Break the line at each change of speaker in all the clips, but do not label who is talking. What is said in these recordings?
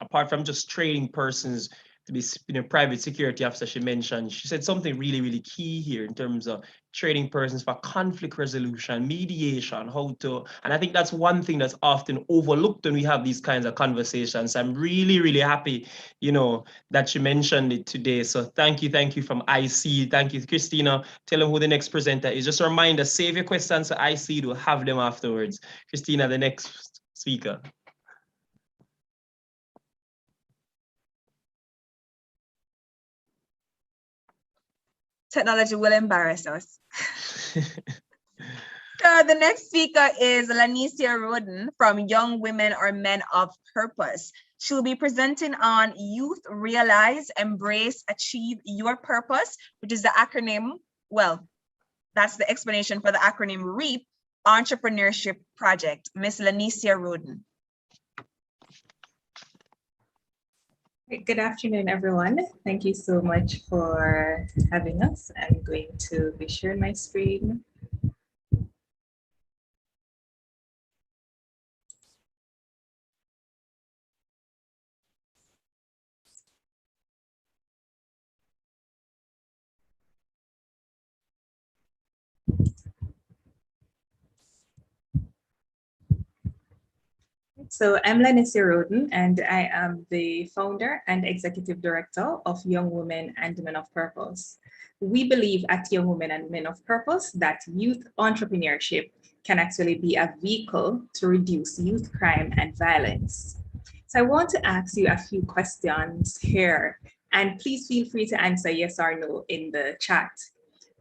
apart from just training persons to be private security officer, she mentioned, she said something really, really key here in terms of training persons for conflict resolution, mediation, how to, and I think that's one thing that's often overlooked when we have these kinds of conversations. I'm really, really happy, that she mentioned it today. So thank you from IC. Thank you, Christina. Tell them who the next presenter is. Just a reminder, save your questions to IC, we'll have them afterwards. Christina, the next speaker.
Technology will embarrass us. So the next speaker is Lanicia Roden from Young Women or Men of Purpose. She'll be presenting on Youth Realize, Embrace, Achieve Your Purpose, which is the acronym, well, that's the explanation for the acronym REAP, Entrepreneurship Project. Miss Lanicia Roden.
Good afternoon, everyone. Thank you so much for having us. I'm going to be sharing my screen. So I'm Lanicia Roden, and I am the founder and executive director of Young Women and Men of Purpose. We believe at Young Women and Men of Purpose that youth entrepreneurship can actually be a vehicle to reduce youth crime and violence. So I want to ask you a few questions here, and please feel free to answer yes or no in the chat.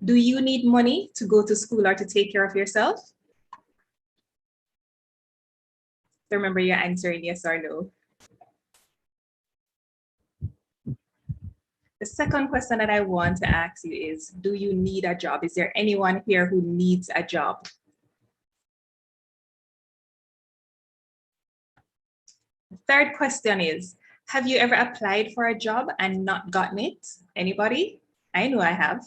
Do you need money to go to school or to take care of yourself? Remember, you're answering yes or no. The second question that I want to ask you is, do you need a job? Is there anyone here who needs a job? The third question is, have you ever applied for a job and not gotten it? Anybody? I know I have.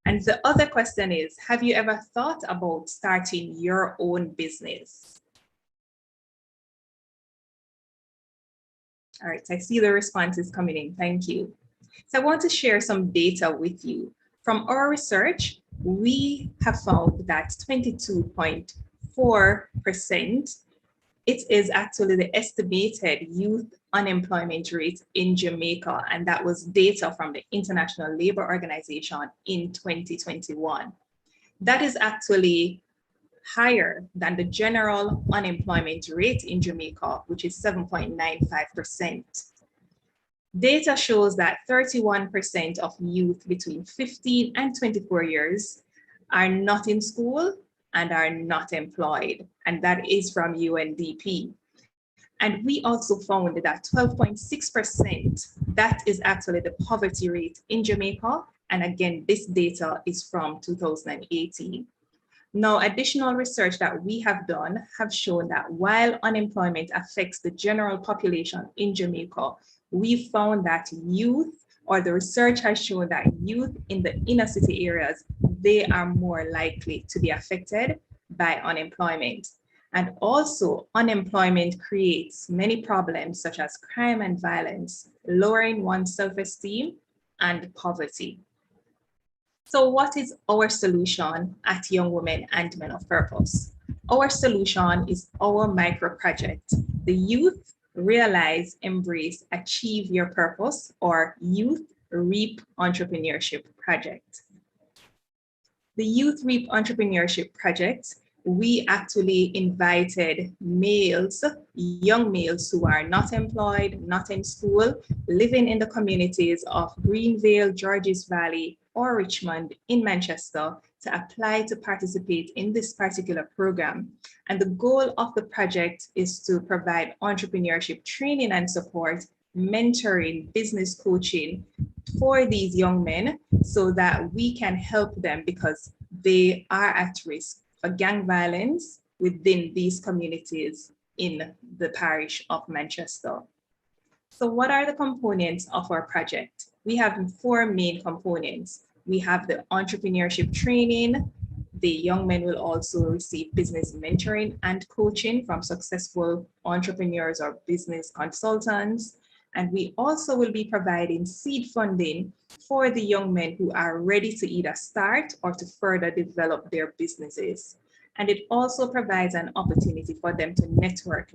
And the other question is, have you ever thought about starting your own business? All right, so I see the responses coming in. Thank you. So I want to share some data with you. From our research, we have found that 22.4%, it is actually the estimated youth unemployment rate in Jamaica, and that was data from the International Labour Organization in 2021. That is actually higher than the general unemployment rate in Jamaica, which is 7.95%. Data shows that 31% of youth between 15 and 24 years are not in school and are not employed, and that is from UNDP. And we also found that 12.6%, that is actually the poverty rate in Jamaica. And again, this data is from 2018. Now, additional research that we have done have shown that while unemployment affects the general population in Jamaica, we found that youth, or the research has shown that youth in the inner city areas, they are more likely to be affected by unemployment. And also, unemployment creates many problems such as crime and violence, lowering one's self-esteem and poverty. So what is our solution at Young Women and Men of Purpose? Our solution is our micro project, the Youth Realize, Embrace, Achieve Your Purpose, or Youth REAP Entrepreneurship Project. The Youth REAP Entrepreneurship Project, we actually invited males, young males who are not employed, not in school, living in the communities of Greenvale, Georges Valley, or Richmond in Manchester to apply to participate in this particular program. And the goal of the project is to provide entrepreneurship training and support, mentoring, business coaching for these young men so that we can help them because they are at risk for gang violence within these communities in the parish of Manchester. So what are the components of our project? We have 4 main components. We have the entrepreneurship training, The young men will also receive business mentoring and coaching from successful entrepreneurs or business consultants. And we also will be providing seed funding for the young men who are ready to either start or to further develop their businesses. And it also provides an opportunity for them to network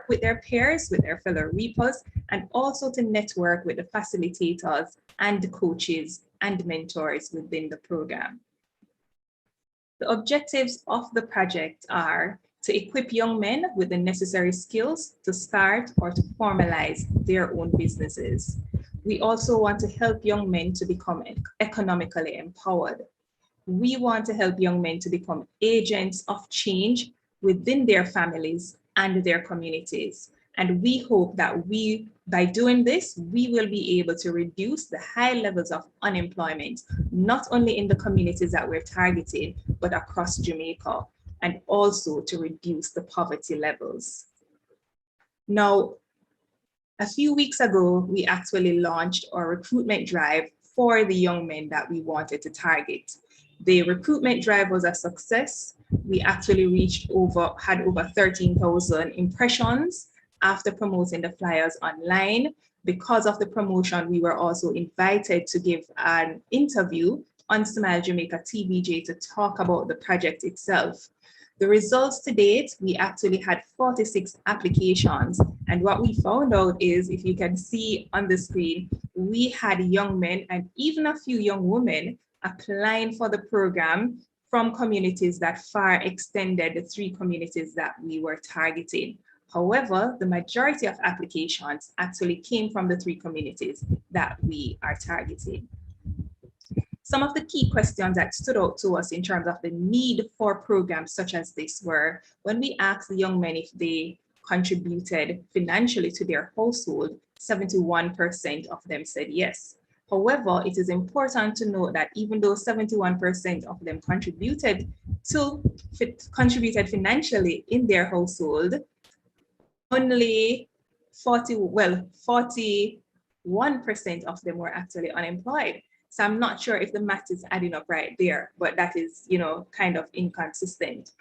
with their peers, with their fellow reapers, and also to network with the facilitators and the coaches and mentors within the program. The objectives of the project are to equip young men with the necessary skills to start or to formalize their own businesses. We also want to help young men to become economically empowered. We want to help young men to become agents of change within their families and their communities. And we hope that by doing this, we will be able to reduce the high levels of unemployment, not only in the communities that we're targeting, but across Jamaica, and also to reduce the poverty levels. Now, a few weeks ago, we actually launched our recruitment drive for the young men that we wanted to target. The recruitment drive was a success. We actually had over 13,000 impressions after promoting the flyers online. Because of the promotion, we were also invited to give an interview on Smile Jamaica TVJ to talk about the project itself. The results to date, we actually had 46 applications. And what we found out is, if you can see on the screen, we had young men and even a few young women applying for the program from communities that far extended the 3 communities that we were targeting. However, the majority of applications actually came from the 3 communities that we are targeting. Some of the key questions that stood out to us in terms of the need for programs such as this were, when we asked the young men if they contributed financially to their household, 71% of them said yes. However, it is important to note that even though 71% of them contributed financially in their household, only 41% of them were actually unemployed. So I'm not sure if the math is adding up right there, but that is, kind of inconsistent.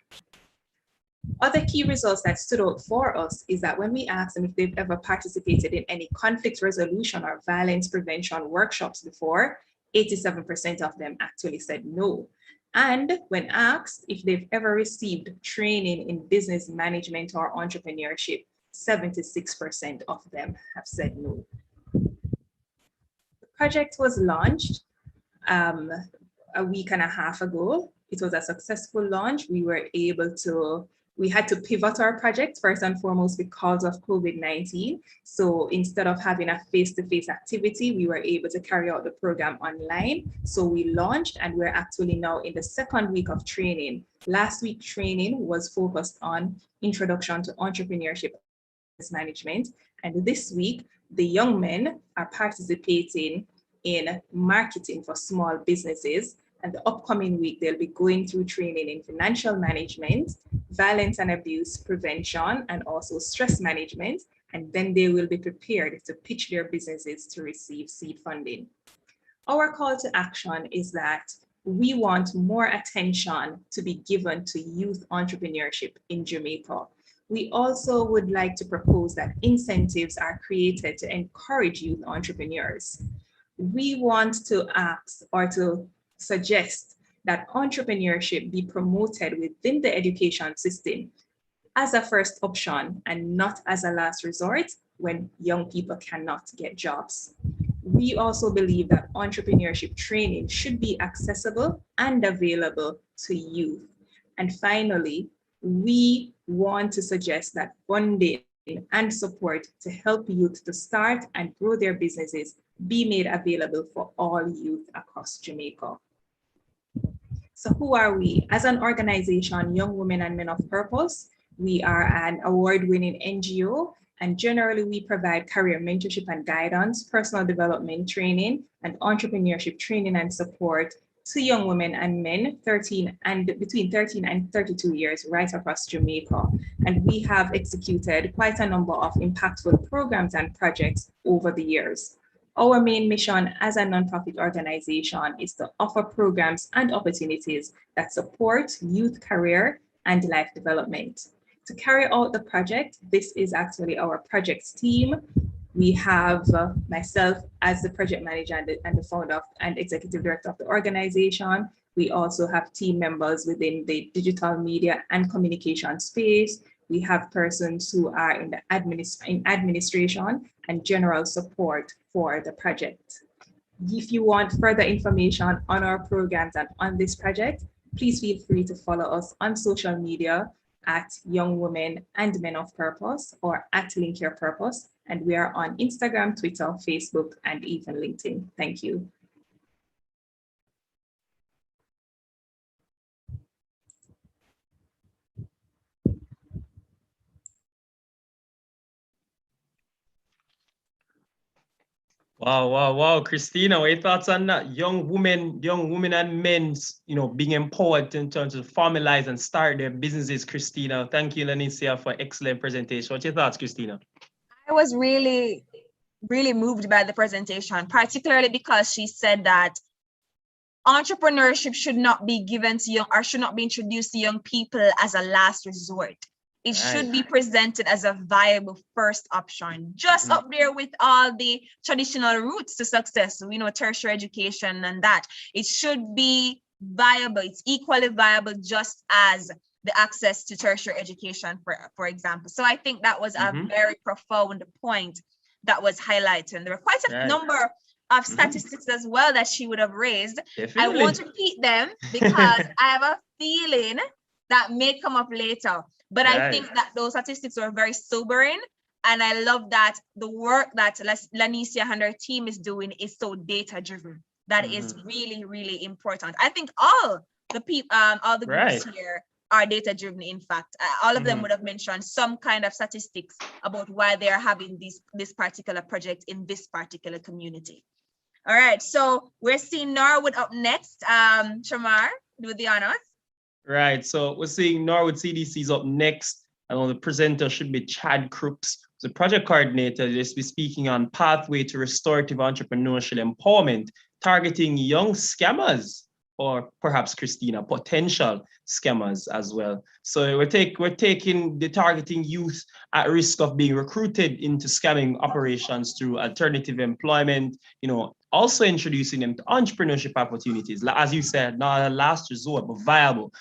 Other key results that stood out for us is that when we asked them if they've ever participated in any conflict resolution or violence prevention workshops before, 87% of them actually said no. And when asked if they've ever received training in business management or entrepreneurship, 76% of them have said no. The project was launched a week and a half ago. It was a successful launch. We had to pivot our project first and foremost because of COVID-19. So instead of having a face-to-face activity, we were able to carry out the program online. So we launched and we're actually now in the 2nd week of training. Last week training was focused on introduction to entrepreneurship management. And this week, the young men are participating in marketing for small businesses. And the upcoming week, they'll be going through training in financial management, violence and abuse prevention, and also stress management. And then they will be prepared to pitch their businesses to receive seed funding. Our call to action is that we want more attention to be given to youth entrepreneurship in Jamaica. We also would like to propose that incentives are created to encourage youth entrepreneurs. We want to ask or to suggest that entrepreneurship be promoted within the education system as a first option and not as a last resort when young people cannot get jobs. We also believe that entrepreneurship training should be accessible and available to youth. And finally, we want to suggest that funding and support to help youth to start and grow their businesses be made available for all youth across Jamaica. So who are we? As an organization, Young Women and Men of Purpose, we are an award-winning NGO, and generally we provide career mentorship and guidance, personal development training, and entrepreneurship training and support to young women and men between 13 and 32 years right across Jamaica. And we have executed quite a number of impactful programs and projects over the years. Our main mission as a nonprofit organization is to offer programs and opportunities that support youth career and life development. To carry out the project, this is actually our projects team. We have myself as the project manager and the founder and executive director of the organization. We also have team members within the digital media and communication space. We have persons who are in the administration and general support for the project. If you want further information on our programs and on this project, please feel free to follow us on social media at Young Women and Men of Purpose or at Link Your Purpose. And we are on Instagram, Twitter, Facebook, and even LinkedIn. Thank you.
Wow, Christina, what are your thoughts on that? Young women and men, being empowered in terms of formalize and start their businesses, Christina. Thank you, Lanicia, for excellent presentation. What's your thoughts, Christina?
I was really moved by the presentation, particularly because she said that entrepreneurship should not be given to young or should not be introduced to young people as a last resort. It should be presented as a viable first option, just up there with all the traditional routes to success, tertiary education and that. It should be viable. It's equally viable just as the access to tertiary education, for example. So I think that was a very profound point that was highlighted. There were quite a number of statistics as well that she would have raised. Definitely. I won't repeat them because I have a feeling that may come up later. But I think that those statistics are very sobering. And I love that the work that Lanicia and her team is doing is so data-driven. That is really, really important. I think all the people, all the groups here are data-driven. In fact, all of them would have mentioned some kind of statistics about why they are having this particular project in this particular community. All right, so we're seeing Norwood up next. Shamar, do the honors.
Right, so we're seeing Norwood CDC is up next. And the presenter should be Chad Crooks, the project coordinator. They'll be speaking on pathway to restorative entrepreneurial empowerment, targeting young scammers, or perhaps Christina, potential scammers as well. So we're taking the targeting youth at risk of being recruited into scamming operations through alternative employment, also introducing them to entrepreneurship opportunities. As you said, not a last resort, but viable.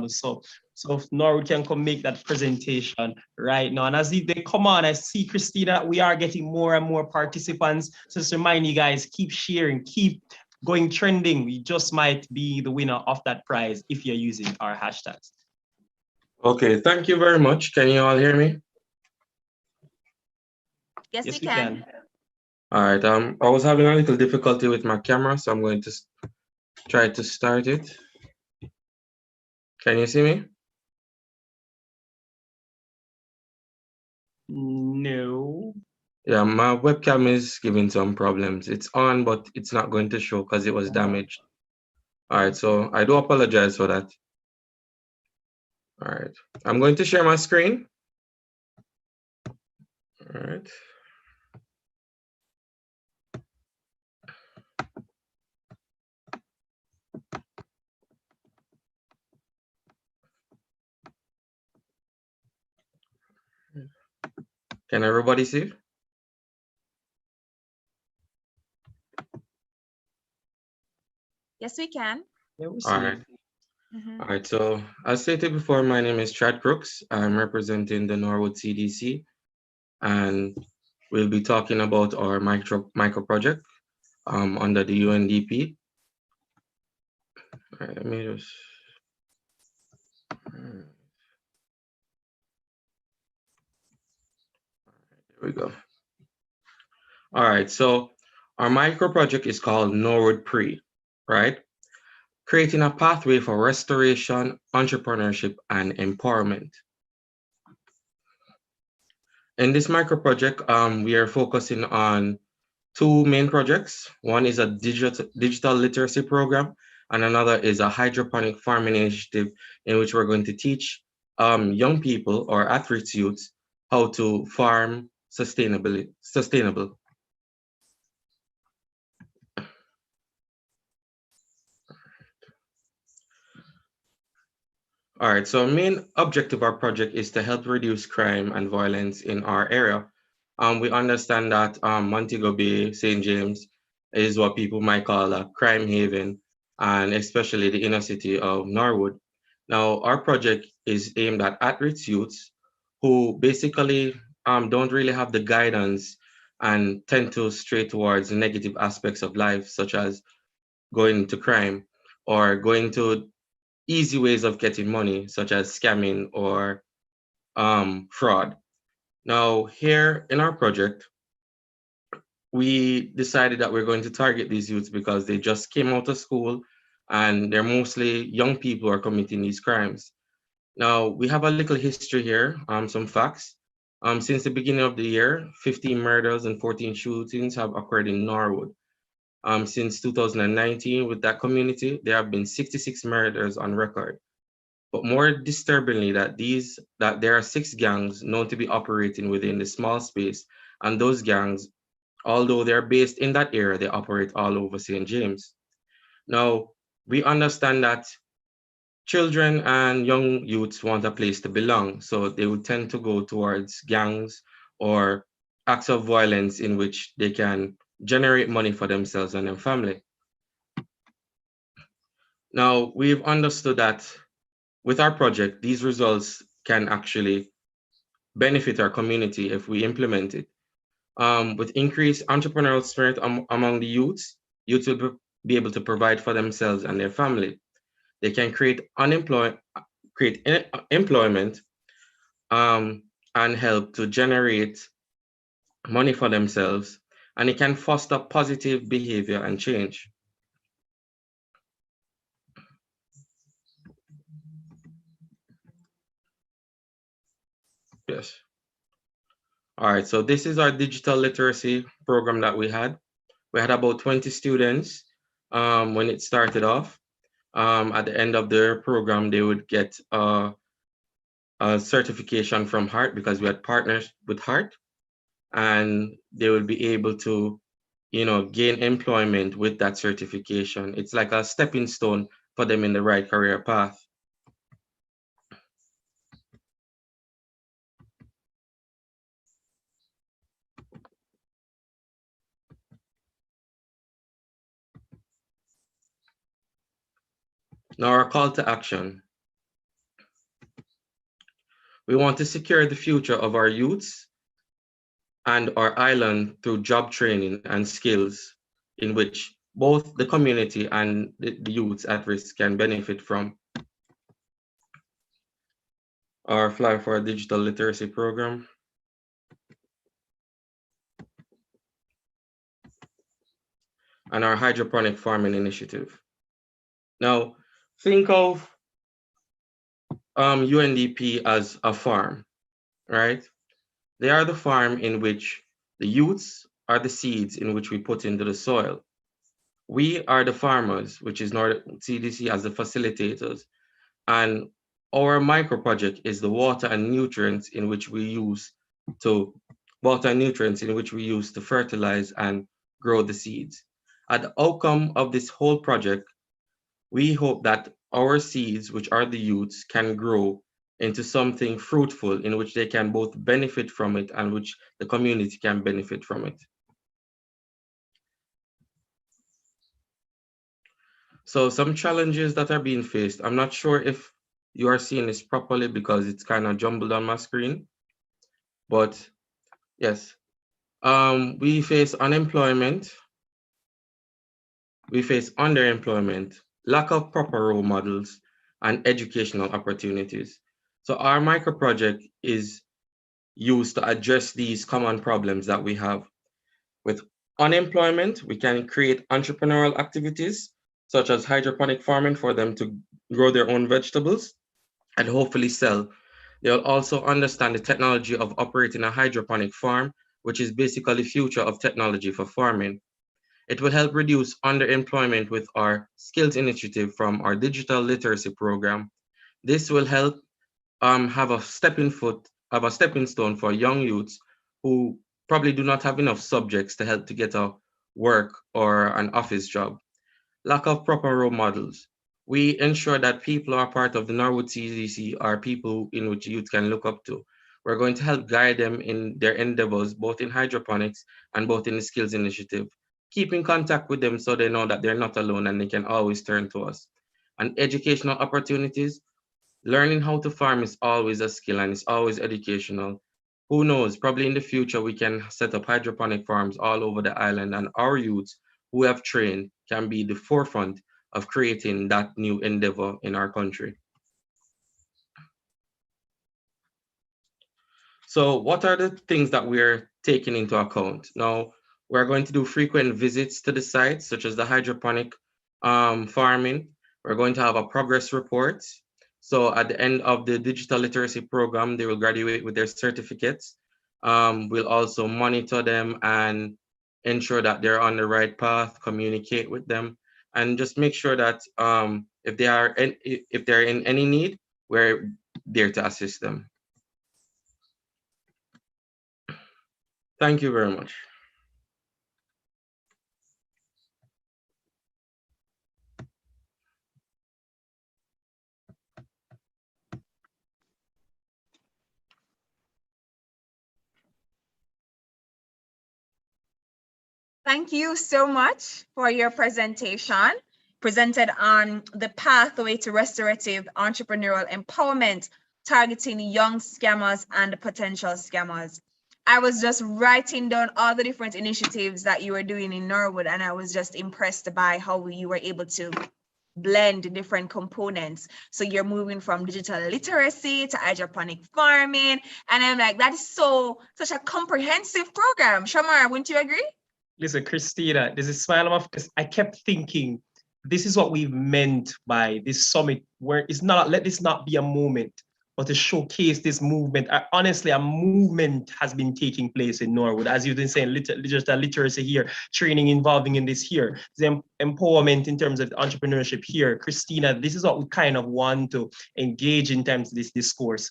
So if Norwood can come make that presentation right now. And as they come on, I see, Christina, we are getting more and more participants. So just remind you guys, keep sharing, keep going trending. We just might be the winner of that prize if you're using our hashtags.
Okay, thank you very much. Can you all hear me?
Yes, we can.
All right, I was having a little difficulty with my camera, so I'm going to try to start it. Can you see me?
No.
Yeah, my webcam is giving some problems. It's on, but it's not going to show because it was damaged. All right, so I do apologize for that. All right, I'm going to share my screen. All right. Can everybody see?
Yes, we can.
Yeah,
all right. All right, so as stated before, my name is Chad Crooks. I'm representing the Norwood CDC, and we'll be talking about our micro project under the UNDP. All right, let me just. There we go. All right, so our micro project is called Norwood Pre, right? Creating a pathway for restoration, entrepreneurship, and empowerment. In this micro project, we are focusing on two main projects. One is a digital literacy program, and another is a hydroponic farming initiative in which we're going to teach young people or athletes youths how to farm sustainable. All right, so main objective of our project is to help reduce crime and violence in our area. We understand that Montego Bay, St. James is what people might call a crime haven, and especially the inner city of Norwood. Now, our project is aimed at risk youths who basically don't really have the guidance and tend to stray towards negative aspects of life, such as going into crime or going to easy ways of getting money, such as scamming or fraud. Now, here in our project, we decided that we're going to target these youths because they just came out of school and they're mostly young people who are committing these crimes. Now, we have a little history here, some facts. Since the beginning of the year, 15 murders and 14 shootings have occurred in Norwood. Since 2019, with that community, there have been 66 murders on record. But more disturbingly, that there are 6 gangs known to be operating within the small space, and those gangs, although they're based in that area, they operate all over St. James. Now, we understand that children and young youths want a place to belong, so they would tend to go towards gangs or acts of violence in which they can generate money for themselves and their family. Now, we've understood that with our project, these results can actually benefit our community if we implement it. With increased entrepreneurial spirit among the youths, youths will be able to provide for themselves and their family. They can create employment and help to generate money for themselves, and it can foster positive behavior and change. Yes. All right, so this is our digital literacy program that we had. We had about 20 students when it started off. At the end of their program, they would get a certification from Heart because we had partners with Heart, and they will be able to, gain employment with that certification. It's like a stepping stone for them in the right career path. Now our call to action. We want to secure the future of our youths and our island through job training and skills in which both the community and the youths at risk can benefit from. Our Fly for a Digital Literacy program. And our hydroponic farming initiative. Now, think of UNDP as a farm, right? They are the farm in which the youths are the seeds in which we put into the soil. We are the farmers, which is CDC as the facilitators. And our micro project is the water and nutrients in which we use to fertilize and grow the seeds. At the outcome of this whole project, we hope that our seeds, which are the youths, can grow into something fruitful in which they can both benefit from it and which the community can benefit from it. So some challenges that are being faced. I'm not sure if you are seeing this properly because it's kind of jumbled on my screen, but yes, we face unemployment, we face underemployment, lack of proper role models, and educational opportunities. So our micro project is used to address these common problems that we have. With unemployment, we can create entrepreneurial activities such as hydroponic farming for them to grow their own vegetables and hopefully sell. They'll also understand the technology of operating a hydroponic farm, which is basically the future of technology for farming. It will help reduce underemployment with our skills initiative from our digital literacy program. This will help have a stepping stone for young youths who probably do not have enough subjects to help to get a work or an office job. Lack of proper role models. We ensure that people who are part of the Norwood CDC are people in which youth can look up to. We're going to help guide them in their endeavors, both in hydroponics and both in the skills initiative. Keep in contact with them so they know that they're not alone and they can always turn to us. And educational opportunities, learning how to farm is always a skill and it's always educational. Who knows, probably in the future we can set up hydroponic farms all over the island and our youths who have trained can be the forefront of creating that new endeavor in our country. So what are the things that we're taking into account? Now, we're going to do frequent visits to the site, such as the hydroponic farming. We're going to have a progress report. So at the end of the digital literacy program, they will graduate with their certificates. We'll also monitor them and ensure that they're on the right path, communicate with them, and just make sure that if they're in any need, we're there to assist them. Thank you very much.
Thank you so much for your presentation, presented on the pathway to restorative entrepreneurial empowerment, targeting young scammers and potential scammers. I was just writing down all the different initiatives that you were doing in Norwood, and I was just impressed by how you were able to blend different components. So you're moving from digital literacy to hydroponic farming, and I'm like, that is such a comprehensive program. Shamar, wouldn't you agree?
Listen, Christina, there's a smile off because I kept thinking, this is what we've meant by this summit, where it's not, let this not be a moment, but to showcase this movement. Honestly, a movement has been taking place in Norwood, as you've been saying, digital literacy here, training involving in this here, the empowerment in terms of entrepreneurship here. Christina, this is what we kind of want to engage in terms of this discourse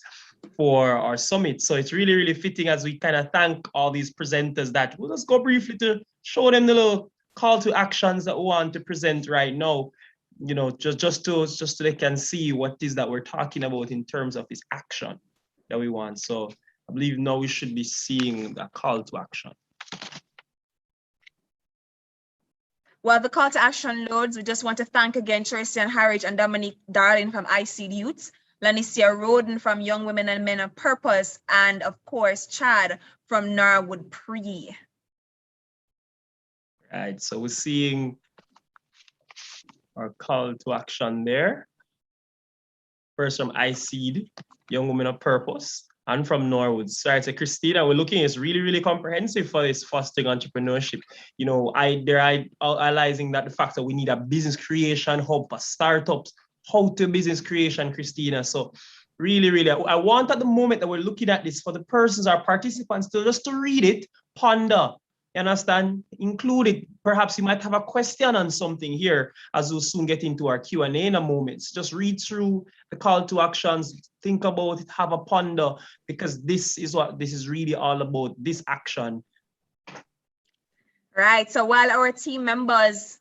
for our summit. So it's really, really fitting as we kind of thank all these presenters that we'll just go briefly to show them the little call to actions that we want to present right now. You know, just so they can see what it is that we're talking about in terms of this action that we want. So I believe now we should be seeing the call to action.
Well, the call to action loads, we just want to thank again Tracy and Harwich and Dominique Darling from ICD Youth, Lanicia Roden from Young Women and Men of Purpose, and of course, Chad from Norwood Pre.
Right, so we're seeing our call to action there. First from ICD, Young Women of Purpose, and from Norwood. So I'd say, Christina, we're looking, it's really, really comprehensive for this fostering entrepreneurship. You know, they're realizing that the fact that we need a business creation hub for startups, how to business creation, Christina. So really, really, I want at the moment that we're looking at this for the persons, our participants, to just to read it, ponder, you understand? Include it. Perhaps you might have a question on something here as we'll soon get into our Q&A in a moment. So just read through the call to actions, think about it, have a ponder, because this is what this is really all about, this action.
Right, so while our team members,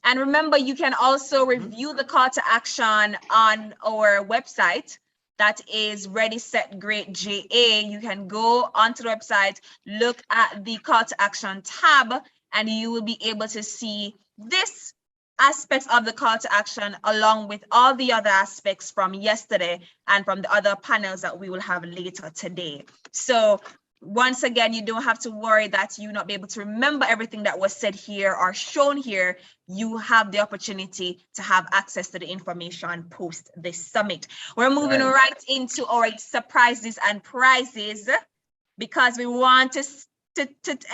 and remember, you can also review the call to action on our website. That is Ready, Set, Great JA. You can go onto the website, look at the call to action tab, and you will be able to see this aspect of the call to action along with all the other aspects from yesterday and from the other panels that we will have later today. So once again, you don't have to worry that you not be able to remember everything that was said here or shown here. You have the opportunity to have access to the information post this summit. We're moving right into our surprises and prizes because we want to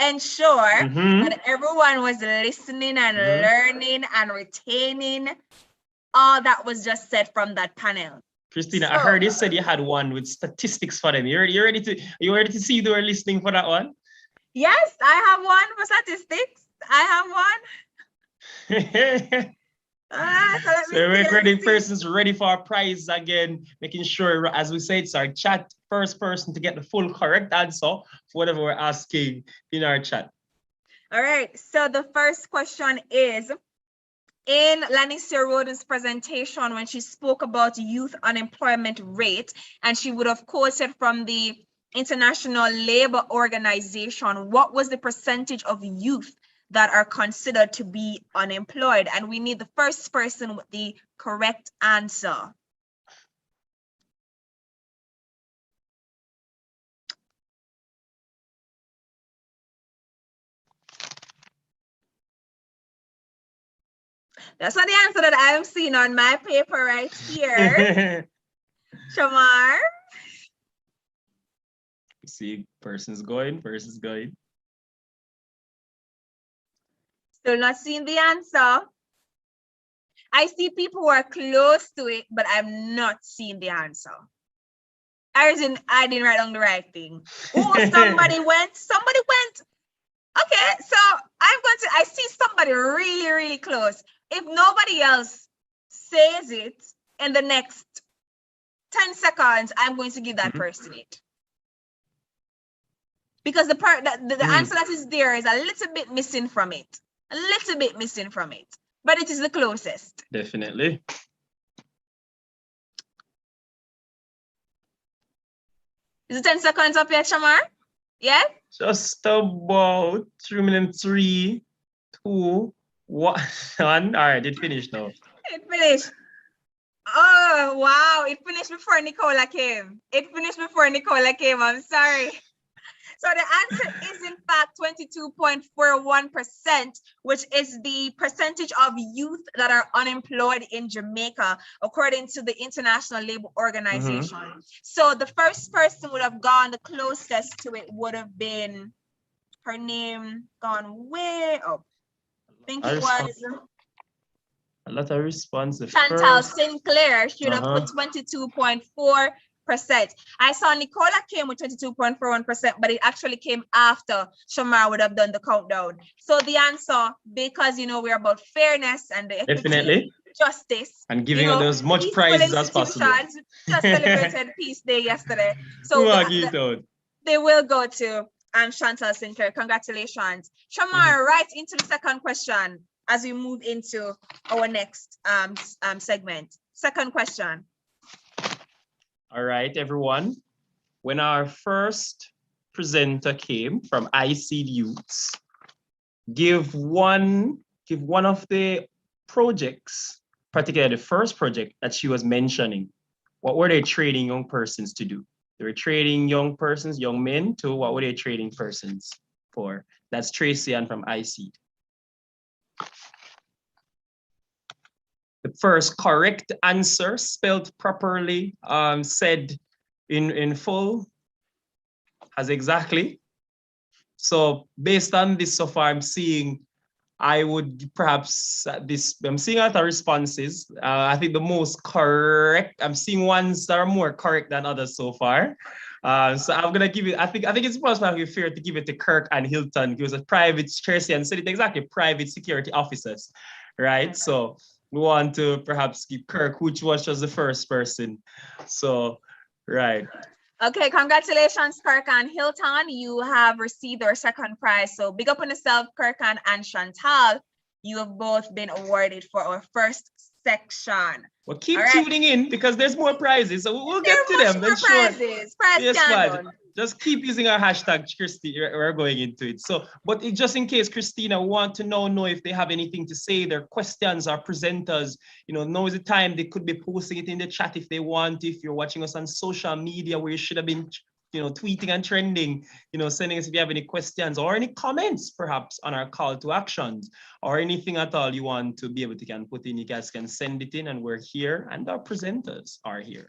ensure that everyone was listening and learning and retaining all that was just said from that panel.
Christina, so, I heard you said you had one with statistics for them. You ready to see they were listening for that one?
Yes, I have one for statistics. I have one.
So ready persons ready for our prize again, making sure, as we said, sorry, chat first person to get the full correct answer for whatever we're asking in our chat.
All right, so the first question is, in Lanicia Roden's presentation when she spoke about youth unemployment rate, and she would have quoted from the International Labour Organization, what was the percentage of youth that are considered to be unemployed? And we need the first person with the correct answer. That's not the answer that I am seeing on my paper right here. Shamar?
See, person's going.
Still not seeing the answer. I see people who are close to it, but I'm not seeing the answer. I didn't write down the right thing. Oh, somebody went. Okay, so I see somebody really, really close. If nobody else says it in the next 10 seconds, I'm going to give that person it. Because the answer that is there is a little bit missing from it. But it is the closest.
Definitely.
Is it 10 seconds up yet, Shamar? Yeah?
Just about 3 minutes, 3, 2, 1. All right, it finished now.
It finished. Oh, wow. It finished before Nicola came. I'm sorry. So the answer is in fact 22.41%, which is the percentage of youth that are unemployed in Jamaica, according to the International Labour Organization. So the first person would have gone the closest to it would have been, her name gone way up. I think it was
a lot of responses.
Chantal Sinclair. She would have put 22.4%. I saw Nicola came with 22.41%, but it actually came after Shamar would have done the countdown. So the answer, because we're about fairness and the
definitely
justice
and giving out as much prizes as possible.
Just celebrated Peace Day yesterday, so they will go to Chantal Sinclair. Congratulations, Shamar. Right into the second question as we move into our next segment. Second question.
All right, everyone. When our first presenter came from ICEED Youths, give one of the projects, particularly the first project that she was mentioning. What were they training young persons to do? They were training young persons, young men, to what were they training persons for? That's Tracy Ann from ICEED. The first correct answer, spelled properly, said in full, as exactly. So based on this so far, I'm seeing, I would perhaps, I'm seeing other responses. I think the most correct, I'm seeing ones that are more correct than others so far. So I'm gonna give it, I think it's possibly fair to give it to Kirk and Hilton. He was a private, Tracy and said it exactly, private security officers, right? So we want to perhaps give Kirk, which was just the first person. So, right.
Okay, congratulations, Kirkan Hilton. You have received our second prize. So big up on yourself, Kirkan and Chantal. You have both been awarded for our first section.
Well, keep tuning in because there's more prizes. So we'll get to them.
More prizes. Prize
just keep using our hashtag, Christy. We're going into it. So, but just in case, Christina, want to know if they have anything to say, their questions, our presenters, now is the time. They could be posting it in the chat if they want. If you're watching us on social media where you should have been, tweeting and trending, sending us if you have any questions or any comments, perhaps on our call to actions or anything at all you want to be able to put in, you guys can send it in and we're here and our presenters are here.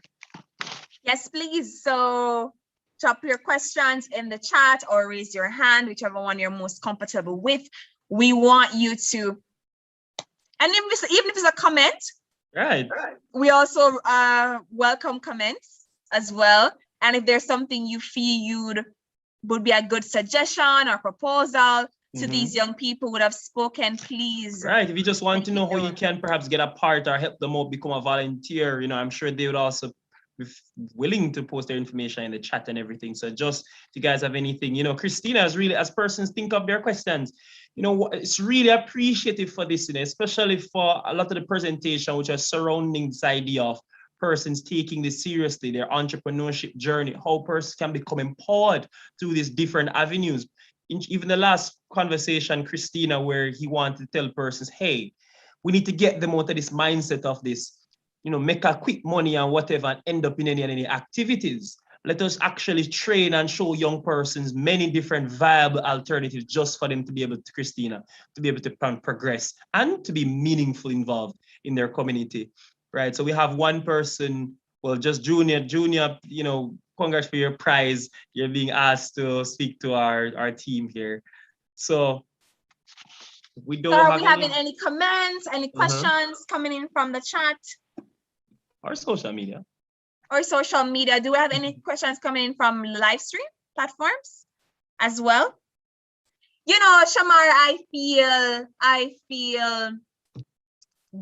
Yes, please. So drop your questions in the chat or raise your hand, whichever one you're most comfortable with. We want you to, and even if it's a comment,
right?
We also welcome comments as well. And if there's something you feel would be a good suggestion or proposal to these young people who would have spoken, please.
Right. If you just want to know how you can perhaps get a part or help them out, become a volunteer, I'm sure they would also willing to post their information in the chat and everything. So just if you guys have anything, you know, Christina is really, as persons think of their questions, you know, it's really appreciative for this, you know, especially for a lot of the presentation which are surrounding this idea of persons taking this seriously, their entrepreneurship journey, how persons can become empowered through these different avenues. Even the last conversation, Christina, where he wanted to tell persons, hey, we need to get them out of this mindset of this, you know, make a quick money and whatever and end up in any activities. Let us actually train and show young persons many different viable alternatives just for them to be able to, Christina, to be able to progress and to be meaningfully involved in their community, right? So we have one person, well, just Junior, you know, congrats for your prize. You're being asked to speak to our team here. So we don't
So are
have
we having any comments, any questions coming in from the chat?
Or social media.
Or social media. Do we have any questions coming in from live stream platforms as well? You know, Shamar, I feel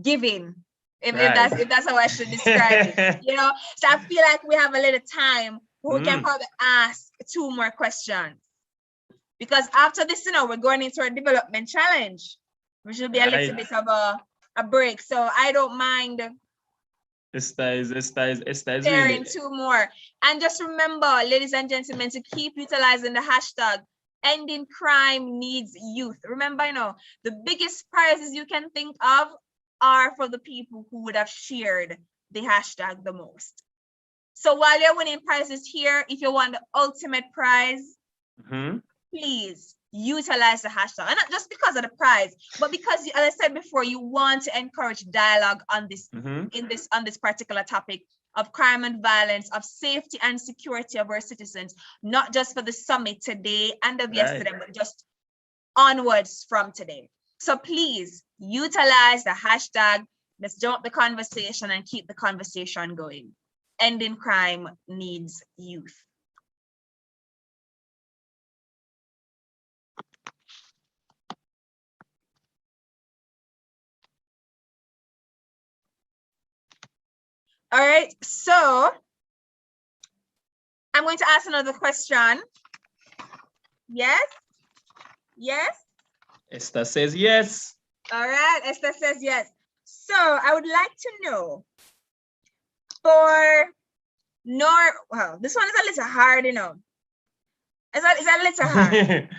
giving, if that's how I should describe it. You know, so I feel like we have a little time where we can probably ask 2 more questions. Because after this, you know, we're going into a development challenge, which will be a little bit of a break. So I don't mind
Esta is
sharing
really
2 more. And just remember, ladies and gentlemen, to keep utilizing the hashtag ending crime needs youth. Remember, you know, the biggest prizes you can think of are for the people who would have shared the hashtag the most. So while you're winning prizes here, if you want the ultimate prize, please utilize the hashtag, and not just because of the prize, but because, as I said before, you want to encourage dialogue on this on this particular topic of crime and violence, of safety and security of our citizens, not just for the summit today and of yesterday, but just onwards from today. So please utilize the hashtag. Let's jump the conversation and keep the conversation going. Ending crime needs youth. All right, so I'm going to ask another question. Yes? Yes?
Esther says yes.
All right, Esther says yes. So I would like to know for well, this one is a little hard, you know. It's a little hard.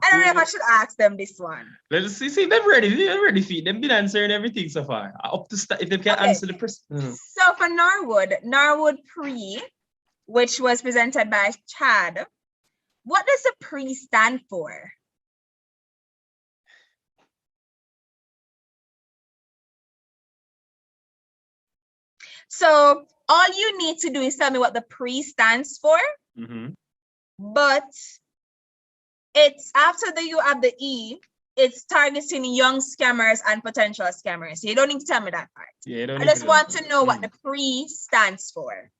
I don't know if I should ask them this one.
Let's see them ready. They're ready for it. They've been answering everything so far. Up to start, if they can answer the person.
So for Norwood Pre, which was presented by Chad, what does the Pre stand for? So all you need to do is tell me what the Pre stands for. But it's after the U have the E, it's targeting young scammers and potential scammers. So you don't need to tell me that part.
Yeah,
I just want to know what the Pre stands for.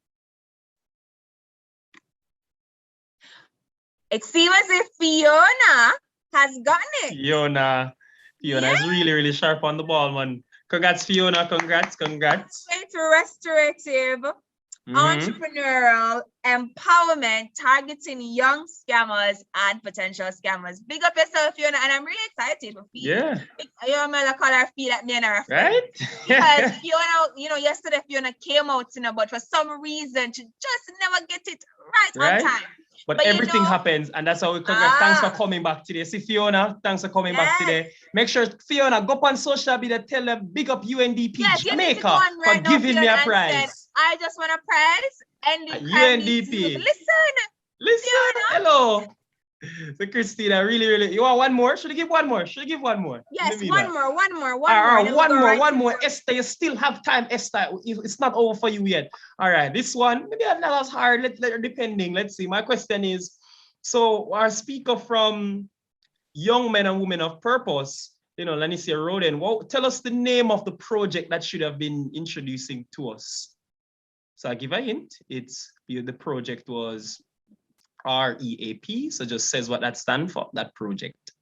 It seems as if Fiona has gotten it.
Fiona is really, really sharp on the ball, man. Congrats, Fiona. Congrats.
To restorative, entrepreneurial empowerment targeting young scammers and potential scammers. Big up yourself, Fiona, and I'm really excited for Fiona. Yeah. You know, call her feel like me and her friend. Right? Because Fiona, you know, yesterday Fiona came out, you know, but for some reason she just never get it right on time.
But everything, you know, happens, and that's how we congrats. Thanks for coming back today. See, Fiona, thanks for coming back today. Make sure, Fiona, go up on social media, tell them big up UNDP Jamaica for giving me a prize.
I just want a prize. And
UNDP. Listen, Fiona. Hello. So Christina, really, you want one more? Should I give one more?
Yes, one more.
One more. Esther, you still have time, Esther. It's not over for you yet. All right, this one, maybe not as hard, depending. Let's see. My question is, so our speaker from Young Men and Women of Purpose, you know, Lanicia Roden, tell us the name of the project that should have been introducing to us. So I'll give a hint. The project was REAP, so just says what that stands for, that project.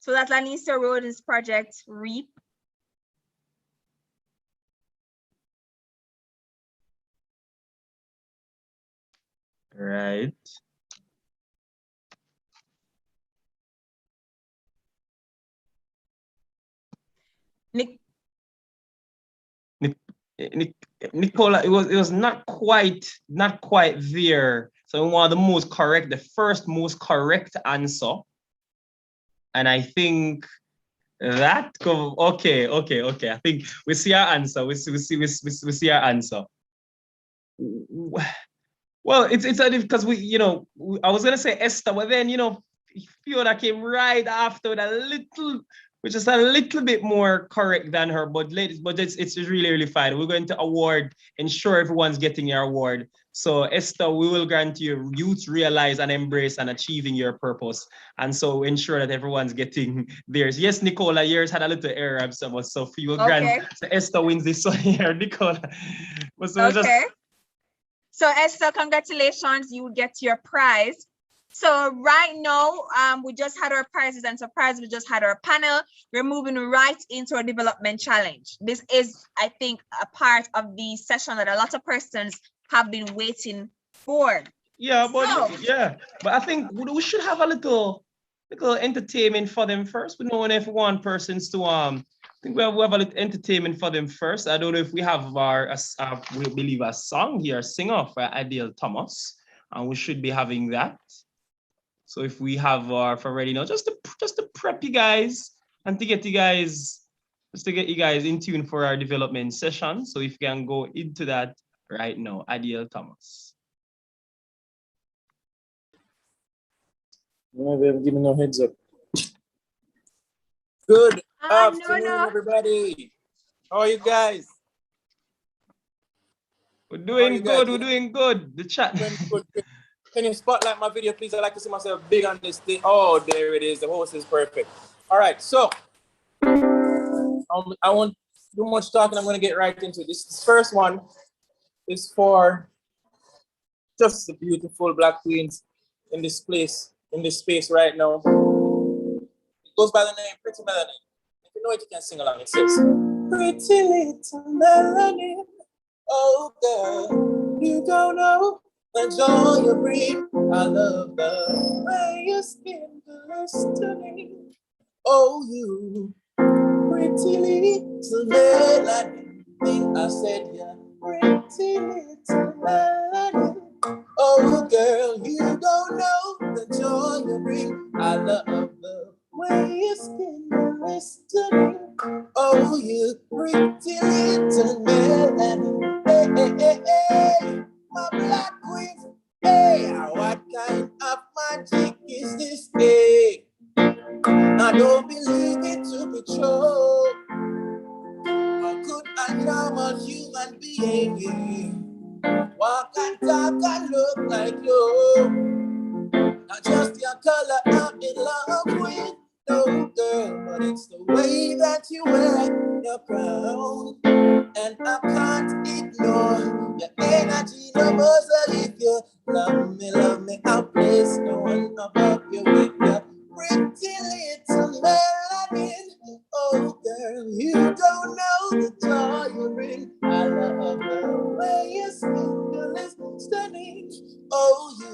So that's Lanicia Roden's project, REAP.
Right.
Nick,
Nicola, it was not quite there. So we want the first most correct answer. And I think okay. I think we see our answer. We see our answer. Well, it's because I was gonna say Esther, but then Fiona came right after with which is a little bit more correct than her, but it's really fine. We're going to ensure everyone's getting your award. So Esther, we will grant you youth realize and embrace and achieving your purpose. And so ensure that everyone's getting theirs. Yes, Nicola, yours had a little error, so for you will grant, so Esther wins this one here, Nicola.
Okay. So Esther, congratulations, you get your prize. So right now, we just had our prizes and surprise, we just had our panel. We're moving right into our development challenge. This is, I think, a part of the session that a lot of persons have been waiting for.
Yeah, but I think we should have a little entertainment for them first. We know if we want persons to I think we have a little entertainment for them first. I don't know if we have we believe a song here, singer for Adele Thomas, and we should be having that. So if we have for ready now, just to prep you guys and to get you guys in tune for our development session. So if you can go into that right now, Adele Thomas.
Maybe I'm giving no heads up. Good afternoon,
no.
everybody. How are you guys?
We're doing good. We're doing good. The chat.
Can you spotlight my video, please? I like to see myself big on this thing. Oh, there it is. The host is perfect. All right, so I won't do much talking. I'm going to get right into it. This first one is for just the beautiful Black queens in this place, in this space right now. It goes by the name Pretty Melanin. If you know it, you can sing along. It says, Pretty little melanin, oh girl, you don't know the joy you bring. I love the way your skin glistening. Oh, you pretty little melanin thing. I said, yeah, pretty little melanin. Oh, girl, you don't know the joy you bring. I love the way your skin glistening. Oh, you pretty little melanin. Hey, hey, hey, hey, my Black queen. Hey, what kind of magic is this? Hey, I don't believe it to be true. How could a normal human being walk and talk and look like you? Not just your color I'm in love with, no girl, but it's the way that you wear your crown. And I can't ignore your energy no more. So if you love me, I'll place no one above you with your pretty little melanin. Oh girl, you don't know the joy you bring. I love the way your skin is stunning. Oh, you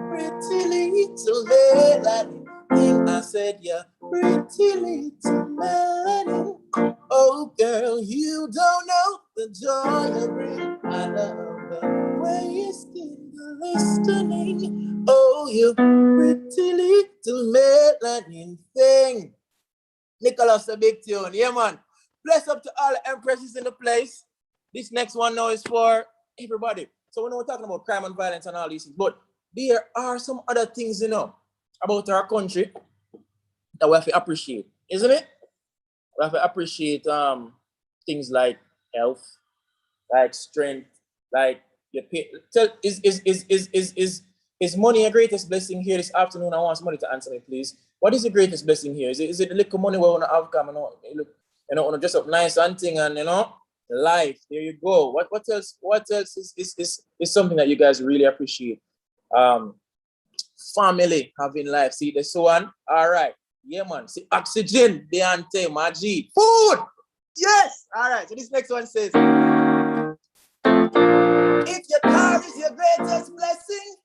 pretty little melanin thing. I said, yeah, pretty little melanin. Oh girl, you don't know the joy you bring. I love the way your skin glistening. Oh, you pretty little melanin thing. Nicholas, a big tune. Yeah, man. Bless up to all the empresses in the place. This next one now is for everybody. So we know we're talking about crime and violence and all these things, but there are some other things, about our country that we have to appreciate, isn't it? We have to appreciate things like health, like strength, like your pay. Is money a greatest blessing here this afternoon? I want somebody to answer me, please. What is the greatest blessing here? Is it the little money we want to have come and want to dress up nice and thing and life? There you go. What else? What else is something that you guys really appreciate? Family, having life. See this one? All right. Yeah, man. See, oxygen, Deante, Maji. Food! Yes! All right. So this next one says, if your car is your greatest blessing,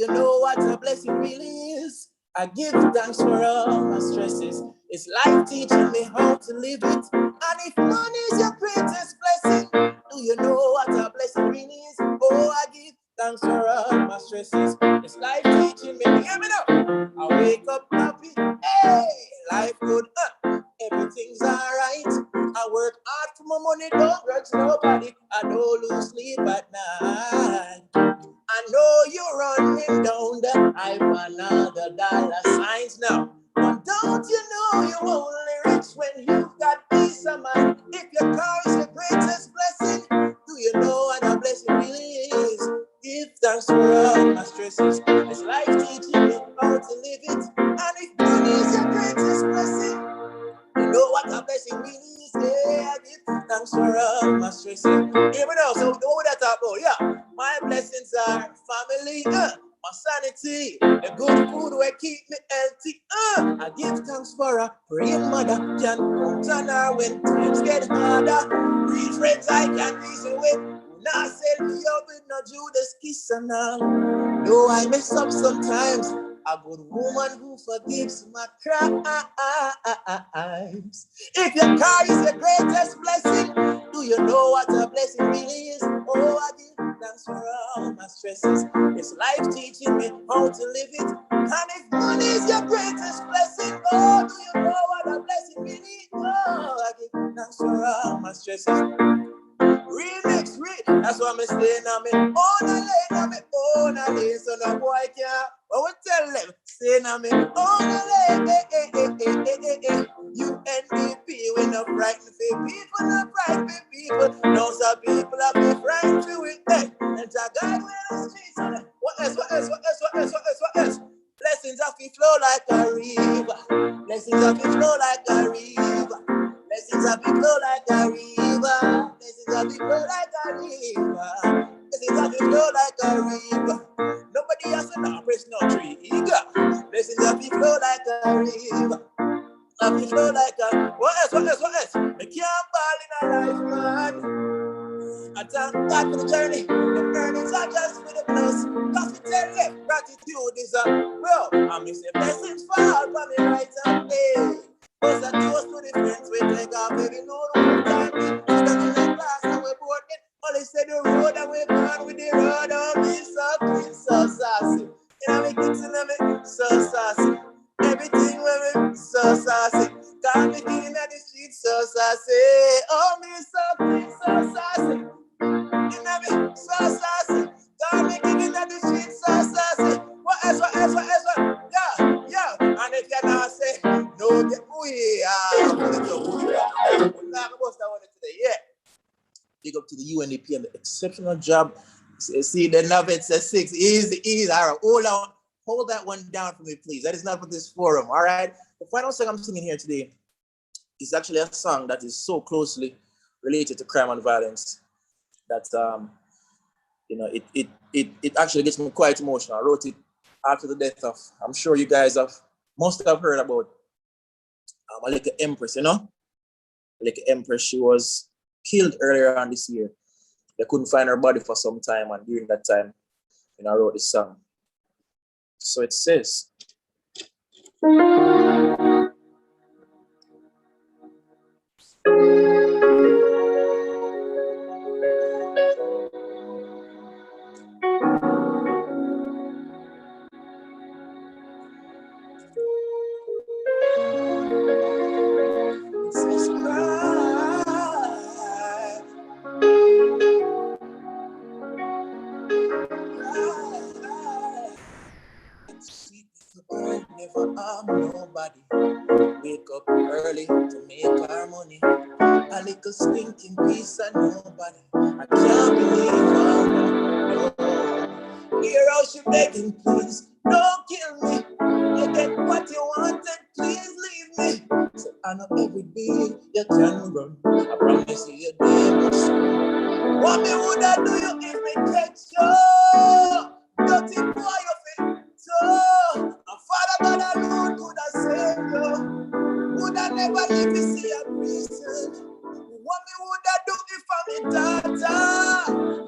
you know what a blessing really is? I give thanks for all my stresses. It's life teaching me how to live it. And if money is your greatest blessing, do you know what a blessing really is? Oh, I give thanks for all my stresses. It's life teaching me. Hear me now. I wake up happy. Hey, life good. Everything's alright. I work hard for my money, don't grudge nobody. I don't lose sleep at night. I know you're running down the I want another dollar signs now. But don't you know you're only rich when you've got peace of mind? If your car is your greatest blessing, do you know what a blessing really is? Give thanks for all my stresses. It's life teaching me how to live it. And if money is your greatest blessing, you know what a blessing really is. Yeah, I give thanks for all my stresses. Here we go. So what that about? Yeah, my blessings are family, my sanity, the good food will keep me healthy. I give thanks for a praying mother can count on her when times get harder. Real friends I can reason with. Now sell me up with no Judas kiss and all. Though I mess up sometimes, a good woman who forgives my crimes. If your car is your greatest blessing, do you know what a blessing really is? Oh, I give thanks for all my stresses. It's life teaching me how to live it. And if money is your greatest blessing, oh, do you know what a blessing really is? Oh, I give thanks for all my stresses. Remix, that's why I'm staying on me own a lane, on me own a lane, so no boy can't. But we tell them, staying on me own a lane, UNDP, we no frightened for people, no frightened for people. No, some people have been frightened to it, and to God we're the streets on it. What else? Blessings have to flow like a river. Blessings have to flow like a river. Blessings have to flow like a river. Blessings have to flow like a river. Blessings have to flow like a river. Nobody has to not press no tree. Blessings have to flow like a river. Have to flow like a. What else? I can't ball in a life, man. I thank God for the journey. The earnings are just for the plus. Cause we tell them gratitude is a bro. I miss the blessings fall for me right and day. Cause I toast to the friends we take off every load one time. We got in the class and we board it. Only say the road and we born with the road. Oh, me so clean, so saucy. You know me kicks in me, so saucy. Everything with me, so saucy. Got me king in the street, so saucy. Oh, me so clean, so saucy. You know me, so saucy. Got me king in the street, so saucy. What else? Yeah. And if you not say, no, we are talk about that one today. Yeah. Big up to the UNDP and the exceptional job. See, the Navet says 6. Easy. All right, hold that one down for me, please. That is not for this forum. All right. The final song I'm singing here today is actually a song that is so closely related to crime and violence that it actually gets me quite emotional. I wrote it after the death of, I'm sure you guys must have heard about Malika Empress, Malika Empress. She was killed earlier on this year. They couldn't find her body for some time, and during that time, I wrote this song. So it says, never harm nobody. Wake up early to make our money. A little stinking piece of nobody. I can't believe no. Hear how she begging, please don't kill me. You get what you wanted, please leave me. So I know every day you can run. I promise you never soon. What me would I do you if me catch you? Dirty boy, you fit so. My father God alone could have saved you. Would I never leave you see a prison? What me would I do if I'm a daughter?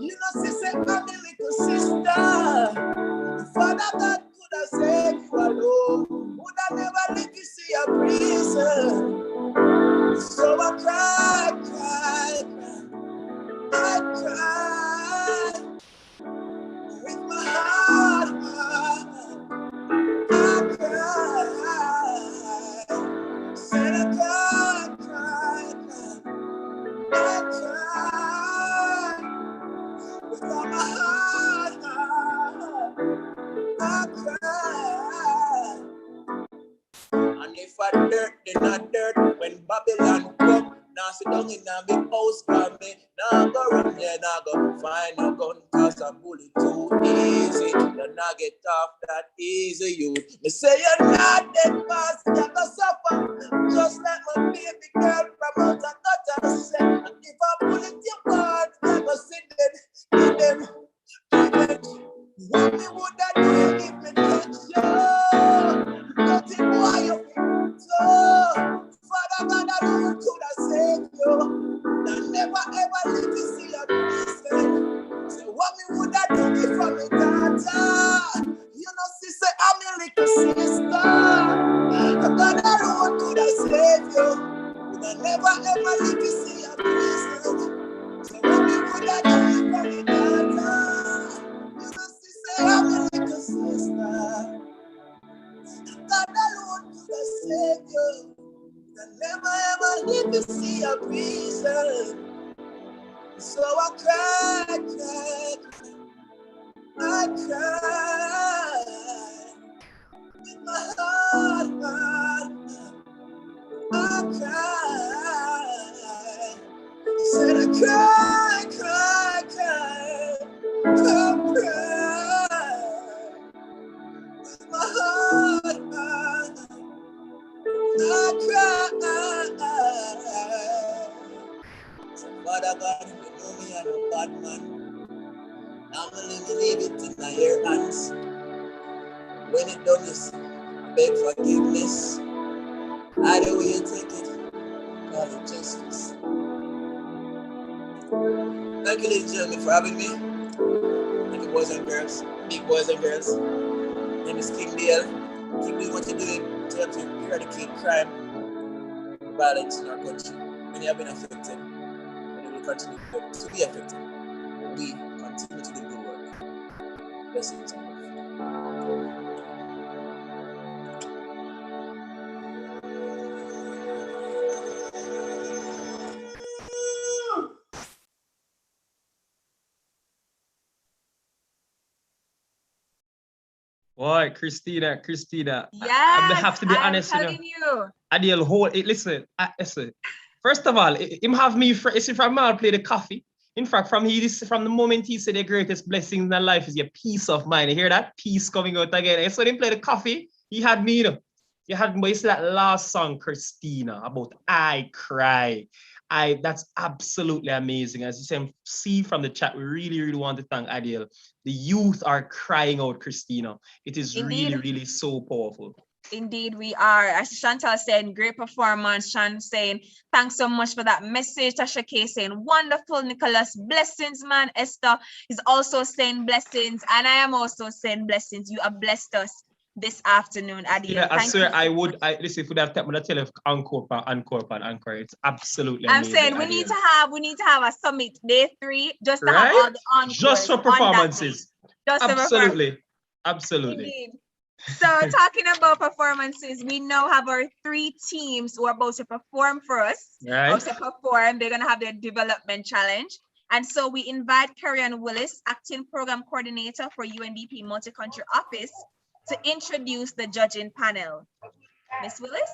You know, sister, I'm a little sister. The father cry. And if I dirt, then I dirt. When Babylon come, now sit down in a big house for me. Now go run there, now go find a gun, cause a bullet too easy. Then I get off that easy, you. Me say you're not dead fast, you're gonna suffer. Just like my baby girl from out of gutter say. And if I bullet your heart, you're gonna sit dead. Give them revenge. What me would I do if me catch you? Nothing why you so. Father God, I know you could have saved you. I never ever live to see your prison. So what me would I do if I'm a daughter? You know, sister, I'm a little sister. God, I know you could have saved you. I never ever live to see your prison. So what me would I do if I'm a daughter? You know, sister, I'm a little sister. God alone could have saved you. I never ever live to see a prison. So I cry, I cry. With my heart, I cry. Said I cry, come cry. With my heart, I cry. So Father God, you know me, I'm a bad man. I'm gonna leave it in your hands. When it done, you beg forgiveness. Either way you take it, call it justice. Thank you, ladies and gentlemen, for having me. Thank you, boys and girls, big boys and girls. My name is King Dale. Keep doing what you're doing to help to eradicate crime, violence in our country. Many have been affected, and we will continue to be affected. We continue to do good work. Blessings.
Boy, Christina. I
Yes,
have to be
I'm
honest, you know.
telling you.
Adiel, listen. First of all, him have me. From I'll play the coffee. In fact, from the moment he said the greatest blessings in life is your peace of mind. You hear that peace coming out again. So he play the coffee. He had me, you know. You had me. It's that last song, Christina, about I Cry. That's absolutely amazing. As you see from the chat, we really want to thank Adiel. The youth are crying out, Christina. It is
Indeed.
really so powerful.
Indeed, we are. As Chantal saying, great performance. Shan saying, thanks so much for that message. Tasha K saying, wonderful. Nicholas, blessings, man. Esther is also saying blessings. And I am also saying blessings. You have blessed us this afternoon, Adiel.
Yeah, I swear I would. Listen, if we have time, I'm gonna tell you encore. It's absolutely amazing.
I'm saying we need to have a summit day 3 just to
right?
have all the encores.
Just for performances. Absolutely.
Indeed. So talking about performances, we now have our 3 teams who are about to perform for us.
Right.
They're gonna have their development challenge. And so we invite Karian Willis, Acting Program Coordinator for UNDP Multi-Country Office, to introduce the judging panel. Ms. Willis?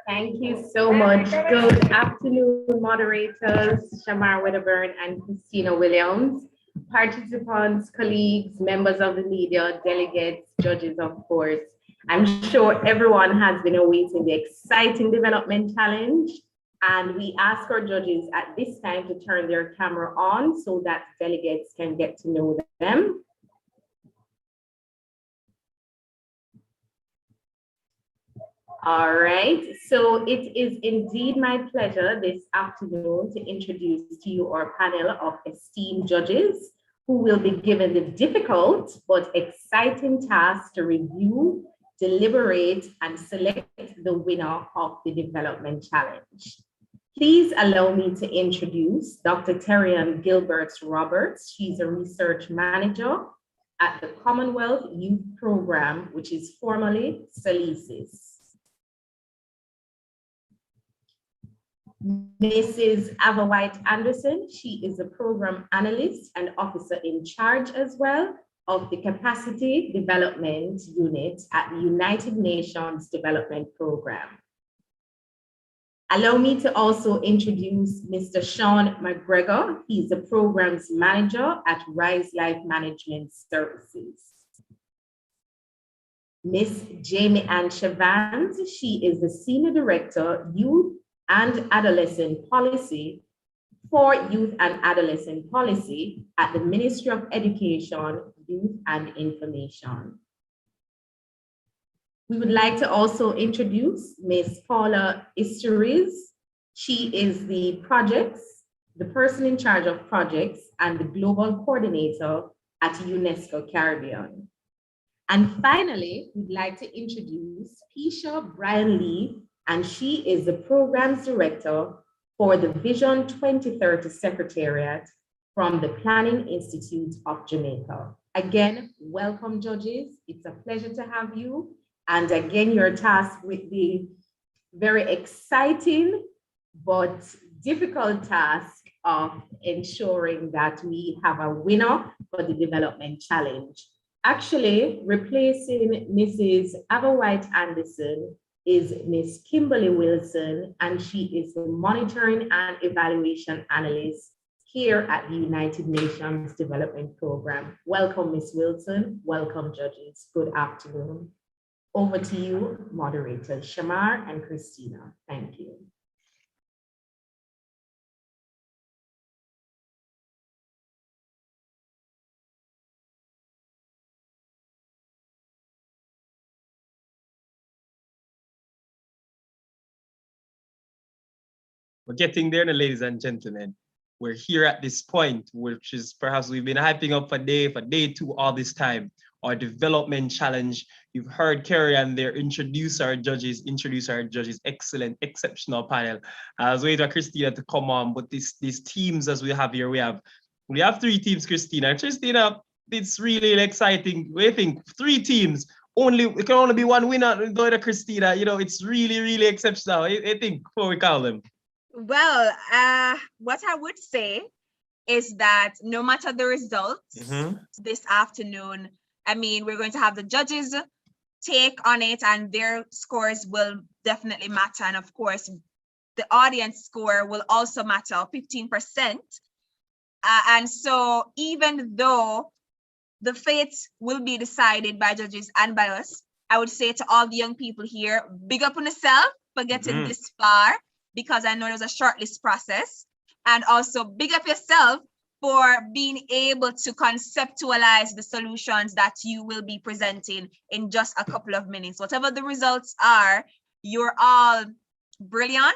Thank you so much. Good afternoon, moderators, Shamar Wedderburn and Christina Williams, participants, colleagues, members of the media, delegates, judges, of course. I'm sure everyone has been awaiting the exciting development challenge, and we ask our judges at this time to turn their camera on so that delegates can get to know them. All right, so it is indeed my pleasure this afternoon to introduce to you our panel of esteemed judges who will be given the difficult but exciting task to review, deliberate, and select the winner of the development challenge. Please allow me to introduce Dr. Terrian Gilberts-Roberts. She's a research manager at the Commonwealth Youth Program, which is formerly SALESIS. Mrs. Ava White Anderson, she is a program analyst and officer in charge as well of the Capacity Development Unit at the United Nations Development Program. Allow me to also introduce Mr. Sean McGregor. He's the Programs Manager at Rise Life Management Services. Miss Jamie Ann Chavans, she is the Senior Director, Youth and Adolescent Policy for Youth and Adolescent Policy at the Ministry of Education, Youth and Information. We would like to also introduce Ms. Paula Isturiz. She is the person in charge of projects and the global coordinator at UNESCO Caribbean. And finally, we'd like to introduce Keisha Bryan Lee, and she is the programs director for the Vision 2030 Secretariat from the Planning Institute of Jamaica. Again, welcome, judges. It's a pleasure to have you. And again, you're tasked with the very exciting but difficult task of ensuring that we have a winner for the Development Challenge. Actually, replacing Mrs. Ava White Anderson is Ms. Kimberly Wilson, and she is the Monitoring and Evaluation Analyst here at the United Nations Development Program. Welcome, Ms. Wilson. Welcome, judges. Good afternoon. Over to you, moderators Shamar and Christina. Thank you.
We're getting there, ladies and gentlemen. We're here at this point, which is perhaps we've been hyping up for day two all this time. Our development challenge. You've heard Kerry and there introduce our judges. Excellent, exceptional panel. I was waiting for Christina to come on, but these teams as we have here, we have 3 teams, Christina. Christina, it's really exciting. We think 3 teams. It can only be one winner, go to Christina. You know, it's really, really exceptional. I think before we call them.
Well, what I would say is that no matter the results this afternoon, I mean, we're going to have the judges take on it and their scores will definitely matter. And of course, the audience score will also matter, 15%. And so even though the fate will be decided by judges and by us, I would say to all the young people here, big up on yourself for getting this far, because I know there's a shortlist process, and also big up yourself for being able to conceptualize the solutions that you will be presenting in just a couple of minutes. Whatever the results are, you're all brilliant,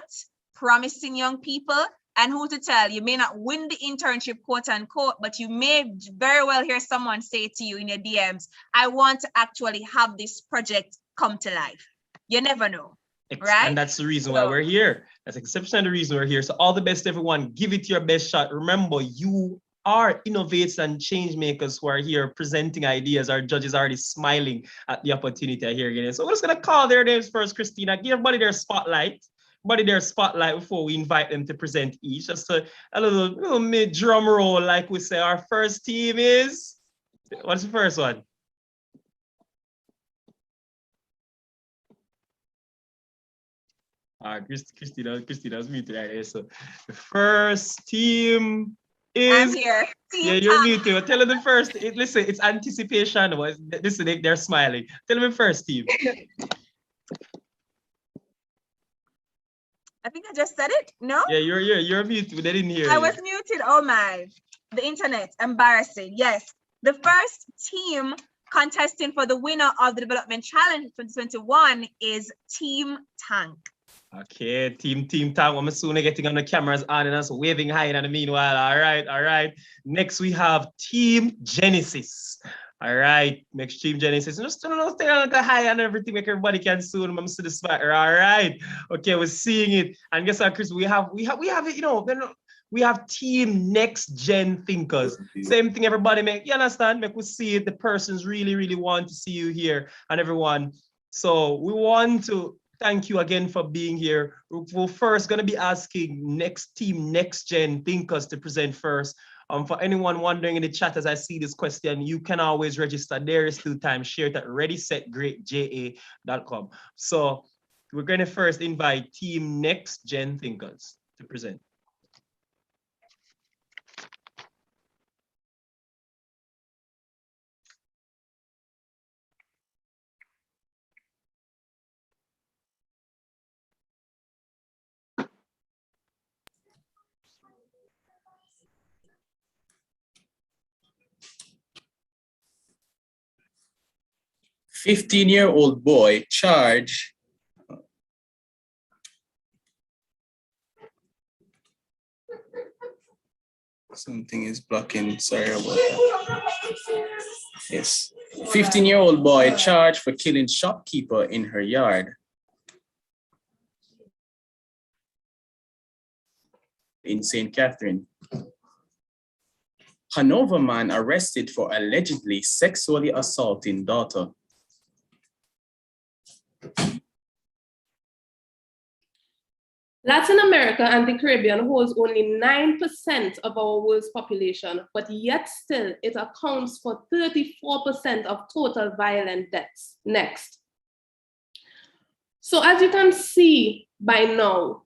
promising young people, and who to tell, you may not win the internship, quote unquote, but you may very well hear someone say to you in your DMs, I want to actually have this project come to life. You never know. Right?
And that's the reason why we're here. That's exceptionally the reason we're here. So all the best, everyone. Give it your best shot. Remember, you are innovators and change makers who are here presenting ideas. Our judges are already smiling at the opportunity here again. So we're just going to call their names first, Christina. Give everybody their spotlight. Before we invite them to present each. Just a little mid drum roll, like we say. Our first team is, what's the first one? Christina's muted right there. So the first team is.
I'm here.
Yeah, you're muted. Tell them the first. Listen, it's anticipation. Listen, they're smiling. Tell them the first team.
I think I just said it. No?
Yeah, you're muted. They didn't hear you.
I was muted. Oh my. The internet. Embarrassing. Yes. The first team contesting for the winner of the Development Challenge 2021 is Team Tank.
Okay, Team Tank. I'm soon getting on the cameras on and us waving hi in the meanwhile. All right. Next we have Team Genesis. All right, next Team Genesis. Just stay on the high and everything, make everybody can soon. I'm see the spot. All right. Okay, we're seeing it. And guess what, Chris? We have it. You know, we have Team Next Gen Thinkers. Same thing. Everybody make. You understand? Make we see it. The persons really want to see you here and everyone. So we want to thank you again for being here. We're first going to be asking Team Next Gen Thinkers to present first. For anyone wondering in the chat, as I see this question, you can always register. There is still time. Share it at readysetgreatja.com. So we're going to first invite Team Next Gen Thinkers to present.
"15-year-old boy charged something is blocking, sorry about that. Yes, 15-year-old boy charged for killing shopkeeper in her yard in St. Catherine. Hanover man arrested for allegedly sexually assaulting daughter.
Latin America and the Caribbean holds only 9% of our world's population, but yet still it accounts for 34% of total violent deaths. Next. So as you can see by now,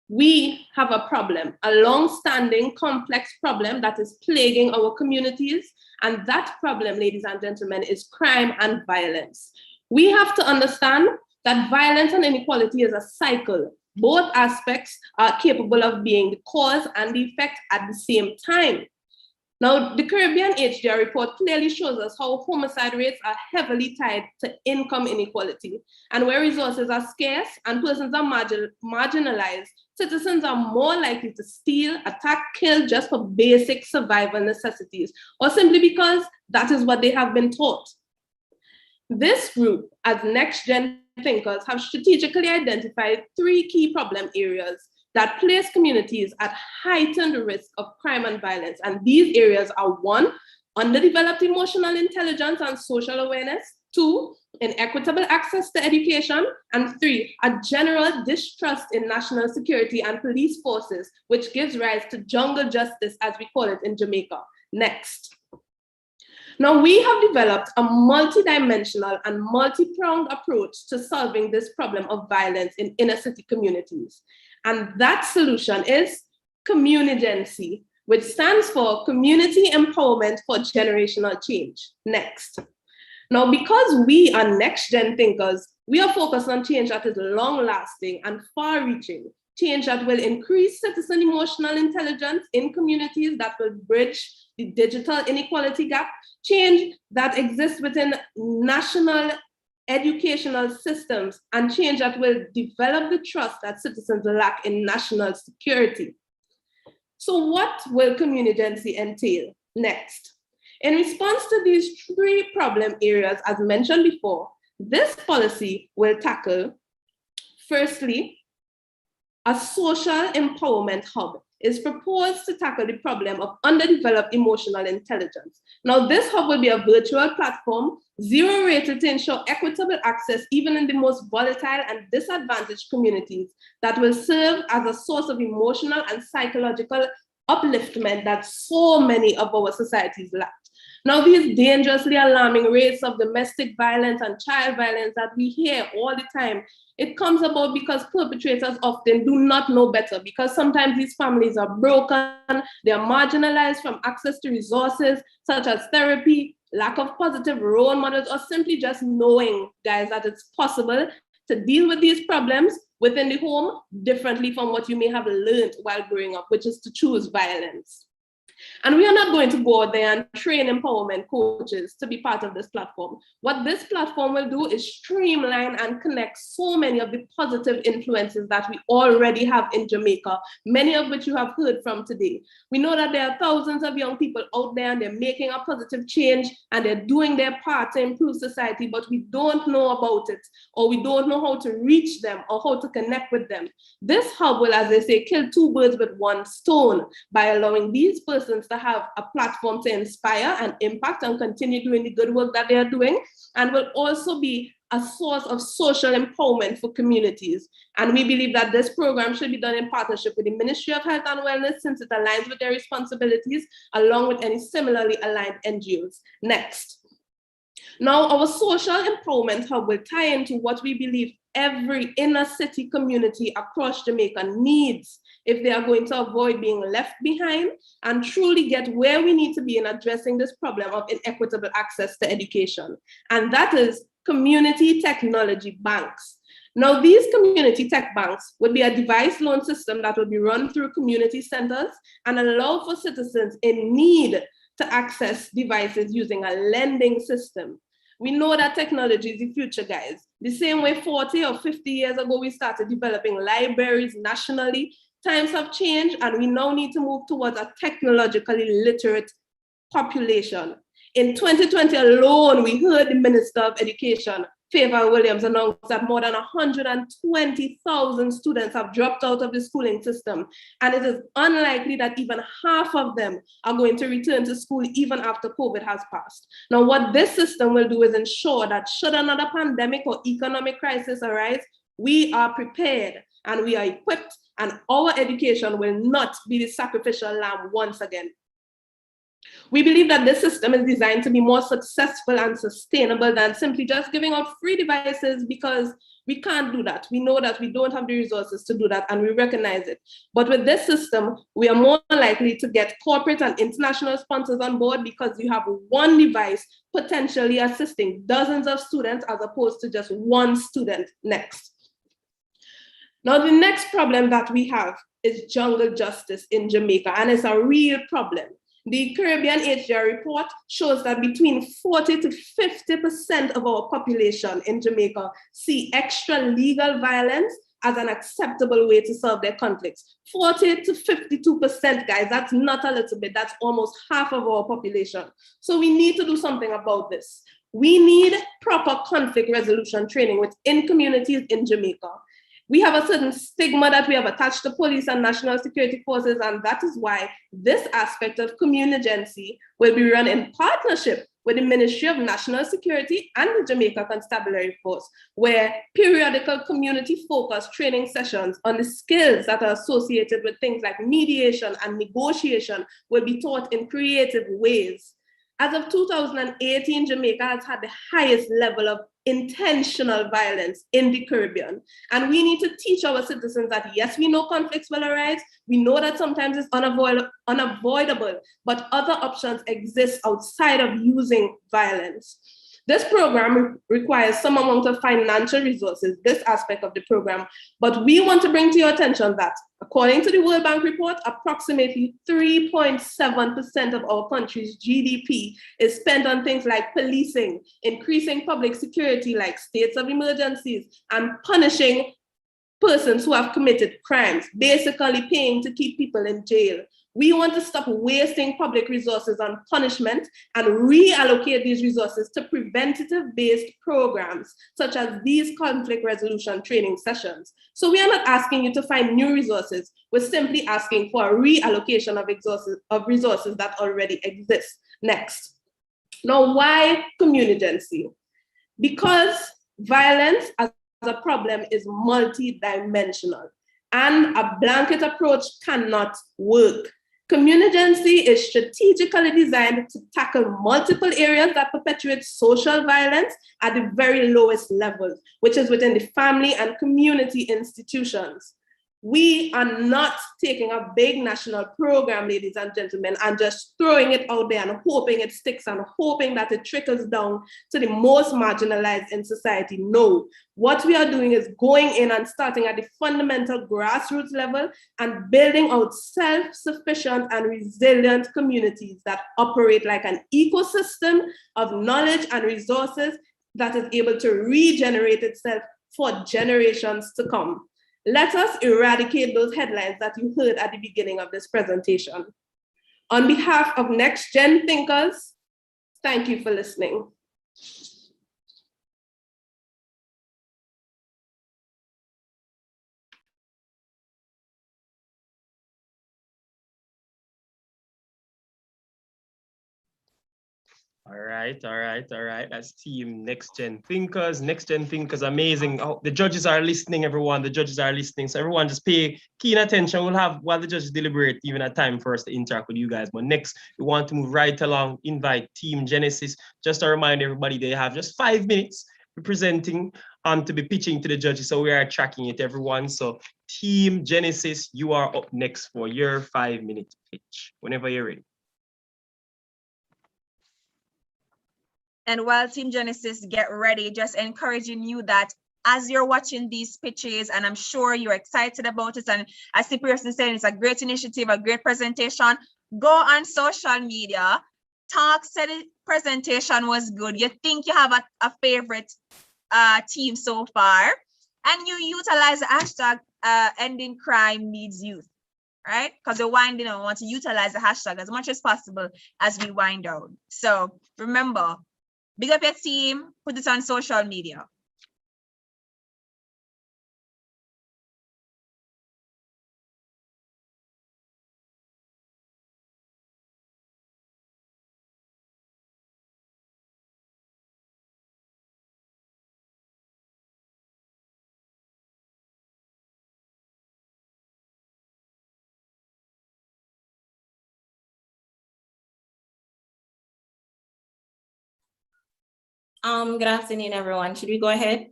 we have a problem, a long-standing complex problem that is plaguing our communities. And that problem, ladies and gentlemen, is crime and violence. We have to understand that violence and inequality is a cycle. Both aspects are capable of being the cause and the effect at the same time. Now, the Caribbean HDR report clearly shows us how homicide rates are heavily tied to income inequality. And where resources are scarce and persons are marginalized, citizens are more likely to steal, attack, kill just for basic survival necessities, or simply because that is what they have been taught. This group, as Next Gen Thinkers, have strategically identified 3 key problem areas that place communities at heightened risk of crime and violence. And these areas are 1, underdeveloped emotional intelligence and social awareness, 2, inequitable access to education, and 3, a general distrust in national security and police forces, which gives rise to jungle justice, as we call it in Jamaica. Next. Now, we have developed a multidimensional and multi-pronged approach to solving this problem of violence in inner city communities. And that solution is Communigency, which stands for Community Empowerment for Generational Change. Next. Now, because we are next-gen thinkers, we are focused on change that is long-lasting and far-reaching, change that will increase citizen emotional intelligence in communities, that will bridge the digital inequality gap, change that exists within national educational systems, and change that will develop the trust that citizens lack in national security. So what will Communigency entail? Next. In response to these 3 problem areas, as mentioned before, this policy will tackle, firstly, a social empowerment hub is proposed to tackle the problem of underdeveloped emotional intelligence. Now, this hub will be a virtual platform, zero-rated to ensure equitable access even in the most volatile and disadvantaged communities, that will serve as a source of emotional and psychological upliftment that so many of our societies lack. Now, these dangerously alarming rates of domestic violence and child violence that we hear all the time, it comes about because perpetrators often do not know better, because sometimes these families are broken, they are marginalized from access to resources such as therapy, lack of positive role models, or simply just knowing, guys, that it's possible to deal with these problems within the home differently from what you may have learned while growing up, which is to choose violence. And we are not going to go out there and train empowerment coaches to be part of this platform. What this platform will do is streamline and connect so many of the positive influences that we already have in Jamaica, many of which you have heard from today. We know that there are thousands of young people out there and they're making a positive change and they're doing their part to improve society, but we don't know about it, or we don't know how to reach them or how to connect with them. This hub will, as they say, kill 2 birds with 1 stone by allowing these persons to have a platform to inspire and impact and continue doing the good work that they are doing, and will also be a source of social empowerment for communities. And we believe that this program should be done in partnership with the Ministry of Health and Wellness, since it aligns with their responsibilities, along with any similarly aligned NGOs. Next. Now, our social empowerment hub will tie into what we believe every inner city community across Jamaica needs if they are going to avoid being left behind and truly get where we need to be in addressing this problem of inequitable access to education. And that is community technology banks. Now, these community tech banks would be a device loan system that will be run through community centers and allow for citizens in need to access devices using a lending system. We know that technology is the future, guys. The same way 40 or 50 years ago, we started developing libraries nationally. Times have changed, and we now need to move towards a technologically literate population. In 2020 alone, we heard the Minister of Education, Favour Williams, announce that more than 120,000 students have dropped out of the schooling system, and it is unlikely that even half of them are going to return to school even after COVID has passed. Now, what this system will do is ensure that should another pandemic or economic crisis arise, we are prepared and we are equipped, and our education will not be the sacrificial lamb once again. We believe that this system is designed to be more successful and sustainable than simply just giving out free devices, because we can't do that. We know that we don't have the resources to do that, and we recognize it. But with this system, we are more likely to get corporate and international sponsors on board, because you have one device potentially assisting dozens of students as opposed to just one student. Next. Now, the next problem that we have is jungle justice in Jamaica, and it's a real problem. The Caribbean HDR report shows that between 40 to 50% of our population in Jamaica see extra legal violence as an acceptable way to solve their conflicts. 40 to 52%, guys, that's not a little bit, that's almost half of our population. So we need to do something about this. We need proper conflict resolution training within communities in Jamaica. We have a certain stigma that we have attached to police and national security forces, and that is why this aspect of communigency will be run in partnership with the Ministry of National Security and the Jamaica Constabulary Force, where periodical community-focused training sessions on the skills that are associated with things like mediation and negotiation will be taught in creative ways. As of 2018, Jamaica has had the highest level of intentional violence in the Caribbean. And we need to teach our citizens that, yes, we know conflicts will arise. We know that sometimes it's unavoidable, but other options exist outside of using violence. This program requires some amount of financial resources, this aspect of the program, but we want to bring to your attention that, according to the World Bank report, approximately 3.7% of our country's GDP is spent on things like policing, increasing public security like states of emergencies, and punishing persons who have committed crimes, basically paying to keep people in jail. We want to stop wasting public resources on punishment and reallocate these resources to preventative-based programs, such as these conflict resolution training sessions. So we are not asking you to find new resources. We're simply asking for a reallocation of resources that already exist. Next. Now, why communigency? Because violence as a problem is multidimensional, and a blanket approach cannot work. Communigency is strategically designed to tackle multiple areas that perpetuate social violence at the very lowest levels, which is within the family and community institutions. We are not taking a big national program, ladies and gentlemen, and just throwing it out there and hoping it sticks and hoping that it trickles down to the most marginalized in society. No, what we are doing is going in and starting at the fundamental grassroots level and building out self-sufficient and resilient communities that operate like an ecosystem of knowledge and resources that is able to regenerate itself for generations to come. Let us eradicate those headlines that you heard at the beginning of this presentation. On behalf of Next Gen Thinkers, thank you for listening.
All right, all right, all right. That's team Next Gen Thinkers. Next Gen Thinkers, amazing. Oh, the judges are listening, everyone. The judges are listening. So everyone just pay keen attention. We'll have, while the judges deliberate, even a time for us to interact with you guys. But next, we want to move right along, invite Team Genesis. Just to remind everybody, they have just 5 minutes presenting to be pitching to the judges. So we are tracking it, everyone. So Team Genesis, you are up next for your 5-minute pitch, whenever you're ready.
And while Team Genesis get ready, just encouraging you that as you're watching these pitches, and I'm sure you're excited about it, and as the person saying, it's a great initiative, a great presentation, go on social media, talk, say the presentation was good, you think you have a favorite team so far, and you utilize the hashtag ending crime needs youth, right? Because we're winding down, we want to utilize the hashtag as much as possible as we wind down. So remember, big up your team, put it on social media.
Good afternoon, everyone. Should we go ahead?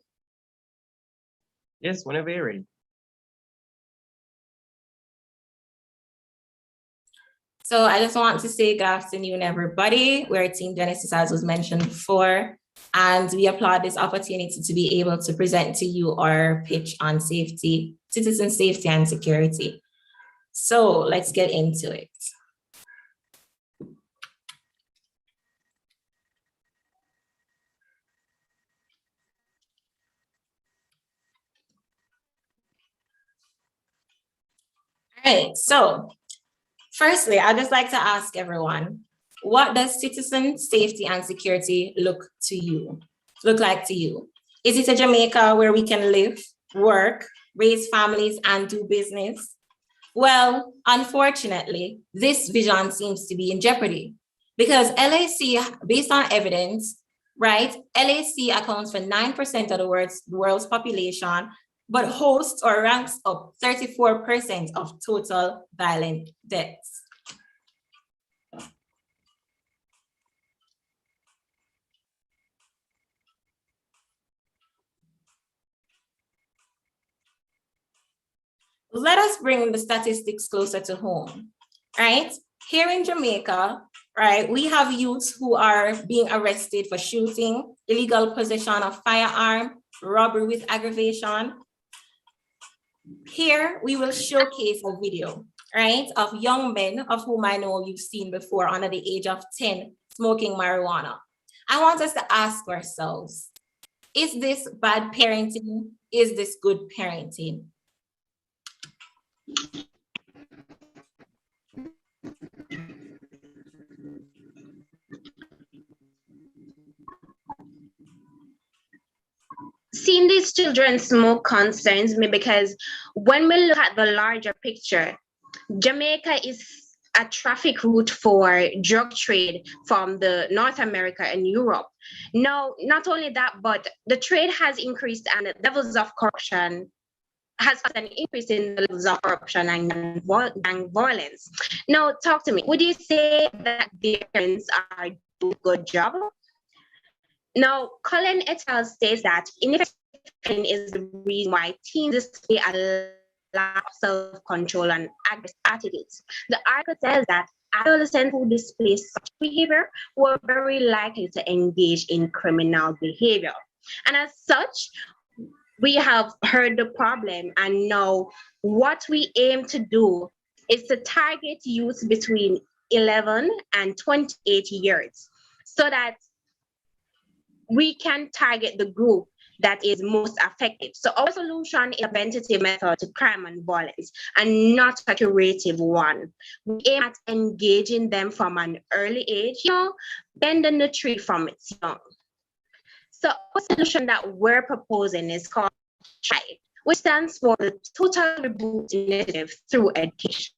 Yes, whenever you're ready.
So I just want to say good afternoon, everybody. We're Team Genesis, as was mentioned before, and we applaud this opportunity to be able to present to you our pitch on safety, citizen safety and security. So let's get into it. All right, so firstly, I'd just like to ask everyone, what does citizen safety and security look like to you? Is it a Jamaica where we can live, work, raise families, and do business? Well, unfortunately, this vision seems to be in jeopardy because LAC, based on evidence, right, LAC accounts for 9% of the world's population, but hosts or ranks up 34% of total violent deaths. Let us bring the statistics closer to home, right? Here in Jamaica, right, we have youths who are being arrested for shooting, illegal possession of firearm, robbery with aggravation. Here, we will showcase a video, right, of young men of whom I know you've seen before under the age of 10 smoking marijuana. I want us to ask ourselves, is this bad parenting? Is this good parenting?
Seeing these children smoke concerns me because when we look at the larger picture, Jamaica is a traffic route for drug trade from the North America and Europe. Now, not only that, but the trade has increased and the levels of corruption has an increase in the levels of corruption and gang violence. Now, talk to me. Would you say that the parents are doing a good job? Now, Colin et al. States that ineffective is the reason why teens display a lack of self-control and aggressive attitudes. The article says that adolescents who display such behavior were very likely to engage in criminal behavior. And as such, we have heard the problem, and now what we aim to do is to target youth between 11 and 28 years so that we can target the group that is most effective. So our solution is a preventative method to crime and violence and not a curative one. We aim at engaging them from an early age, bending the tree from its young. So our solution that we're proposing is called TRIBE, which stands for the Total Reboot Initiative through Education.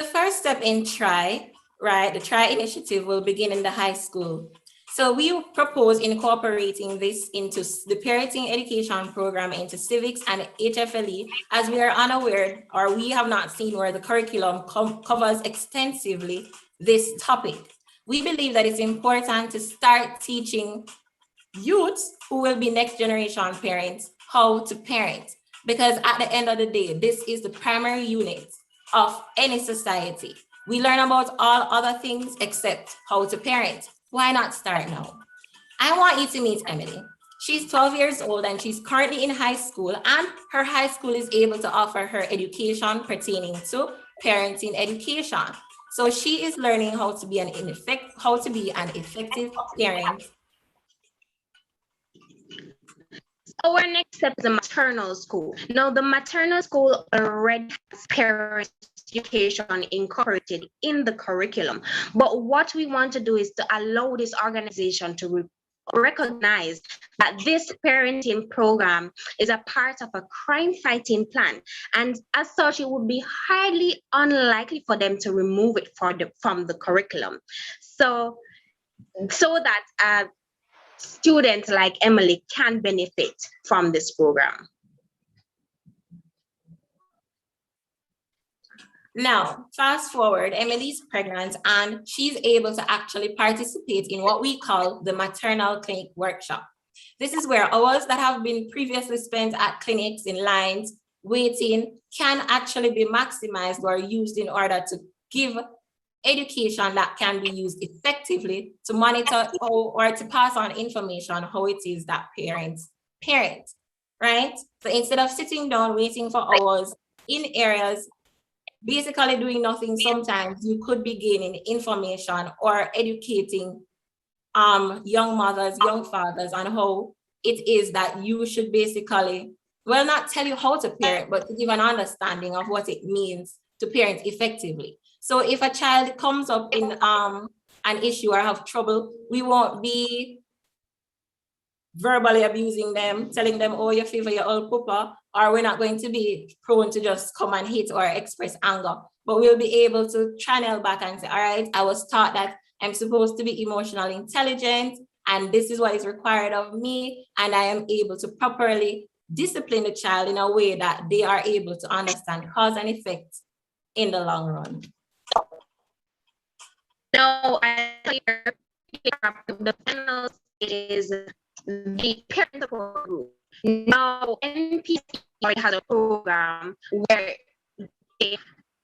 The first step in TRI, right, the TRI initiative will begin in the high school. So we propose incorporating this into the parenting education program into civics and HFLE, as we are unaware or we have not seen where the curriculum covers extensively this topic. We believe that it's important to start teaching youths who will be next generation parents how to parent, because at the end of the day, this is the primary unit of any society. We learn about all other things except how to parent. Why not start now? I want you to meet Emily. She's 12 years old and she's currently in high school, and her high school is able to offer her education pertaining to parenting education. So she is learning how to be an effective parent.
Our next step is the maternal school. Now, the maternal school already has parents education incorporated in the curriculum. But what we want to do is to allow this organization to recognize that this parenting program is a part of a crime fighting plan. And as such, it would be highly unlikely for them to remove it from the curriculum. So that students like Emily can benefit from this program.
Now, fast forward, Emily's pregnant and she's able to actually participate in what we call the maternal clinic workshop. This is where hours that have been previously spent at clinics in lines, waiting, can actually be maximized or used in order to give education that can be used effectively to monitor or to pass on information how it is that parents parent, right? So instead of sitting down waiting for hours in areas basically doing nothing, sometimes you could be gaining information or educating young mothers, young fathers on how it is that you should basically, well, not tell you how to parent, but to give an understanding of what it means to parent effectively. So if a child comes up in an issue or have trouble, we won't be verbally abusing them, telling them, oh, you favor your old papa, or we're not going to be prone to just come and hit or express anger, but we'll be able to channel back and say, all right, I was taught that I'm supposed to be emotionally intelligent, and this is what is required of me, and I am able to properly discipline the child in a way that they are able to understand cause and effect in the long run.
Now, the final is the parent support group. Now, NPC has a program where they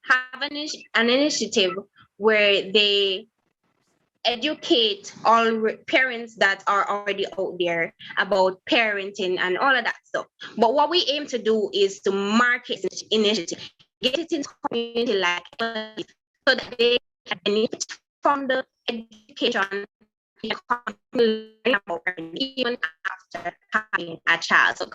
have an initiative where they educate all parents that are already out there about parenting and all of that stuff. But what we aim to do is to market this initiative, get it into community like so that they can benefit from the education even after having a child. So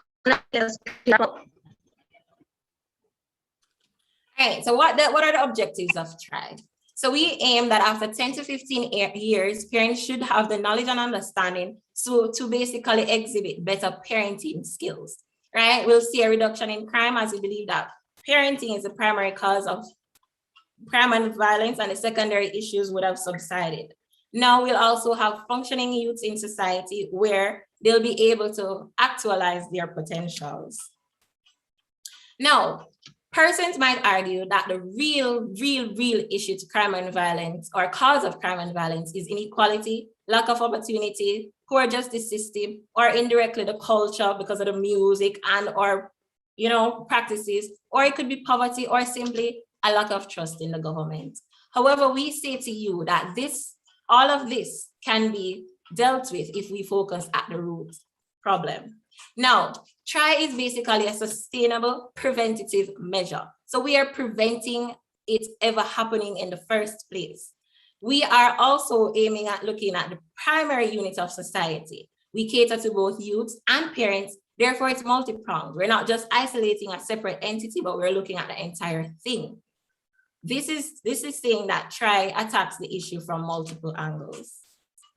right, so what are the objectives of TRI? So we aim that after 10 to 15 years, parents should have the knowledge and understanding to basically exhibit better parenting skills, right? We'll see a reduction in crime, as we believe that parenting is the primary cause of crime and violence, and the secondary issues would have subsided. Now we'll also have functioning youths in society where they'll be able to actualize their potentials. Now, persons might argue that the real issue to crime and violence, or cause of crime and violence, is inequality, lack of opportunity, poor justice system, or indirectly the culture because of the music and or practices, or it could be poverty or simply a lack of trust in the government. However, we say to you that all of this can be dealt with if we focus at the root problem. Now, TRI is basically a sustainable preventative measure. So we are preventing it ever happening in the first place. We are also aiming at looking at the primary unit of society. We cater to both youths and parents, therefore it's multi-pronged. We're not just isolating a separate entity, but we're looking at the entire thing. This is saying that TRI attacks the issue from multiple angles.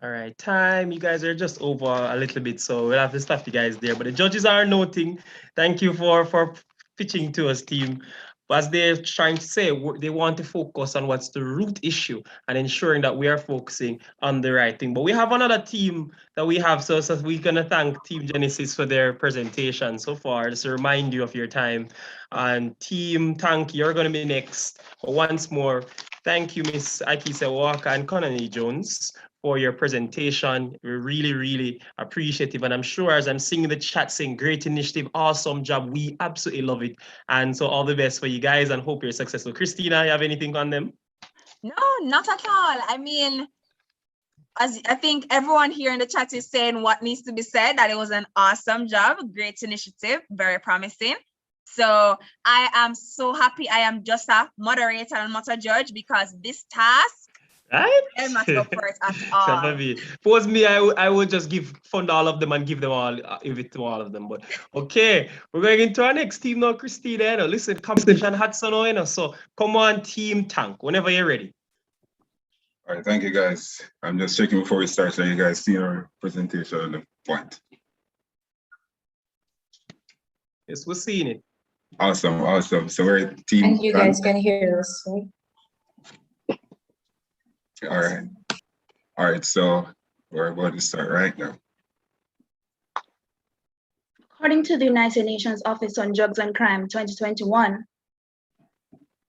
All right, time. You guys are just over a little bit, so we'll have to stop you guys there. But the judges are noting. Thank you for pitching to us, team. But as they're trying to say, they want to focus on what's the root issue and ensuring that we are focusing on the right thing. But we have another team that we have, so we're going to thank Team Genesis for their presentation so far, just to remind you of your time. And Team Tank, you're going to be next. But once more, thank you, Miss Akisa Walker and Connie Jones, for your presentation. We're really, really appreciative. And I'm sure as I'm seeing the chat saying, great initiative, awesome job. We absolutely love it. And so all the best for you guys and hope you're successful. Christina, you have anything on them?
No, not at all. I mean, as I think everyone here in the chat is saying what needs to be said, that it was an awesome job, great initiative, very promising. So I am so happy I am just a moderator and not a judge, because this task,
Right?
I'm not up for it at all.
If it was me, I would just fund all of them and give them all, give it to all of them. But okay, we're going into our next team now, Christina. You know, listen, competition had so, you know, so come on, Team Tank, whenever you're ready.
All right, thank you guys. I'm just checking before we start so you guys see our presentation on the point.
Yes, we're seeing it.
Awesome, awesome. So we're Team
And you
Tank.
guys can hear us, right?
All right, so we're about to start right now.
According to the United Nations Office on Drugs and Crime 2021,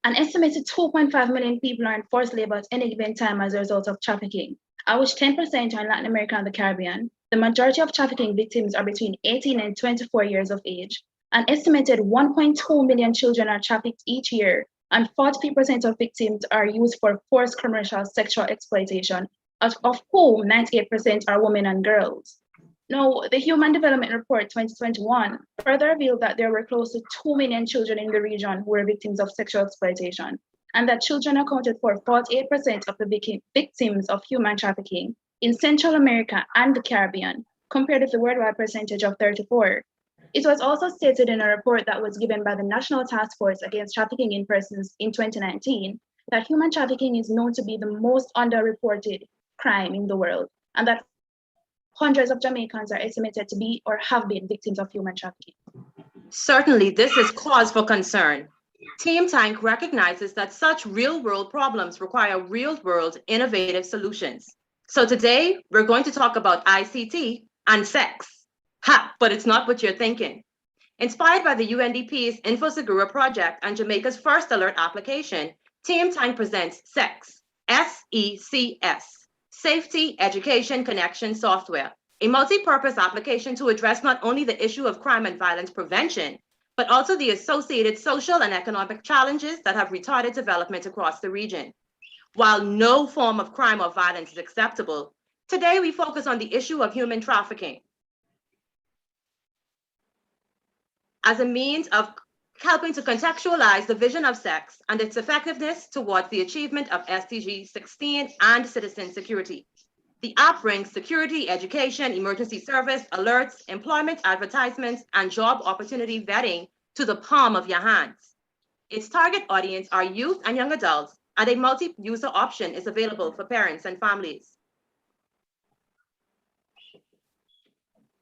an estimated 2.5 million people are in forced labor at any given time as a result of trafficking, at which 10% are in Latin America and the Caribbean. The majority of trafficking victims are between 18 and 24 years of age. An estimated 1.2 million children are trafficked each year, and 43% of victims are used for forced commercial sexual exploitation, of whom 98% are women and girls. Now, the Human Development Report 2021 further revealed that there were close to 2 million children in the region who were victims of sexual exploitation, and that children accounted for 48% of the victims of human trafficking in Central America and the Caribbean, compared with the worldwide percentage of 34%. It was also stated in a report that was given by the National Task Force Against Trafficking in Persons in 2019 that human trafficking is known to be the most underreported crime in the world, and that hundreds of Jamaicans are estimated to be or have been victims of human trafficking.
Certainly, this is cause for concern. Team Tank recognizes that such real-world problems require real-world innovative solutions. So today, we're going to talk about ICT and sex. Ha, but it's not what you're thinking. Inspired by the UNDP's InfoSegura project and Jamaica's first alert application, Team Tank presents SECS, S-E-C-S, Safety Education Connection Software, a multi-purpose application to address not only the issue of crime and violence prevention, but also the associated social and economic challenges that have retarded development across the region. While no form of crime or violence is acceptable, today we focus on the issue of human trafficking as a means of helping to contextualize the vision of sex and its effectiveness towards the achievement of SDG 16 and citizen security. The app brings security, education, emergency service, alerts, employment advertisements, and job opportunity vetting to the palm of your hands. Its target audience are youth and young adults, and a multi-user option is available for parents and families.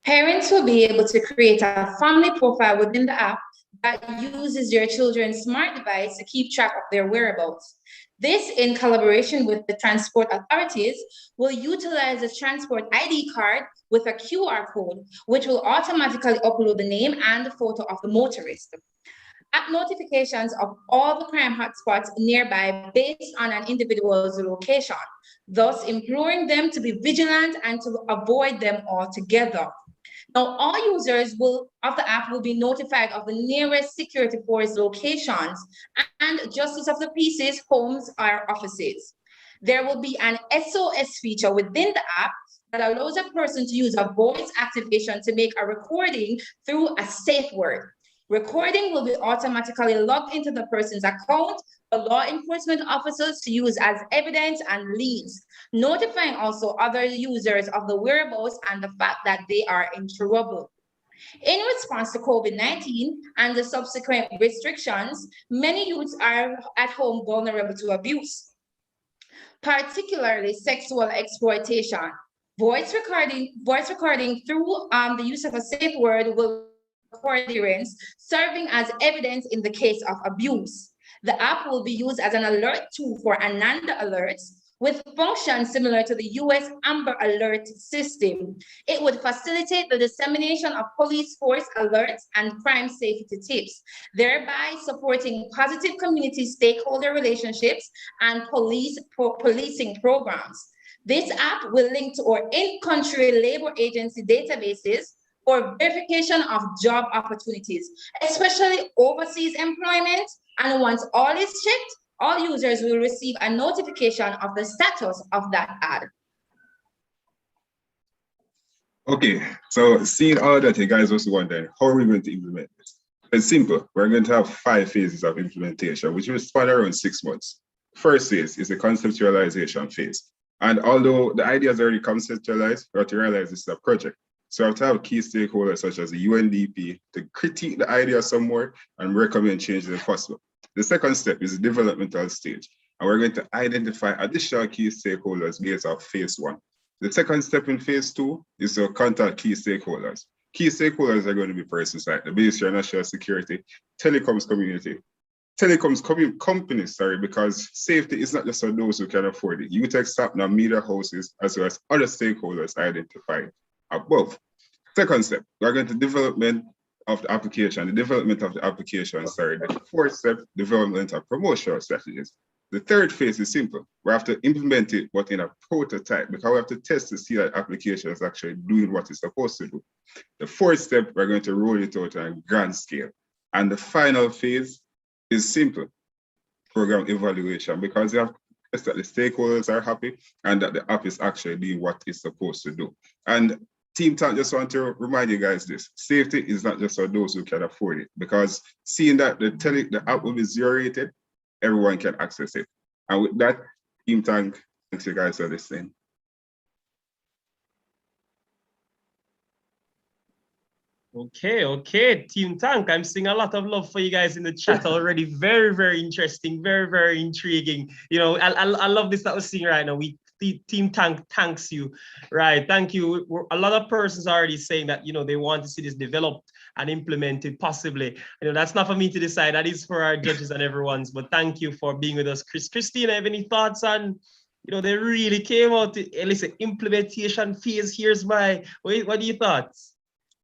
Parents will be able to create a family profile within the app that uses your children's smart device to keep track of their whereabouts. This, in collaboration with the transport authorities, will utilize a transport ID card with a QR code, which will automatically upload the name and the photo of the motorist. App notifications of all the crime hotspots nearby based on an individual's location, thus imploring them to be vigilant and to avoid them altogether. Now, all users of the app will be notified of the nearest security force locations and justice of the peace's homes or offices. There will be an SOS feature within the app that allows a person to use a voice activation to make a recording through a safe word. Recording will be automatically logged into the person's account for law enforcement officers to use as evidence and leads, notifying also other users of the whereabouts and the fact that they are in trouble. In response to COVID-19 and the subsequent restrictions, many youths are at home vulnerable to abuse, particularly sexual exploitation. Voice recording through the use of a safe word will adherence, serving as evidence in the case of abuse. The app will be used as an alert tool for Ananda alerts with functions similar to the US Amber Alert system. It would facilitate the dissemination of police force alerts and crime safety tips, thereby supporting positive community stakeholder relationships and policing programs. This app will link to our in-country labor agency databases for verification of job opportunities, especially overseas employment. And once all is checked, all users will receive a notification of the status of that ad.
Okay, so seeing all that, you guys also wondering, how are we going to implement this? It's simple. We're going to have 5 phases of implementation, which will span around 6 months. First phase is the conceptualization phase. And although the idea is already conceptualized, we have to realize this is a project. So we have to have key stakeholders such as the UNDP to critique the idea some more and recommend changes if possible. The second step is the developmental stage, and we're going to identify additional key stakeholders based off phase 1. The second step in phase 2 is to contact key stakeholders. Key stakeholders are going to be persons like the Ministry of National Security, telecoms community, companies, because safety is not just for those who can afford it. UTech, SAPNA, media houses, as well as other stakeholders identified above. Second step, we're going to development of the application. The 4th step, development of promotional strategies. The 3rd phase is simple. We have to implement it, but in a prototype, because we have to test to see that application is actually doing what it's supposed to do. The 4th step, we're going to roll it out on a grand scale. And the final phase is simple, program evaluation, because you have to test that the stakeholders are happy and that the app is actually doing what it's supposed to do. And Team Tank just want to remind you guys this: safety is not just for those who can afford it, because seeing that the app will be 0 rated, everyone can access it. And with that, Team Tank, thanks you guys for listening.
Okay, Team Tank. I'm seeing a lot of love for you guys in the chat already. Very, very interesting, very, very intriguing. You know, I love this that we're seeing right now. Team Tank thanks you, right? Thank you. A lot of persons are already saying that, you know, they want to see this developed and implemented possibly. You know, that's not for me to decide. That is for our judges and everyone's. But thank you for being with us, Christina. Have any thoughts on? You know, they really came out. Listen, implementation phase. Here's my. What do you thoughts?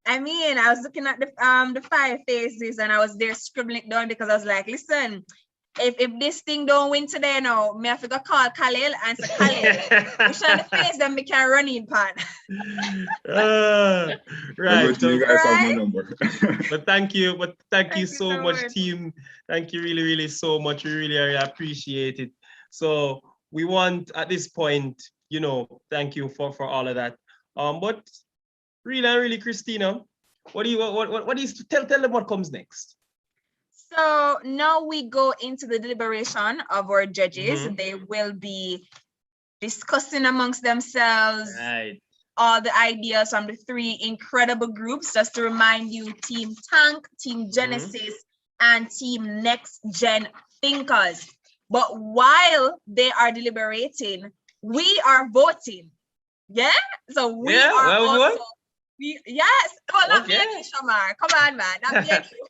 I mean, I was looking at the 5 phases and I was there scribbling it down because I was like, listen, if this thing don't win today now, me have to go call Khalil and say, Khalil, which are the phase that we can run in pan.
Right.
So, you guys have my number.
But thank you so much, team. Thank you really, really so much. We really appreciate it. So we want at this point, you know, thank you for all of that. But really, Christina, what do you tell them what comes next?
So now we go into the deliberation of our judges. They will be discussing amongst themselves all the ideas from the 3 incredible groups. Just to remind you, Team Tank, Team Genesis, and Team Next Gen Thinkers. But while they are deliberating, we are voting. Yeah? So we are also... Yes. Well, not me and you, Shamar. Come on, man. Not me and you.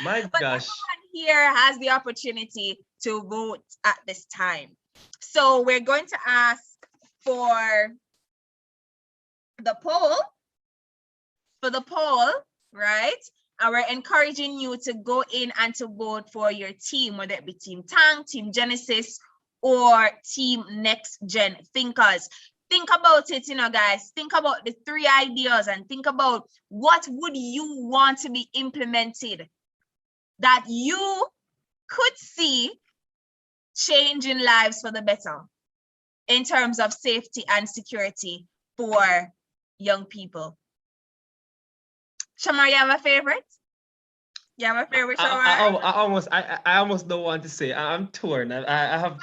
My
but
gosh.
everyone here has the opportunity to vote at this time. So we're going to ask for the poll. Right? And we're encouraging you to go in and to vote for your team, whether it be Team Tank, Team Genesis, or Team Next Gen Thinkers. Think about it, you know, guys. Think about the 3 ideas and think about what would you want to be implemented that you could see changing lives for the better in terms of safety and security for young people. Shamar, you have a favorite? You have a favorite, Shamar?
I almost don't want to say. I'm torn. I have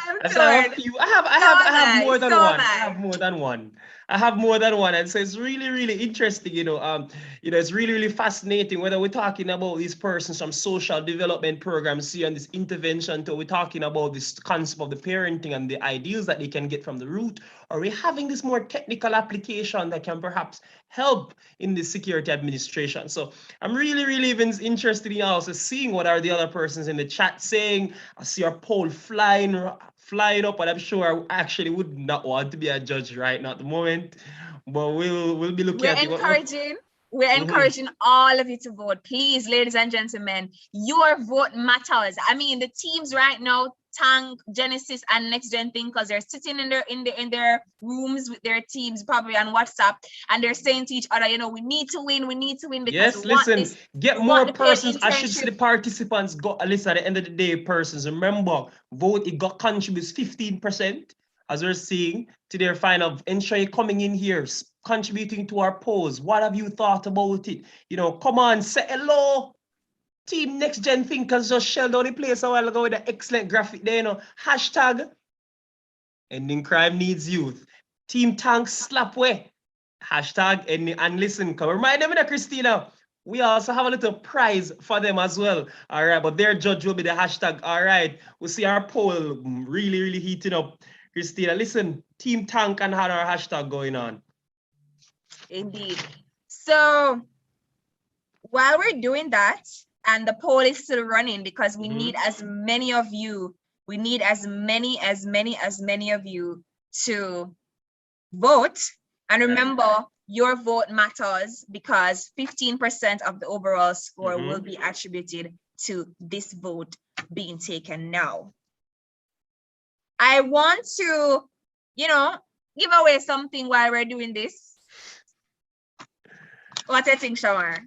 more than one. I have more than one. I have more than one, and so it's really, really interesting. It's really, really fascinating whether we're talking about these persons from social development programs here and this intervention, to we're talking about this concept of the parenting and the ideals that they can get from the root, or we're having this more technical application that can perhaps help in the security administration. So I'm really, really even interested in also seeing what are the other persons in the chat saying. I see our poll flying up, and I'm sure I actually would not want to be a judge right now at the moment, but we'll be looking at it.
We're encouraging all of you to vote. Please, ladies and gentlemen, your vote matters. I mean, the teams right now, Tank, Genesis, and Next Gen Thinkers, they're sitting in their rooms with their teams, probably on WhatsApp, and they're saying to each other, we need to win because
yes, listen, get more persons. I should see the participants go. Listen, at the end of the day, persons, remember, vote, it got contributes 15%, as we're seeing, to their final. Ensure you're coming in here, contributing to our polls. What have you thought about it? Come on, say hello. Team Next Gen Thinkers just shelled down the place a while ago with an excellent graphic there, hashtag ending crime needs youth. Team Tank Slapway, hashtag ending, and listen, come remind them, Christina, we also have a little prize for them as well. All right, but their judge will be the hashtag. All right, we'll see our poll really, really heating up. Christina, listen, Team Tank and had our hashtag going on.
Indeed. So while we're doing that, and the poll is still running, because we need as many of you, we need as many of you to vote. And remember, your vote matters, because 15% of the overall score will be attributed to this vote being taken now. I want to, give away something while we're doing this. What do you think, Shawar?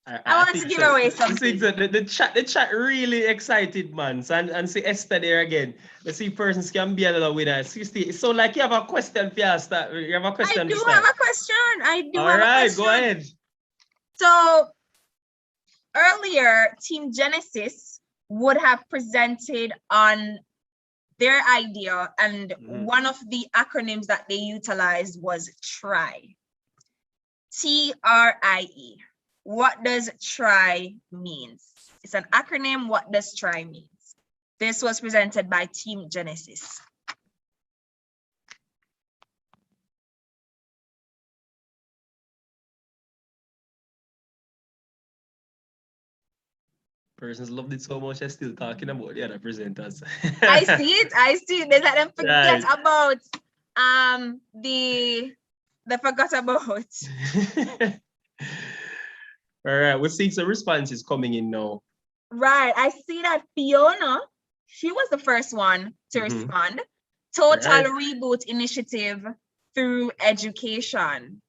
I want to give away something.
The chat really excited, man. And see Esther there again. Let's see persons can be another winner. 60. So like you have a question for us. You have a question.
I do have a question.
All right, go ahead.
So earlier, Team Genesis would have presented on their idea, and one of the acronyms that they utilized was TRIE. TRIE. What does TRIE mean? It's an acronym. What does TRIE mean? This was presented by Team Genesis.
Persons loved it so much, I'm still talking about the other presenters.
I see it. They let them forget about the forgot about.
All right, we're seeing some responses coming in now.
Right, I see that Fiona, she was the first one to respond. Total Reboot Initiative through education.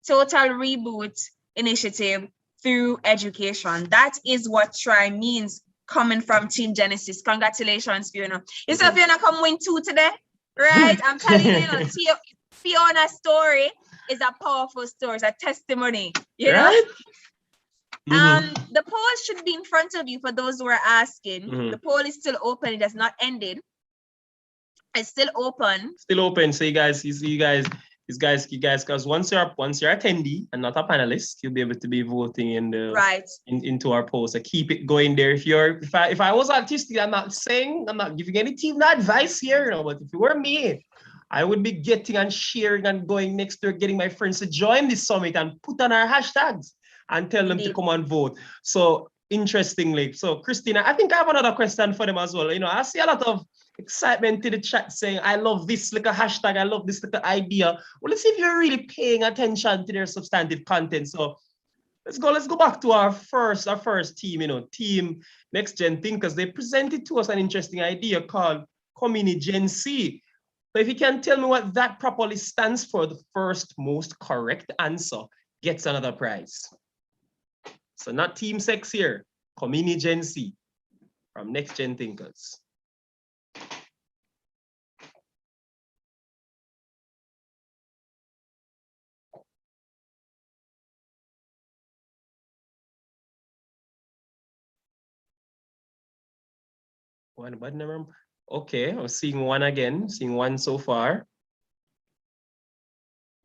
Total Reboot Initiative through education. That is what TRIE means, coming from Team Genesis. Congratulations, Fiona. You saw Fiona come win 2 today, right? I'm telling you, Fiona's story is a powerful story, it's a testimony, you know? The poll should be in front of you for those who are asking. The poll is still open, it has not ended. It's still open.
Still open. So you guys, because once you're attendee and not a panelist, you'll be able to be voting in the into our poll. So keep it going there. If I was artistic, I'm not giving any team advice here, but if it were me, I would be getting and sharing and going next door, getting my friends to join this summit and put on our hashtags and tell them to come and vote. So interestingly, so Christina, I think I have another question for them as well. I see a lot of excitement in the chat saying, I love this little hashtag, I love this little idea. Well, let's see if you're really paying attention to their substantive content. So let's go back to our first team, Team Next Gen Thinkers. They presented to us an interesting idea called Community Gen C. So if you can tell me what that properly stands for, the first most correct answer gets another prize. So not Team Sex here, Community Gen C from Next Gen Thinkers. One bad number. Okay, I'm seeing one again, seeing one so far.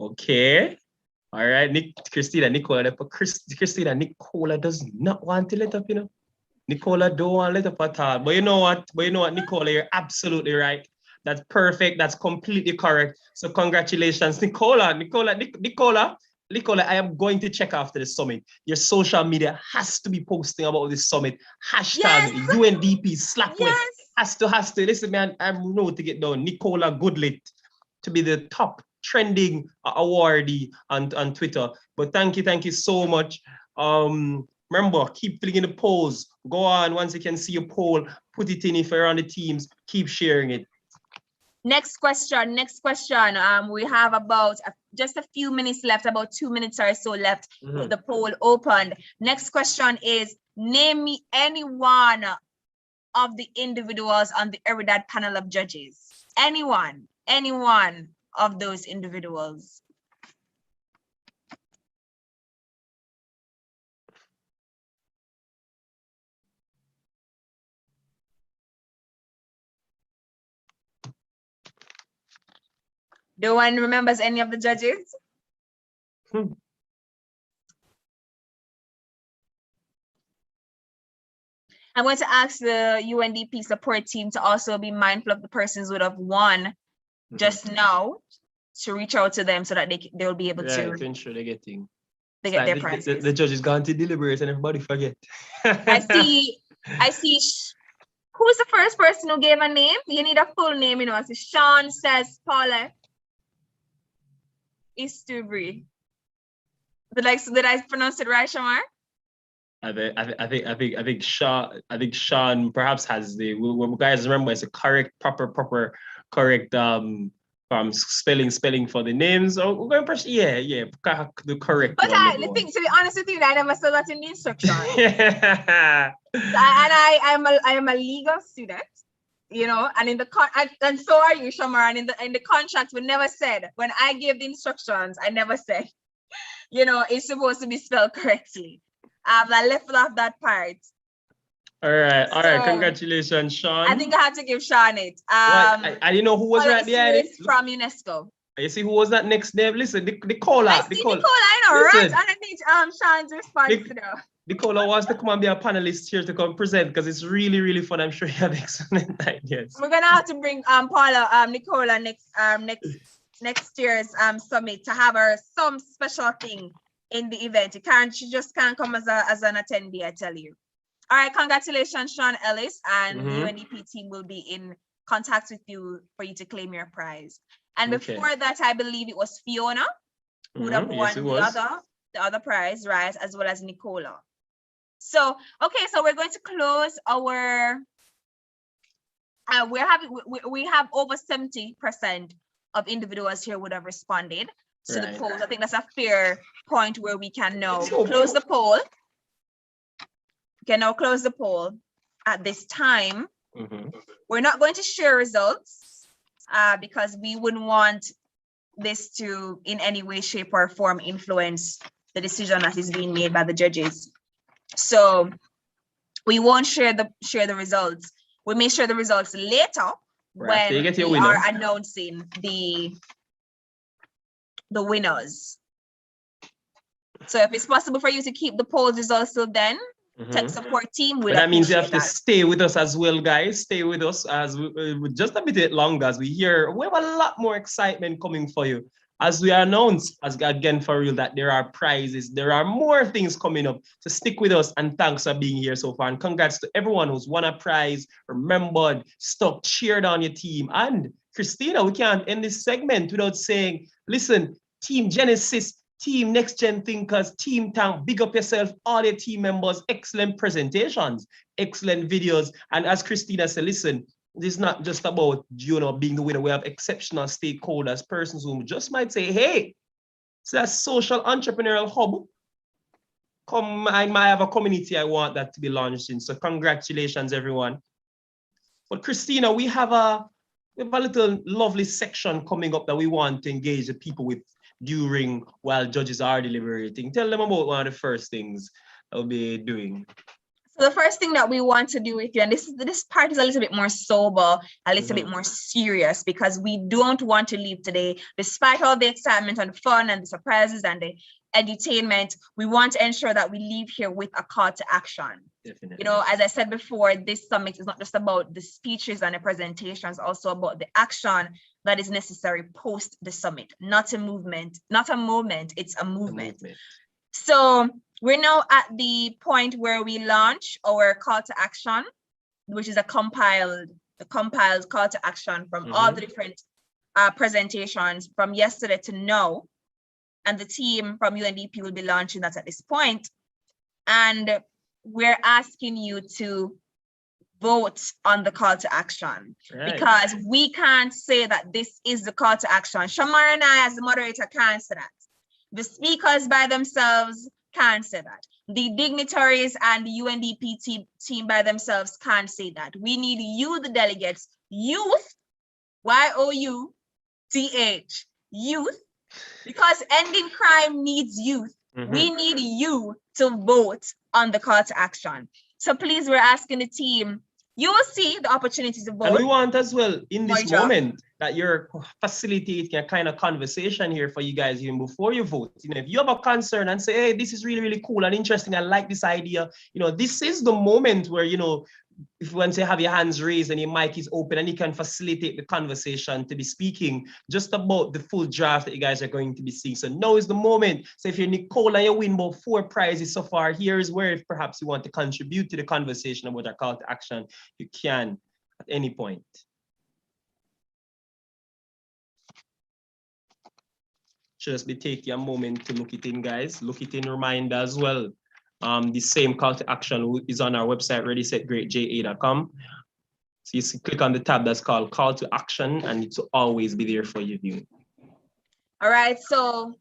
Okay. All right, Christina, Nicola, but Christina, Nicola does not want to let up, you know. Nicola don't want to let up at all. But you know what? Nicola, you're absolutely right. That's perfect. That's completely correct. So congratulations, Nicola, I am going to check after the summit. Your social media has to be posting about this summit. Hashtag UNDP Slapwith.
Yes.
Has to. Listen, man, I'm know to get down. Nicola Goodlit to be the top trending awardee on Twitter. But thank you so much. Remember, keep filling in the polls. Go on, once you can see your poll, put it in if you're on the teams, keep sharing it.
Next question. We have about just a few minutes left, about 2 minutes or so left with the poll opened. Next question is, name me any one of the individuals on the ERUDAT panel of judges. Anyone of those individuals. No one remembers any of the judges? I'm going to ask the UNDP support team to also be mindful of the persons who would have won just now, to reach out to them so that they'll be able to
ensure they get
their prizes.
The judge is going to deliberate and everybody forget.
I see. Who's the first person who gave a name? You need a full name, you know. So Sean says Paula Istubri. Did I pronounce it right, Shamar?
I think Sean perhaps has the. Guys, remember it's a proper correct spelling for the names. Oh, we're going to press the correct.
But
one.
To be honest with you, I never saw that in the instruction. I am a legal student, you know, and in the and so are you, Shamar. And in the contract, we never said, when I gave the instructions, I never said, you know, it's supposed to be spelled correctly. I left off that part.
All right. Congratulations, Sean.
I think I had to give Sean it.
I didn't know who was right behind it.
From UNESCO.
You see who was that next name? Listen, Nicola.
I see Nicola, I know, right? Underneath Sean's response to that.
Nicola wants to come and be a panelist here to come present because it's really, really fun. I'm sure you have excellent ideas.
We're gonna have to bring Nicola next year's summit to have her some special thing in the event. She just can't come as an attendee, I tell you. All right, congratulations, Sean Ellis, and the UNDP team will be in contact with you for you to claim your prize. And before that, I believe it was Fiona who would have won the other prize, right, as well as Nicola. So, so we're going to close our. We have over 70% of individuals here would have responded to the polls. I think that's a fair point where we can now close the poll. We can now close the poll at this time. We're not going to share results because we wouldn't want this to in any way, shape, or form influence the decision that is being made by the judges. So we won't share the results. We may share the results later when we are announcing the winners. So if it's possible for you to keep the poll results till then, tech support team will.
That means you have to stay with us as well, guys. Stay with us as we just a bit longer as we hear. We have a lot more excitement coming for you as we announce, again for real, that there are prizes. There are more things coming up. So stick with us and thanks for being here so far. And congrats to everyone who's won a prize, remembered, stuck, cheered on your team. And Christina, we can't end this segment without saying, listen, Team Genesis, Team Next Gen Thinkers, Team Tank, big up yourself, all your team members, excellent presentations, excellent videos. And as Christina said, listen, this is not just about, being the winner. We have exceptional stakeholders, persons who just might say, hey, it's a social entrepreneurial hub. Come, I might have a community I want that to be launched in. So congratulations, everyone. But Christina, we have a little lovely section coming up that we want to engage the people with while judges are deliberating. Tell them about one of the first things they'll be doing.
So the first thing that we want to do with you, and this part is a little bit more sober, a little bit more serious, because we don't want to leave today, despite all the excitement and fun and the surprises and the edutainment, we want to ensure that we leave here with a call to action.
Definitely.
You know, as I said before, this summit is not just about the speeches and the presentations, also about the action that is necessary post the summit, not a movement, not a moment, it's a movement. So we're now at the point where we launch our call to action, which is a compiled call to action from all the different presentations from yesterday to now. And the team from UNDP will be launching that at this point. And we're asking you to vote on the call to action, because we can't say that this is the call to action. Shamar and I, as the moderator, can't say that. The speakers by themselves can't say that. The dignitaries and the UNDP team by themselves can't say that. We need you, the delegates, youth, Y-O-U-T-H, youth, because ending crime needs youth. We need you to vote on the call to action. So please, we're asking the team, you will see the opportunity to vote.
And we want as well, in this moment, that you're facilitating a kind of conversation here for you guys even before you vote. You know, if you have a concern and say, hey, this is really, really cool and interesting, I like this idea, you know, this is the moment where, you know, if you want to have your hands raised and your mic is open and you can facilitate the conversation to be speaking just about the full draft that you guys are going to be seeing. So now is the moment. So if you're Nicole and you win about 4 prizes so far, here's where if perhaps you want to contribute to the conversation about our call to action, you can at any point. Just be taking a moment to look it in, guys. Look it in, reminder as well. The same call to action is on our website, readysetgreatja.com. So you click on the tab that's called Call to Action, and it will always be there for you viewing.
All right, so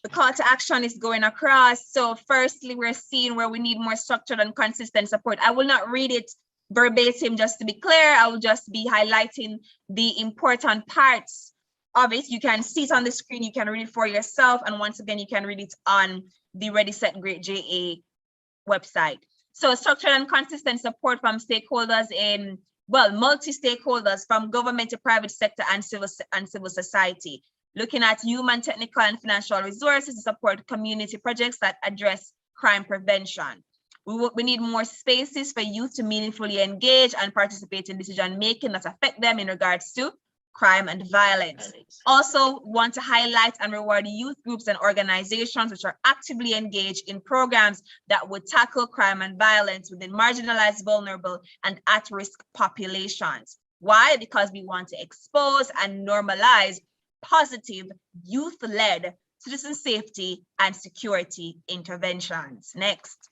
the call to action is going across. So firstly, we're seeing where we need more structured and consistent support. I will not read it verbatim, just to be clear. I will just be highlighting the important parts of it. You can see it on the screen, you can read it for yourself, and once again, you can read it on the Ready Set Great JA website. So structured and consistent support from stakeholders in, well, multi-stakeholders from government to private sector and civil society, looking at human, technical, and financial resources to support community projects that address crime prevention. We need more spaces for youth to meaningfully engage and participate in decision-making that affect them in regards to crime and violence. Also want to highlight and reward youth groups and organizations which are actively engaged in programs that would tackle crime and violence within marginalized, vulnerable, and at-risk populations. Why? Because we want to expose and normalize positive youth-led citizen safety and security interventions. Next,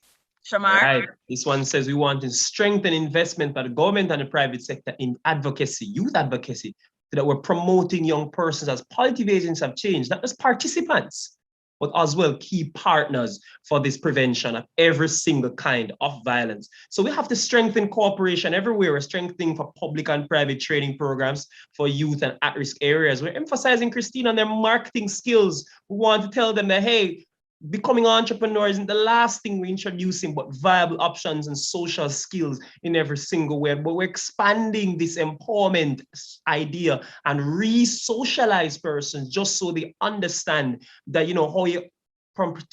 Shamar.
Right. This one says we want to strengthen investment by the government and the private sector in advocacy, youth advocacy, so that we're promoting young persons as positive agents of change, not as participants, but as well key partners for this prevention of every single kind of violence. So we have to strengthen cooperation everywhere. We're strengthening for public and private training programs for youth and at-risk areas. We're emphasizing, Christine, on their marketing skills. We want to tell them that, hey, becoming entrepreneurs isn't the last thing we're introducing, but viable options and social skills in every single way. But we're expanding this empowerment idea and re-socialize persons just so they understand that, you know, how you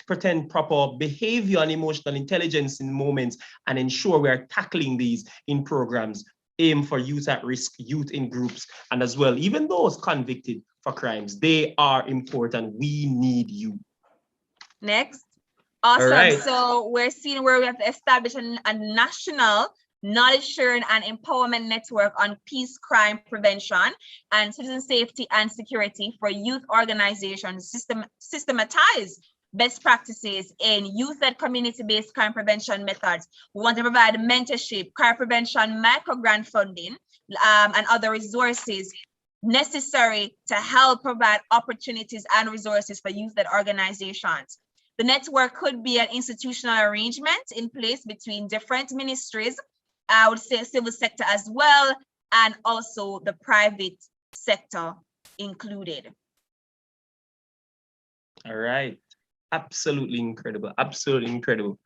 pretend proper behavior and emotional intelligence in moments and ensure we are tackling these in programs aim for youth at risk, youth in groups, and as well, even those convicted for crimes. They are important. We need you.
Next. Awesome.
Right.
So we're seeing where we have to establish a national knowledge sharing and empowerment network on peace, crime prevention, and citizen safety and security for youth organizations, systematize best practices in youth-led community-based crime prevention methods. We want to provide mentorship, crime prevention, micro-grant funding, and other resources necessary to help provide opportunities and resources for youth-led organizations. The network could be an institutional arrangement in place between different ministries, I would say civil sector as well, and also the private sector included.
All right. Absolutely incredible. Absolutely incredible.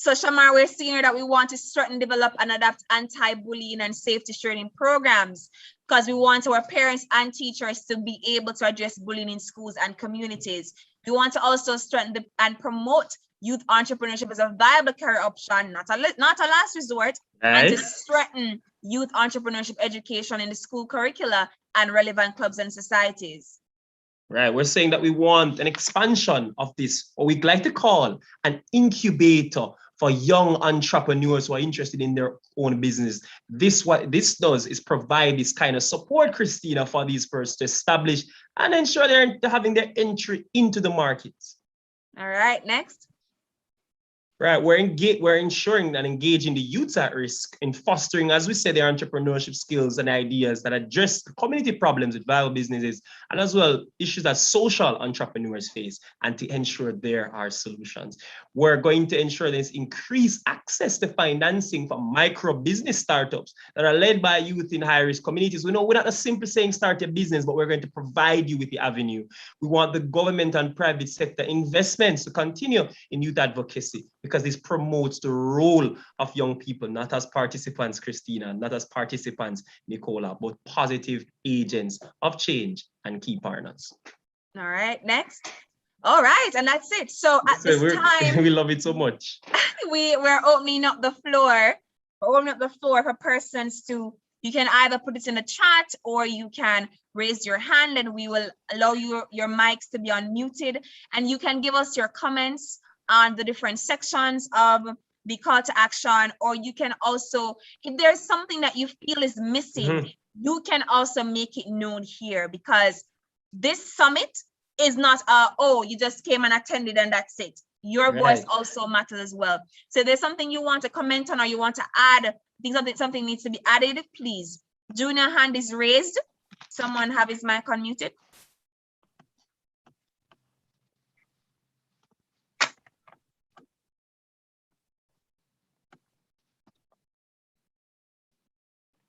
So Shamar, we're seeing here that we want to strengthen, develop, and adapt anti-bullying and safety training programs because we want our parents and teachers to be able to address bullying in schools and communities. We want to also strengthen and promote youth entrepreneurship as a viable career option, not a last resort, and to strengthen youth entrepreneurship education in the school curricula and relevant clubs and societies.
Right, we're saying that we want an expansion of this, what we'd like to call an incubator for young entrepreneurs who are interested in their own business. What this does is provide this kind of support, Christina, for these persons to establish and ensure they're having their entry into the markets.
All right, next.
Right, we're ensuring and engaging the youths at risk in fostering, as we said, their entrepreneurship skills and ideas that address community problems with viable businesses, and as well issues that social entrepreneurs face, and to ensure there are solutions. We're going to ensure there's increased access to financing for micro business startups that are led by youth in high-risk communities. We know we're not simply saying start a business, but we're going to provide you with the avenue. We want the government and private sector investments to continue in youth advocacy, because this promotes the role of young people, not as participants, Christina, not as participants, Nicola, but positive agents of change and key partners.
All right, next. All right, and that's it. So at this time,
we love it so much.
We're opening up the floor. We're opening up the floor for persons to, you can either put it in the chat or you can raise your hand and we will allow your mics to be unmuted, and you can give us your comments on the different sections of the call to action, or you can also, if there's something that you feel is missing, you can also make it known here, because this summit is not oh, you just came and attended and that's it. Your voice also matters as well. So if there's something you want to comment on or you want to add, think something needs to be added, please. Junior hand is raised. Someone have his mic unmuted.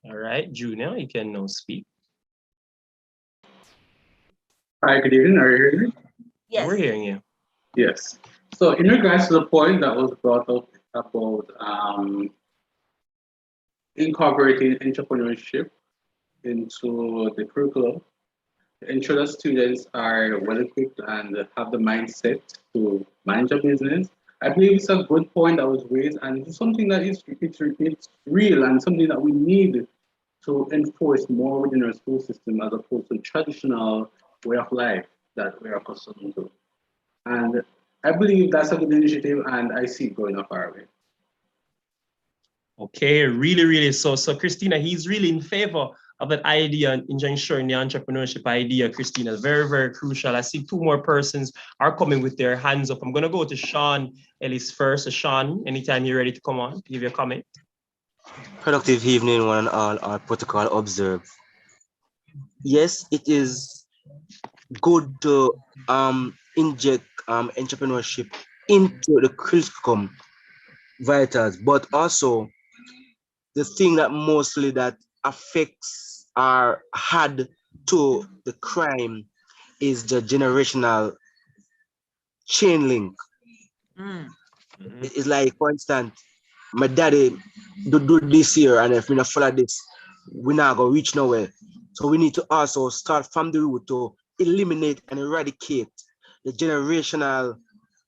All right, Junior, you can now speak.
Hi, good evening. Are you hearing me?
Yes.
We're hearing you.
Yes. So in regards to the point that was brought up about incorporating entrepreneurship into the curriculum, ensure that students are well equipped and have the mindset to manage a business, I believe it's a good point that was raised, and it's something that it's real and something that we need to enforce more within our school system as opposed to traditional way of life that we're accustomed to. And I believe that's a good initiative, and I see it going a far way.
Okay, really so Christina, he's really in favor of that idea in ensuring the entrepreneurship idea. Christina, very crucial. I see two more persons are coming with their hands up. I'm going to go to Sean Ellis first. So Sean, anytime you're ready to come on, give your comment.
Productive evening, one and all. Our protocol observed. Yes, it is good to inject entrepreneurship into the curriculum vitals, but also the thing that mostly that affects or add to the crime is the generational chain link. It's like, for instance, my daddy do this here, and if we not follow this, we're not gonna reach nowhere. So we need to also start from the root to eliminate and eradicate the generational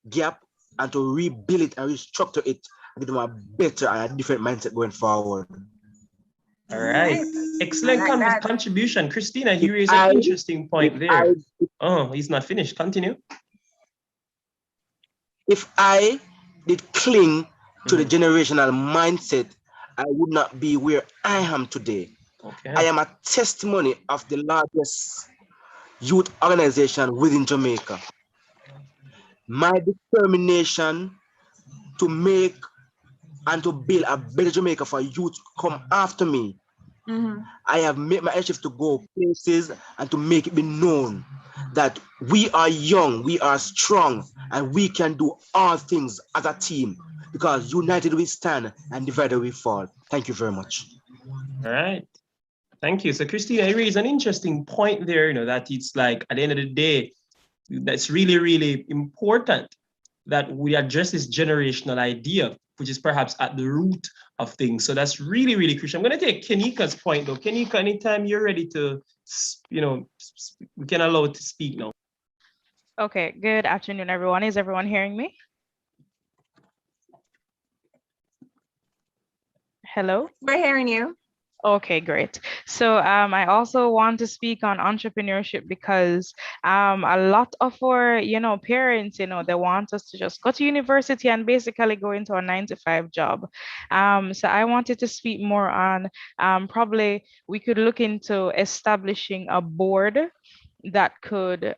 gap and to rebuild it and restructure it and give them a better and a different mindset going forward.
All right, excellent contribution. Christina, you raised an interesting point there. Oh, he's not finished. Continue.
If I did cling to the generational mindset, I would not be where I am today.
Okay.
I am a testimony of the largest youth organization within Jamaica. My determination to make and to build a better Jamaica for youth come after me. I have made my initiative to go places and to make it be known that we are young, we are strong, and we can do all things as a team, because united we stand and divided we fall. Thank you very much.
All right. Thank you. So Christina, you raised an interesting point there, you know, that it's like at the end of the day, that's really important that we address this generational idea which is perhaps at the root of things. So that's really, really crucial. I'm going to take Kenika's point though. Kenika, anytime you're ready to, we can allow it to speak now.
Okay, good afternoon, everyone. Is everyone hearing me? Hello?
We're hearing you.
Okay, great. So I also want to speak on entrepreneurship because a lot of our, parents, they want us to just go to university and basically go into a 9-to-5 job. So I wanted to speak more on probably we could look into establishing a board that could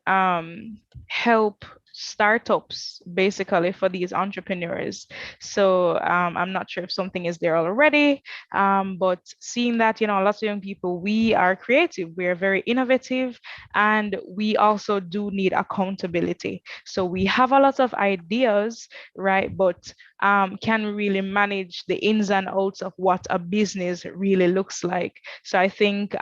help startups basically for these entrepreneurs. So I'm not sure if something is there already, but seeing that, lots of young people, we are creative, we are very innovative, and we also do need accountability. So we have a lot of ideas, right? But can we really manage the ins and outs of what a business really looks like? So I think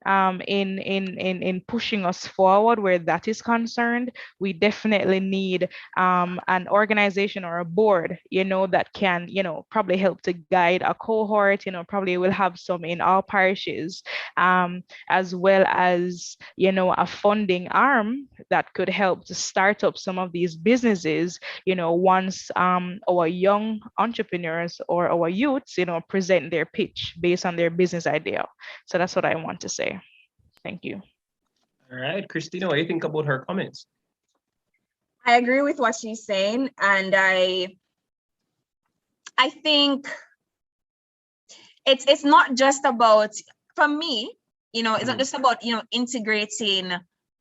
in pushing us forward where that is concerned, we definitely need an organization or a board, that can, probably help to guide a cohort, probably will have some in all parishes, as well as, a funding arm that could help to start up some of these businesses, once our young entrepreneurs or our youths, present their pitch based on their business idea. So that's what I want to say. Thank you.
All right, Christina, what do you think about her comments?
I agree with what she's saying, and I think it's not just about, for me, it's not just about integrating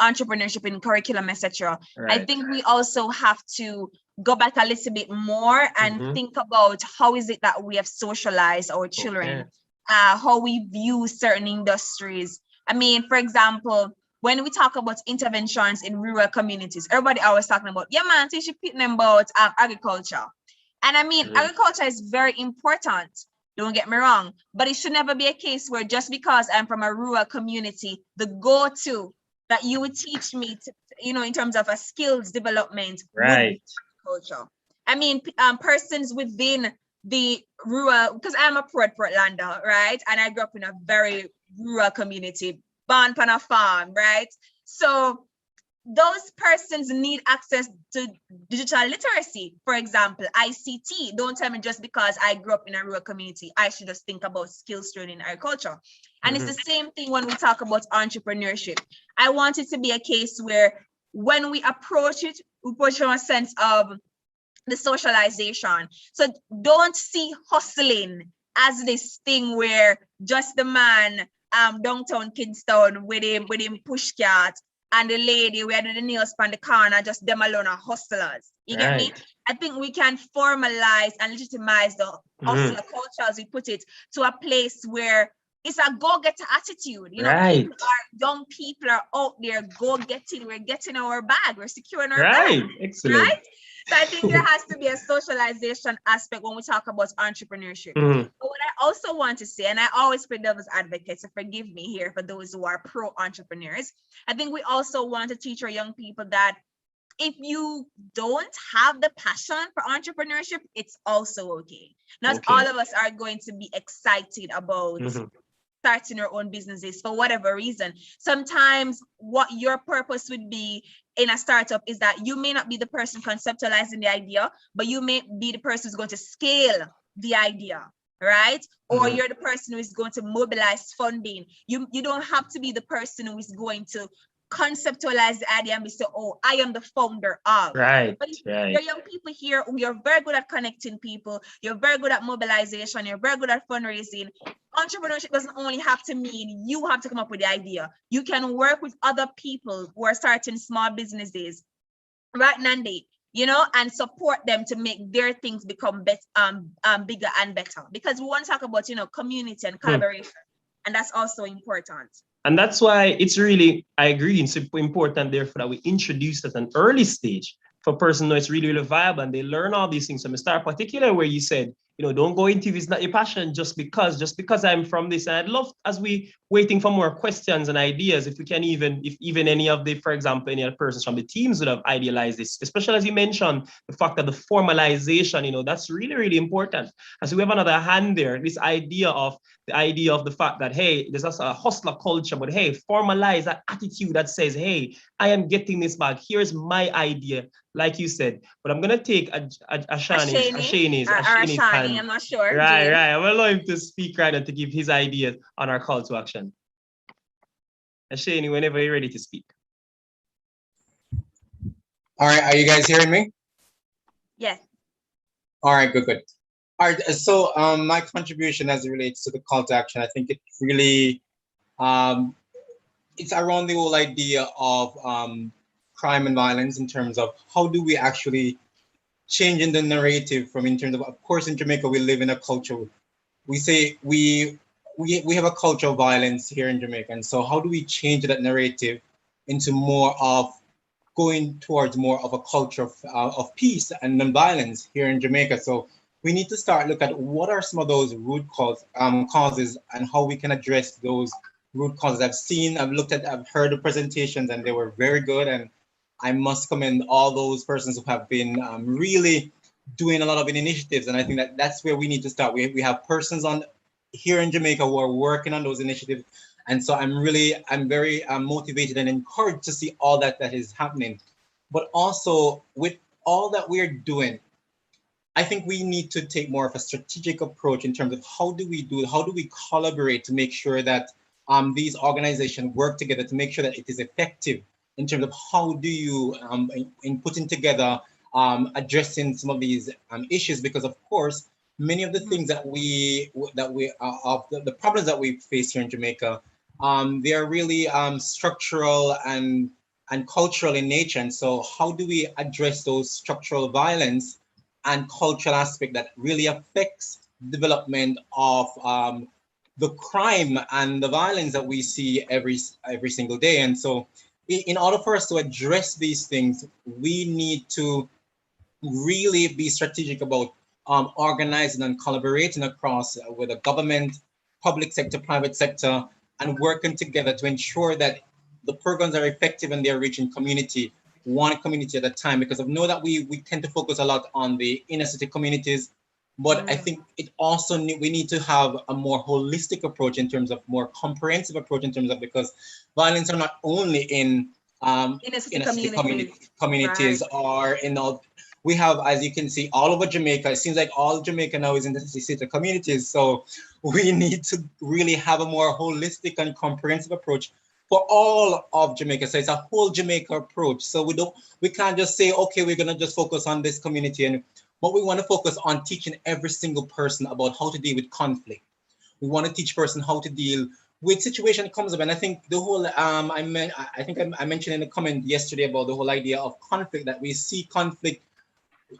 entrepreneurship in curriculum, etc.
Right.
I think we also have to go back a little bit more and think about how is it that we have socialized our children, how we view certain industries. I mean, for example, when we talk about interventions in rural communities, everybody always talking about, yeah, man, teach people about agriculture. And I mean, agriculture is very important, don't get me wrong, but it should never be a case where just because I'm from a rural community, the go-to that you would teach me to, in terms of a skills development,
right?
Agriculture. I mean, persons within the rural, because I'm a Portlander, right? And I grew up in a very rural community, born on a farm, right? So those persons need access to digital literacy, for example, ICT. Don't tell me just because I grew up in a rural community, I should just think about skills training in agriculture. And it's the same thing when we talk about entrepreneurship. I want it to be a case where when we approach it, we approach from a sense of the socialization. So don't see hustling as this thing where just the man downtown Kingston with him push cart and the lady where the nails on the corner, just them alone are hustlers. You get me? I think we can formalize and legitimize the hustler culture, as we put it, to a place where it's a go-getter attitude. Young people are out there go-getting. We're getting our bag. We're securing our bag.
Excellent.
Right? So I think there has to be a socialization aspect when we talk about entrepreneurship. But what I also want to say, and I always play devil's advocate, so forgive me here for those who are pro-entrepreneurs, I think we also want to teach our young people that if you don't have the passion for entrepreneurship, it's also okay. Not all of us are going to be excited about starting our own businesses for whatever reason. Sometimes what your purpose would be in a startup is that you may not be the person conceptualizing the idea, but you may be the person who's going to scale the idea, right? Or you're the person who is going to mobilize funding. You don't have to be the person who is going to conceptualize the idea and be so, oh, I am the founder of.
Right.
But your young people here, you're very good at connecting people. You're very good at mobilization. You're very good at fundraising. Entrepreneurship doesn't only have to mean you have to come up with the idea. You can work with other people who are starting small businesses, right, Nandi? And support them to make their things become bigger and better. Because we want to talk about, community and collaboration. And that's also important.
And that's why it's really, I agree, it's important therefore that we introduce at an early stage for a person who is really, really viable and they learn all these things from the start, particularly where you said don't go into if it's not your passion just because I'm from this. And I'd love, as we waiting for more questions and ideas, if even any of the, for example, any other persons from the teams would have idealized this, especially as you mentioned, the fact that the formalization, that's really, really important. And so we have another hand there, this idea of the fact that, hey, there's also a hustler culture, but hey, formalize that attitude that says, hey, I am getting this back. Here's my idea, like you said. But I'm gonna take Ashani's hand.
I'm not sure.
Right. I'm gonna allow him to speak right now to give his ideas on our call to action. Ashani, whenever you're ready to speak.
All right, are you guys hearing me?
Yes.
All right, good. All right, so my contribution as it relates to the call to action, I think it really, it's around the whole idea of crime and violence in terms of how do we actually change in the narrative from in terms of course, in Jamaica, we live in a culture, we say we have a culture of violence here in Jamaica. And so how do we change that narrative into more of going towards more of a culture of peace and non-violence here in Jamaica? So we need to start look at what are some of those root causes and how we can address those root causes. I've heard the presentations and they were very good. And I must commend all those persons who have been really doing a lot of initiatives. And I think that's where we need to start. We have persons here in Jamaica who are working on those initiatives. And so I'm very motivated and encouraged to see all that is happening. But also with all that we're doing, I think we need to take more of a strategic approach in terms of how do we collaborate to make sure that these organizations work together to make sure that it is effective in terms of how do you, in putting together, addressing some of these issues, because of course, many of the things that the problems that we face here in Jamaica, they are really structural and cultural in nature. And so how do we address those structural violence and cultural aspect that really affects development of the crime and the violence that we see every single day? And so in order for us to address these things, we need to really be strategic about organizing and collaborating across with the government, public sector, private sector, and working together to ensure that the programs are effective and they're reaching one community at a time. Because I know that we tend to focus a lot on the inner city communities, but I think it also we need to have a more holistic approach in terms of more comprehensive approach in terms of, because violence are not only in inner city communities right. Or in all. We have, as you can see, all over Jamaica. It seems like all Jamaica now is in the city communities. So we need to really have a more holistic and comprehensive approach for all of Jamaica. So it's a whole Jamaica approach. So we can't just say, okay, we're gonna just focus on this community, but we want to focus on teaching every single person about how to deal with conflict. We want to teach person how to deal with situation that comes up. And I think the whole, I think I mentioned in a comment yesterday about the whole idea of conflict, that we see conflict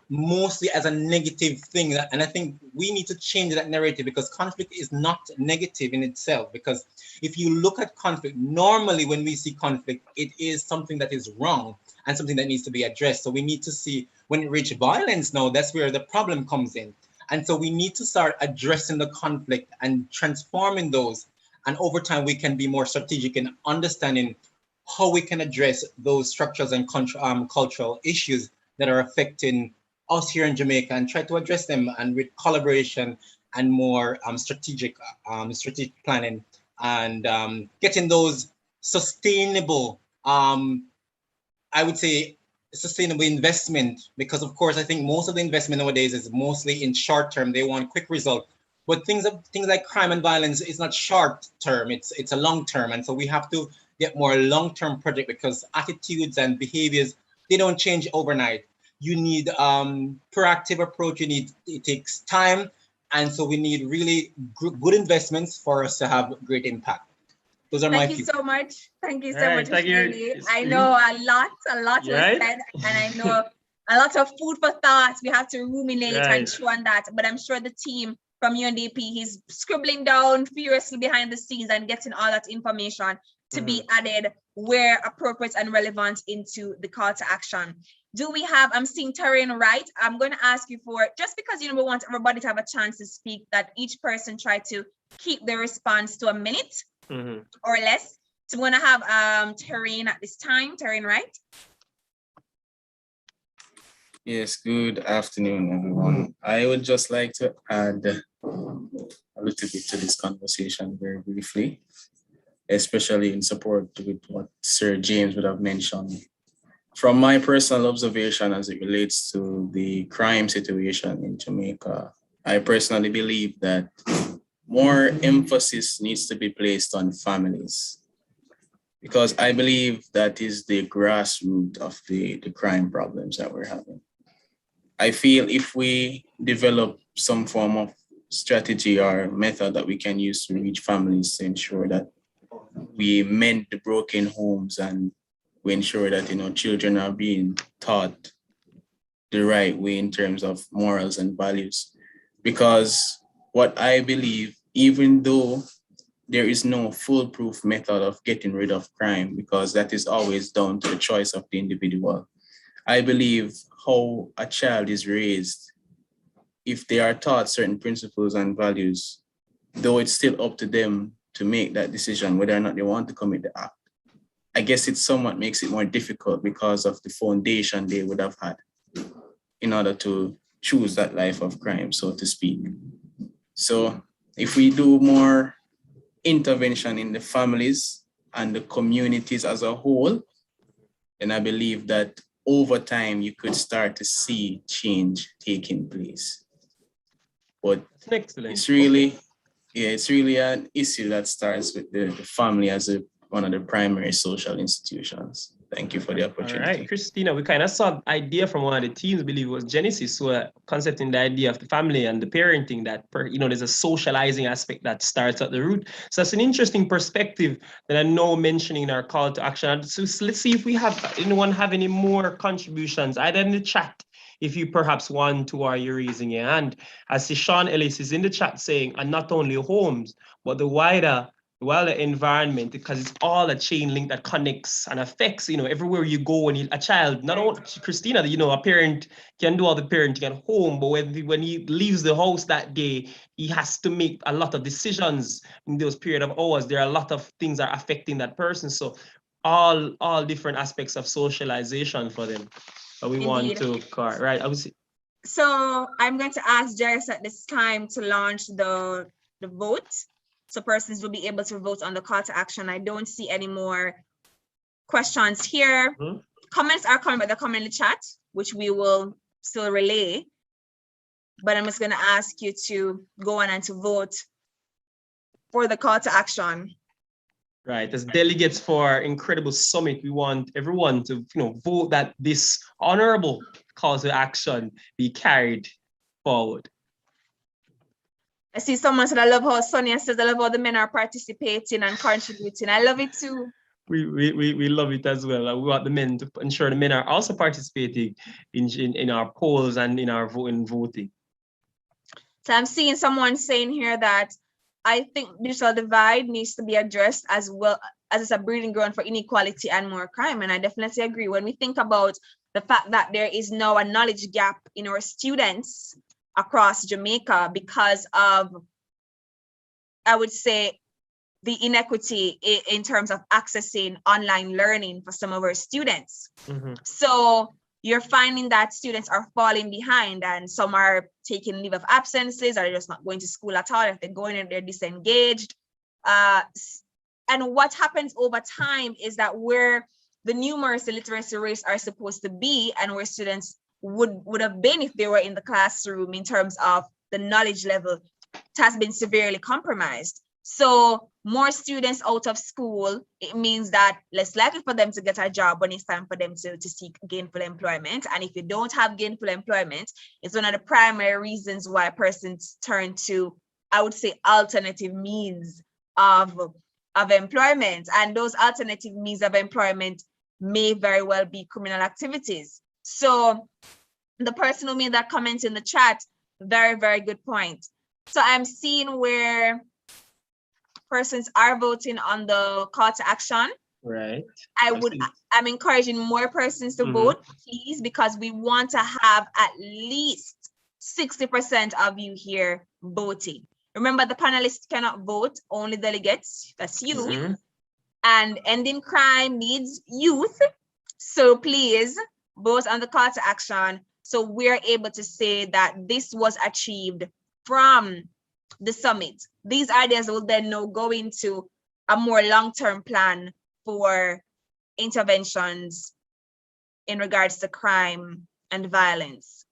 mostly as a negative thing. And I think we need to change that narrative, because conflict is not negative in itself. Because if you look at conflict, normally when we see conflict, it is something that is wrong and something that needs to be addressed. So we need to see when it reaches violence now, that's where the problem comes in. And so we need to start addressing the conflict and transforming those. And over time, we can be more strategic in understanding how we can address those structures and cultural issues that are affecting us here in Jamaica, and try to address them and with collaboration and more strategic planning, and getting those sustainable, I would say, sustainable investment. Because of course, I think most of the investment nowadays is mostly in short term. They want quick result. But things like crime and violence is not short term, it's a long term. And so we have to get more long-term project, because attitudes and behaviors, they don't change overnight. You need proactive approach, it takes time. And so we need really good investments for us to have great impact. Those are my
Thank you so much. Thank you so
All
much,
right,
Ashani. I know a lot was
Right?
said, and I know a lot of food for thought. We have to ruminate
Right.
and chew on that. But I'm sure the team from UNDP, he's scribbling down furiously behind the scenes and getting all that information to be added where appropriate and relevant into the call to action. Do we have, I'm seeing Taryn Wright. I'm going to ask you for, just because, we want everybody to have a chance to speak, that each person try to keep their response to a minute or less. So I'm going to have Taryn at this time. Taryn Wright.
Yes, good afternoon, everyone. I would just like to add a little bit to this conversation very briefly, especially in support with what Sir James would have mentioned. From my personal observation as it relates to the crime situation in Jamaica, I personally believe that more emphasis needs to be placed on families, because I believe that is the grassroots of the crime problems that we're having. I feel if we develop some form of strategy or method that we can use to reach families to ensure that we mend the broken homes and we ensure that children are being taught the right way in terms of morals and values. Because what I believe, even though there is no foolproof method of getting rid of crime, because that is always down to the choice of the individual, I believe how a child is raised, if they are taught certain principles and values, though it's still up to them to make that decision whether or not they want to commit the act. I guess it somewhat makes it more difficult because of the foundation they would have had in order to choose that life of crime, so to speak. So if we do more intervention in the families and the communities as a whole, then I believe that over time you could start to see change taking place. But it's really an issue that starts with the family as one of the primary social institutions. Thank you for the opportunity.
All right, Christina, we kind of saw an idea from one of the teams, I believe it was Genesis, who are concepting the idea of the family and the parenting, that there's a socializing aspect that starts at the root. So that's an interesting perspective that I know mentioning in our call to action. So let's see if we have anyone have any more contributions, either in the chat, if you perhaps want to, or you're raising your hand. I see Sean Ellis is in the chat saying, and not only homes, but the wider environment, because it's all a chain link that connects and affects, everywhere you go. When a child, not only Christina, a parent can do all the parenting at home, but when he leaves the house that day, he has to make a lot of decisions in those period of hours. There are a lot of things that are affecting that person. So all different aspects of socialization for them. But we want to, right?
So I'm going to ask Jairus at this time to launch the vote. So persons will be able to vote on the call to action. I don't see any more questions here. Comments are coming, but they're coming in the chat, which we will still relay. But I'm just going to ask you to go on and to vote for the call to action.
Right, as delegates for our incredible summit, we want everyone to vote that this honorable call to action be carried forward.
I see someone said, I love how Sonia says, I love how the men are participating and contributing. I love it too.
We love it as well. We want the men to ensure the men are also participating in our polls and in our voting.
So I'm seeing someone saying here that I think digital divide needs to be addressed as well as it's a breeding ground for inequality and more crime. And I definitely agree. When we think about the fact that there is now a knowledge gap in our students across Jamaica because of, I would say, the inequity in terms of accessing online learning for some of our students. So you're finding that students are falling behind, and some are taking leave of absences, or they're just not going to school at all. If they're going in, they're disengaged. And what happens over time is that where the numeracy literacy rates are supposed to be, and where students would have been if they were in the classroom in terms of the knowledge level, it has been severely compromised. So more students out of school, it means that less likely for them to get a job when it's time for them to seek gainful employment. And if you don't have gainful employment, it's one of the primary reasons why persons turn to, I would say, alternative means of employment. And those alternative means of employment may very well be criminal activities. So the person who made that comment in the chat, very, very good point. So I'm seeing where persons are voting on the call to action.
Right.
I'm encouraging more persons to vote, please, because we want to have at least 60% of you here voting. Remember, the panelists cannot vote, only delegates, that's you. And ending crime needs youth. So please vote on the call to action so we're able to say that this was achieved from the summit. These ideas will then now go into a more long-term plan for interventions in regards to crime and violence.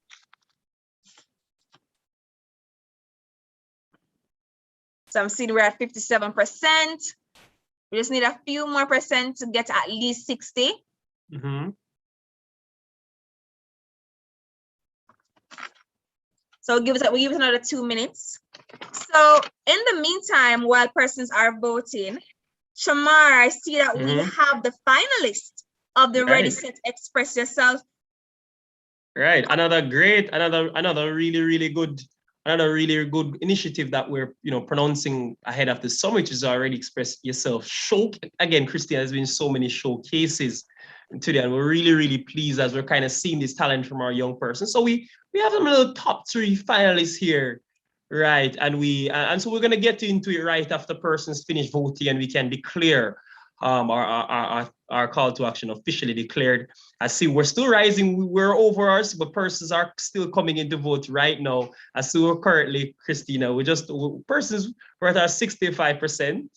So I'm seeing we're at 57%. We just need a few more percent to get at least 60. So we give us another 2 minutes. So in the meantime, while persons are voting, Shamar, I see that we have the finalist of the Ready, Set, Express Yourself.
Right, another really good initiative that we're pronouncing ahead of the summit is Already Express Yourself. Again, Christina, there's been so many showcases today, and we're really pleased as we're kind of seeing this talent from our young person. So we have some little top 3 finalists here, right? And so we're gonna get into it right after persons finish voting, and we can declare our call to action officially declared. I see we're still rising. We're over us, but persons are still coming in to vote right now. I see we're currently, Christina, we're at our 65%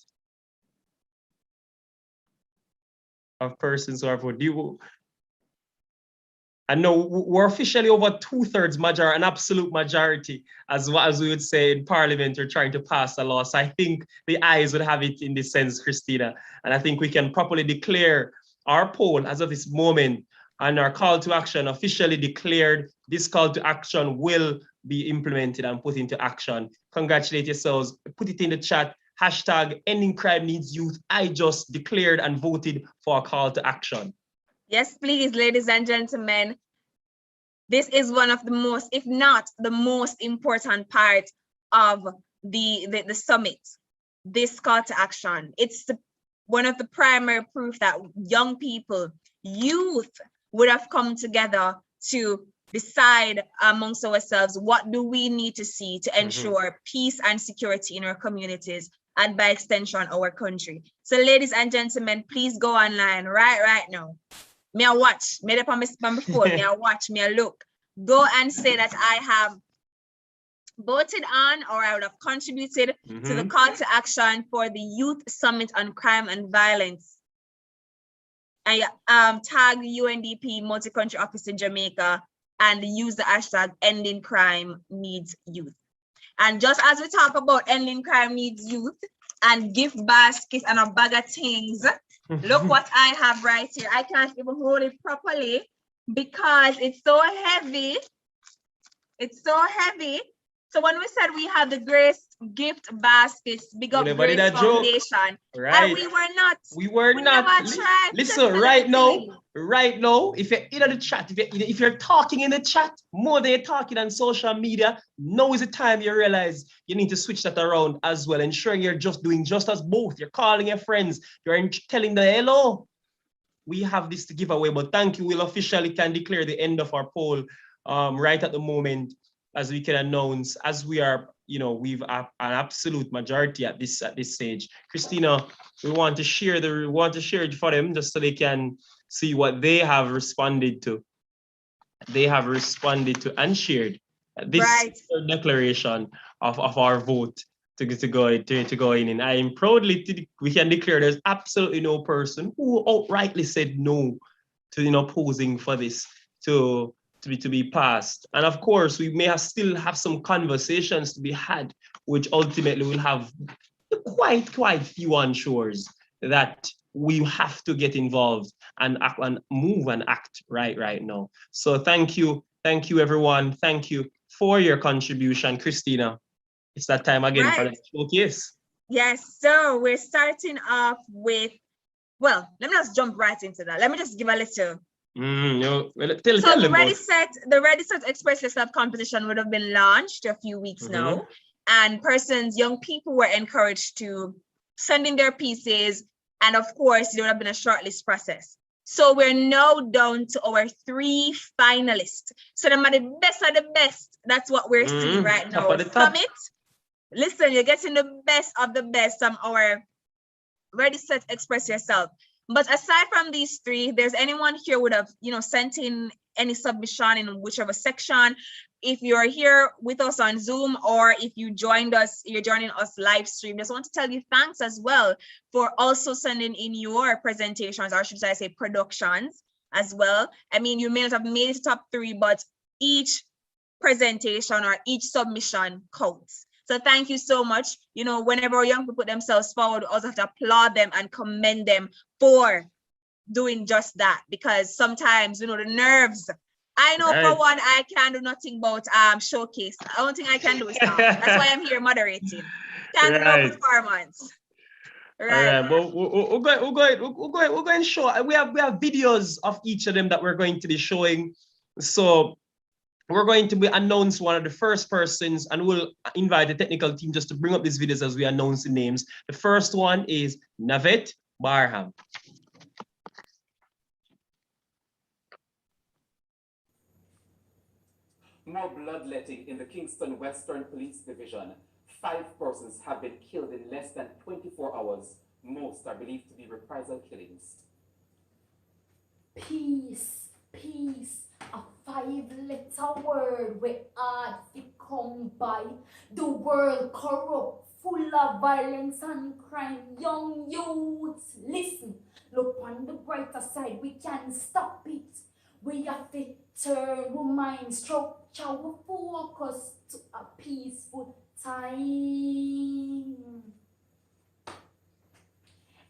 of persons who are voting. I know we're officially over 2/3 majority, an absolute majority, as we would say in Parliament, we're trying to pass a law. So I think the ayes would have it in this sense, Christina. And I think we can properly declare our poll as of this moment, and our call to action officially declared. This call to action will be implemented and put into action. Congratulate yourselves, put it in the chat, hashtag ending crime needs youth. I just declared and voted for a call to action.
Yes, please, ladies and gentlemen. This is one of the most, if not the most important part of the summit, this call to action. It's one of the primary proof that young people, youth, would have come together to decide amongst ourselves, what do we need to see to ensure peace and security in our communities, and by extension, our country. So ladies and gentlemen, please go online right now. Me I watch, me on my phone, me I watch, me I look. Go and say that I have voted on, or I would have contributed to the call to action for the Youth Summit on Crime and Violence. And tag UNDP Multi-Country Office in Jamaica and use the hashtag ending crime needs youth. And just as we talk about ending crime needs youth and gift baskets and a bag of things, look what I have right here. I can't even hold it properly because it's so heavy. It's so heavy. So when we said we have the Grace gift baskets, big up Grace Foundation,
right?
And we were not.
We were not. Listen, right now, if you're in the chat, if you're talking in the chat more than you're talking on social media, now is the time you realize you need to switch that around as well, ensuring you're just doing just as both. You're calling your friends, you're telling them, hello, we have this to give away, but thank you. We'll officially can declare the end of our poll right at the moment, as we can announce, as we are, we've an absolute majority at this stage. Christina, we want to share it for them just so they can see what they have responded to. They have responded to and shared this declaration of our vote to go in. And I am proudly we can declare there's absolutely no person who outrightly said no to posing for this to be passed. And of course, we may still have some conversations to be had, which ultimately will have quite few unsures that we have to get involved and act and move and act right now. So thank you everyone. Thank you for your contribution. Christina, it's that time again for the showcase.
Yes, so we're starting off with, well, let me just jump right into that. Let me just give a little. The Ready Set Express Yourself competition would have been launched a few weeks now, and young people were encouraged to send in their pieces, And of course, there would have been a shortlist process. So we're now down to our 3 finalists. So them are the best of the best. That's what we're seeing right
Top
now.
of the top.
Summit, listen, you're getting the best of the best from our Ready, Set, Express Yourself. But aside from these 3, there's anyone here would have, sent in any submission in whichever section. If you're here with us on Zoom, or if you joined us, you're joining us live stream, just want to tell you thanks as well for also sending in your presentations, or should I say productions as well. I mean, you may not have made it to top 3, but each presentation or each submission counts. So thank you so much. Whenever our young people put themselves forward, we also have to applaud them and commend them for doing just that, because sometimes, the nerves. I know for one, I can do nothing about showcase. The only thing I can do is talk. That's why I'm here moderating. Can't do no performance. Right.
All right. Well, we're going to show. We have videos of each of them that we're going to be showing. So we're going to be announce one of the first persons, and we'll invite the technical team just to bring up these videos as we announce the names. The first one is Navet Barham.
More bloodletting in the Kingston Western Police Division. 5 persons have been killed in less than 24 hours. Most are believed to be reprisal killings.
Peace, peace, a 5-letter word where hard to come by. The world corrupt, full of violence and crime. Young youths, listen, look on the brighter side, we can stop it. We have to turn our mind, structure our focus to a peaceful time.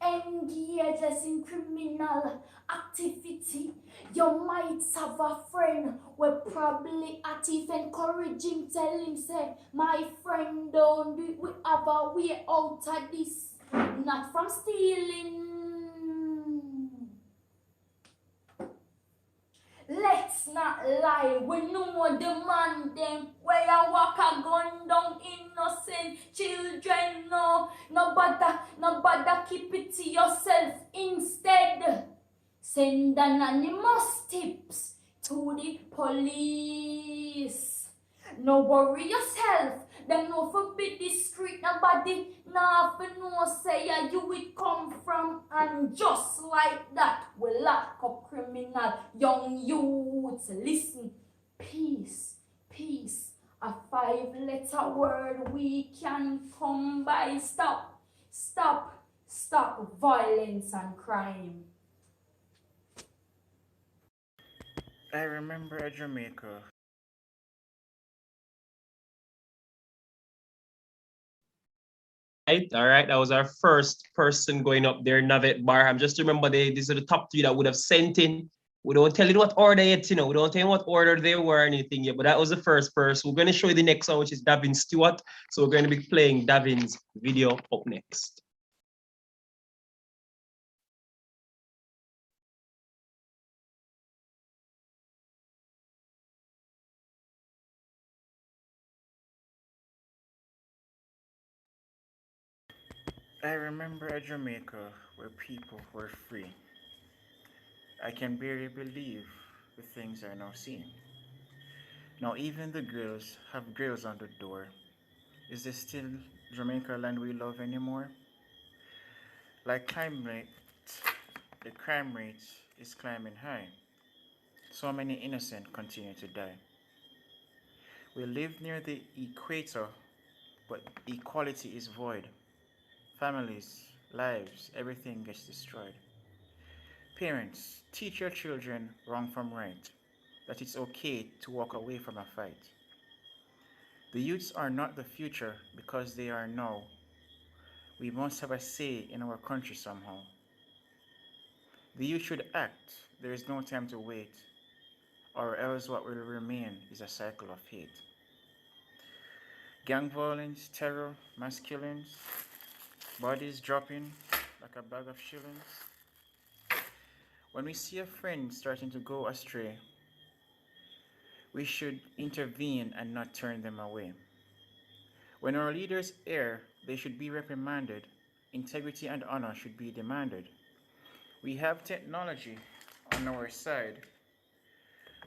Engage us in criminal activity. You might have a friend where probably a thief, encourage him, tell him, say, my friend, don't do it, we have a way out of this, not from stealing. Let's not lie, we know the man them where you walk a gun down innocent children. No bother keep it to yourself. Instead, send anonymous tips to the police. No worry yourself, them no for be discreet, nobody nah for no say you will come from, and just like that we lock up criminal young youths. Listen, peace, peace, a 5-letter word we can come by. Stop, stop, stop violence and crime.
I remember a Jamaica.
All right, that was our first person going up there, Navet Barham. Just remember, these are the top 3 that would have sent in. We don't tell you what order yet, we don't tell you what order they were or anything yet, but that was the first person. We're going to show you the next one, which is Davin Stewart. So we're going to be playing Davin's video up next.
I remember a Jamaica where people were free. I can barely believe the things I now see. Now even the girls have grills on the door. Is this still Jamaica land we love anymore? Like crime rate, the crime rate is climbing high. So many innocent continue to die. We live near the equator, but equality is void. Families, lives, everything gets destroyed. Parents, teach your children wrong from right, that it's okay to walk away from a fight. The youths are not the future because they are now. We must have a say in our country somehow. The youth should act. There is no time to wait, or else what will remain is a cycle of hate. Gang violence, terror, mass killings, bodies dropping like a bag of shillings. When we see a friend starting to go astray, we should intervene and not turn them away. When our leaders err, they should be reprimanded, integrity and honor should be demanded. We have technology on our side.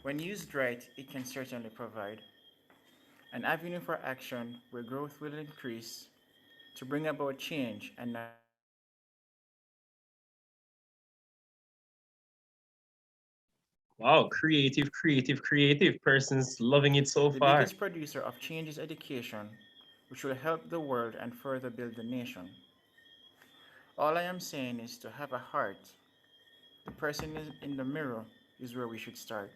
When used right, it can certainly provide an avenue for action where growth will increase to bring about change and not.
Wow, creative, creative, creative. Person's loving it so
The
far.
biggest producer of change is education, which will help the world and further build the nation. All I am saying is to have a heart. The person in the mirror is where we should start.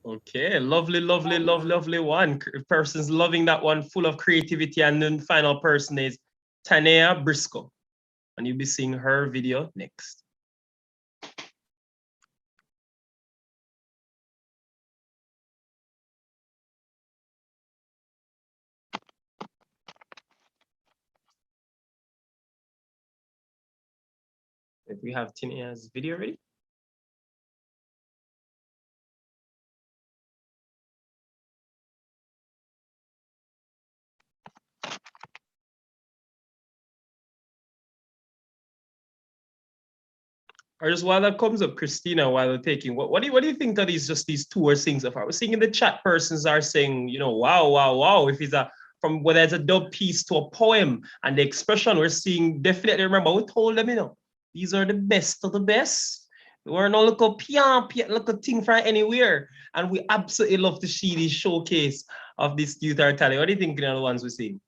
Okay, lovely, lovely, lovely, lovely one. Person's loving that one, full of creativity. And then final person is Tanea Briscoe. And you'll be seeing her video next. If we have Tanea's video ready. Or just while that comes up, Christina, while they're taking, what do you think of these tour things so far? We're seeing in the chat persons are saying, you know, wow, wow, wow. If it's from whether it's a dub piece to a poem and the expression we're seeing, definitely remember we told them, you know, these are the best of the best. We're not look a thing from anywhere. And we absolutely love to see this showcase of this youth art talent. What do you think, you know, the ones we see?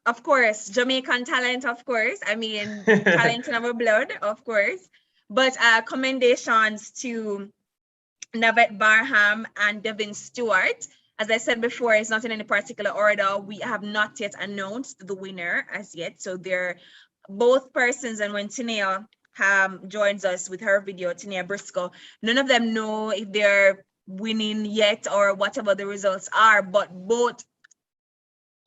Of course, Jamaican talent, of course. I mean, talent in our blood, of course. But commendations to Navette Barham and Devin Stewart. As I said before, it's not in any particular order. We have not yet announced the winner as yet. So they're both persons, and when Tanea joins us with her video, Tanea Briscoe, none of them know if they're winning yet or whatever the results are, but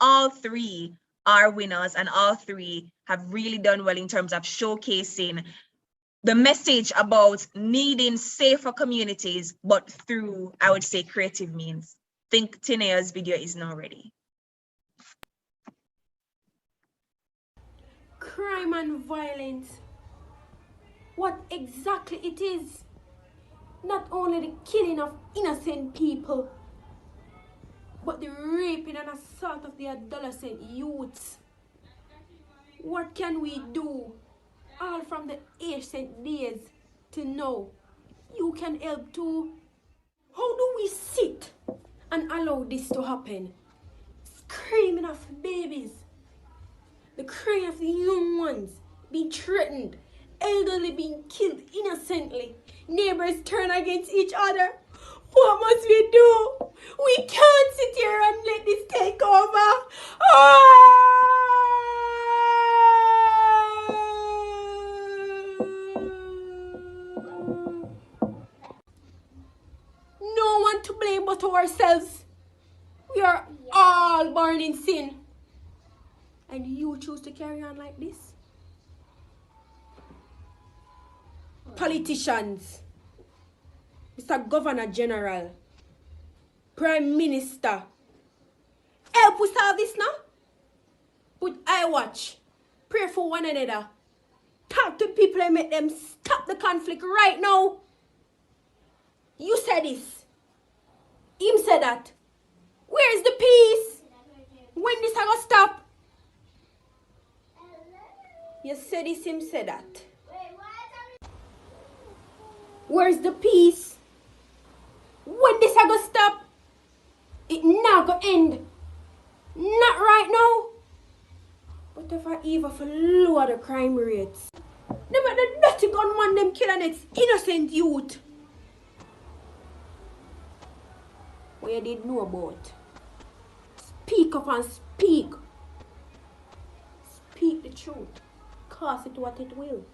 all three are winners, and all three have really done well in terms of showcasing the message about needing safer communities, but through, I would say, creative means. I think Tanea's video is now ready.
Crime and violence, what exactly it is. Not only the killing of innocent people, but the raping and assault of the adolescent youths. What can we do? All from the ancient days to now. You can help too. How do we sit and allow this to happen? Screaming of babies, the cry of the young ones being threatened, elderly being killed innocently, neighbors turn against each other. What must we do? We can't sit here and let this take over. No one to blame but ourselves. We are all born in sin. And you choose to carry on like this? Politicians, Mr. Governor General, Prime Minister, help us solve this now. Put eye watch, pray for one another, talk to people and make them stop the conflict right now. You said this, him said that. Where's the peace? When this I gonna stop? You said this, him said that. Where's the peace? When this I gonna stop? It not gonna end. Not right now. But if I even for lower the crime rates. Them at the dirty gunman them killing its innocent youth. What you did know about? Speak up and speak. Speak the truth. Cause it what it will.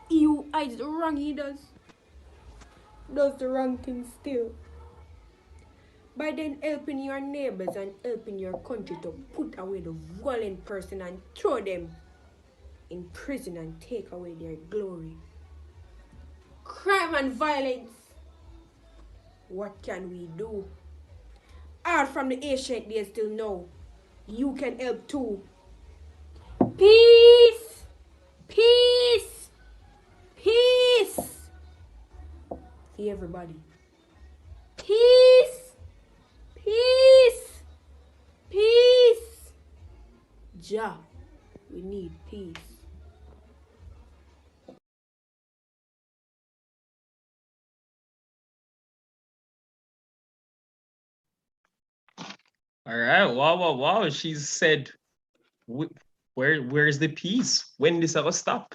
You eyes the wrong he does the wrong thing still. By then helping your neighbors and helping your country to put away the violent person and throw them in prison and take away their glory. Crime and violence. What can we do? All from the ancient days till now. you can help too. Peace! Peace! Peace! For everybody. Peace! Peace! Peace! Ja, we need peace.
All right. Wow, wow, wow. She said, where's the peace? When this ever stop?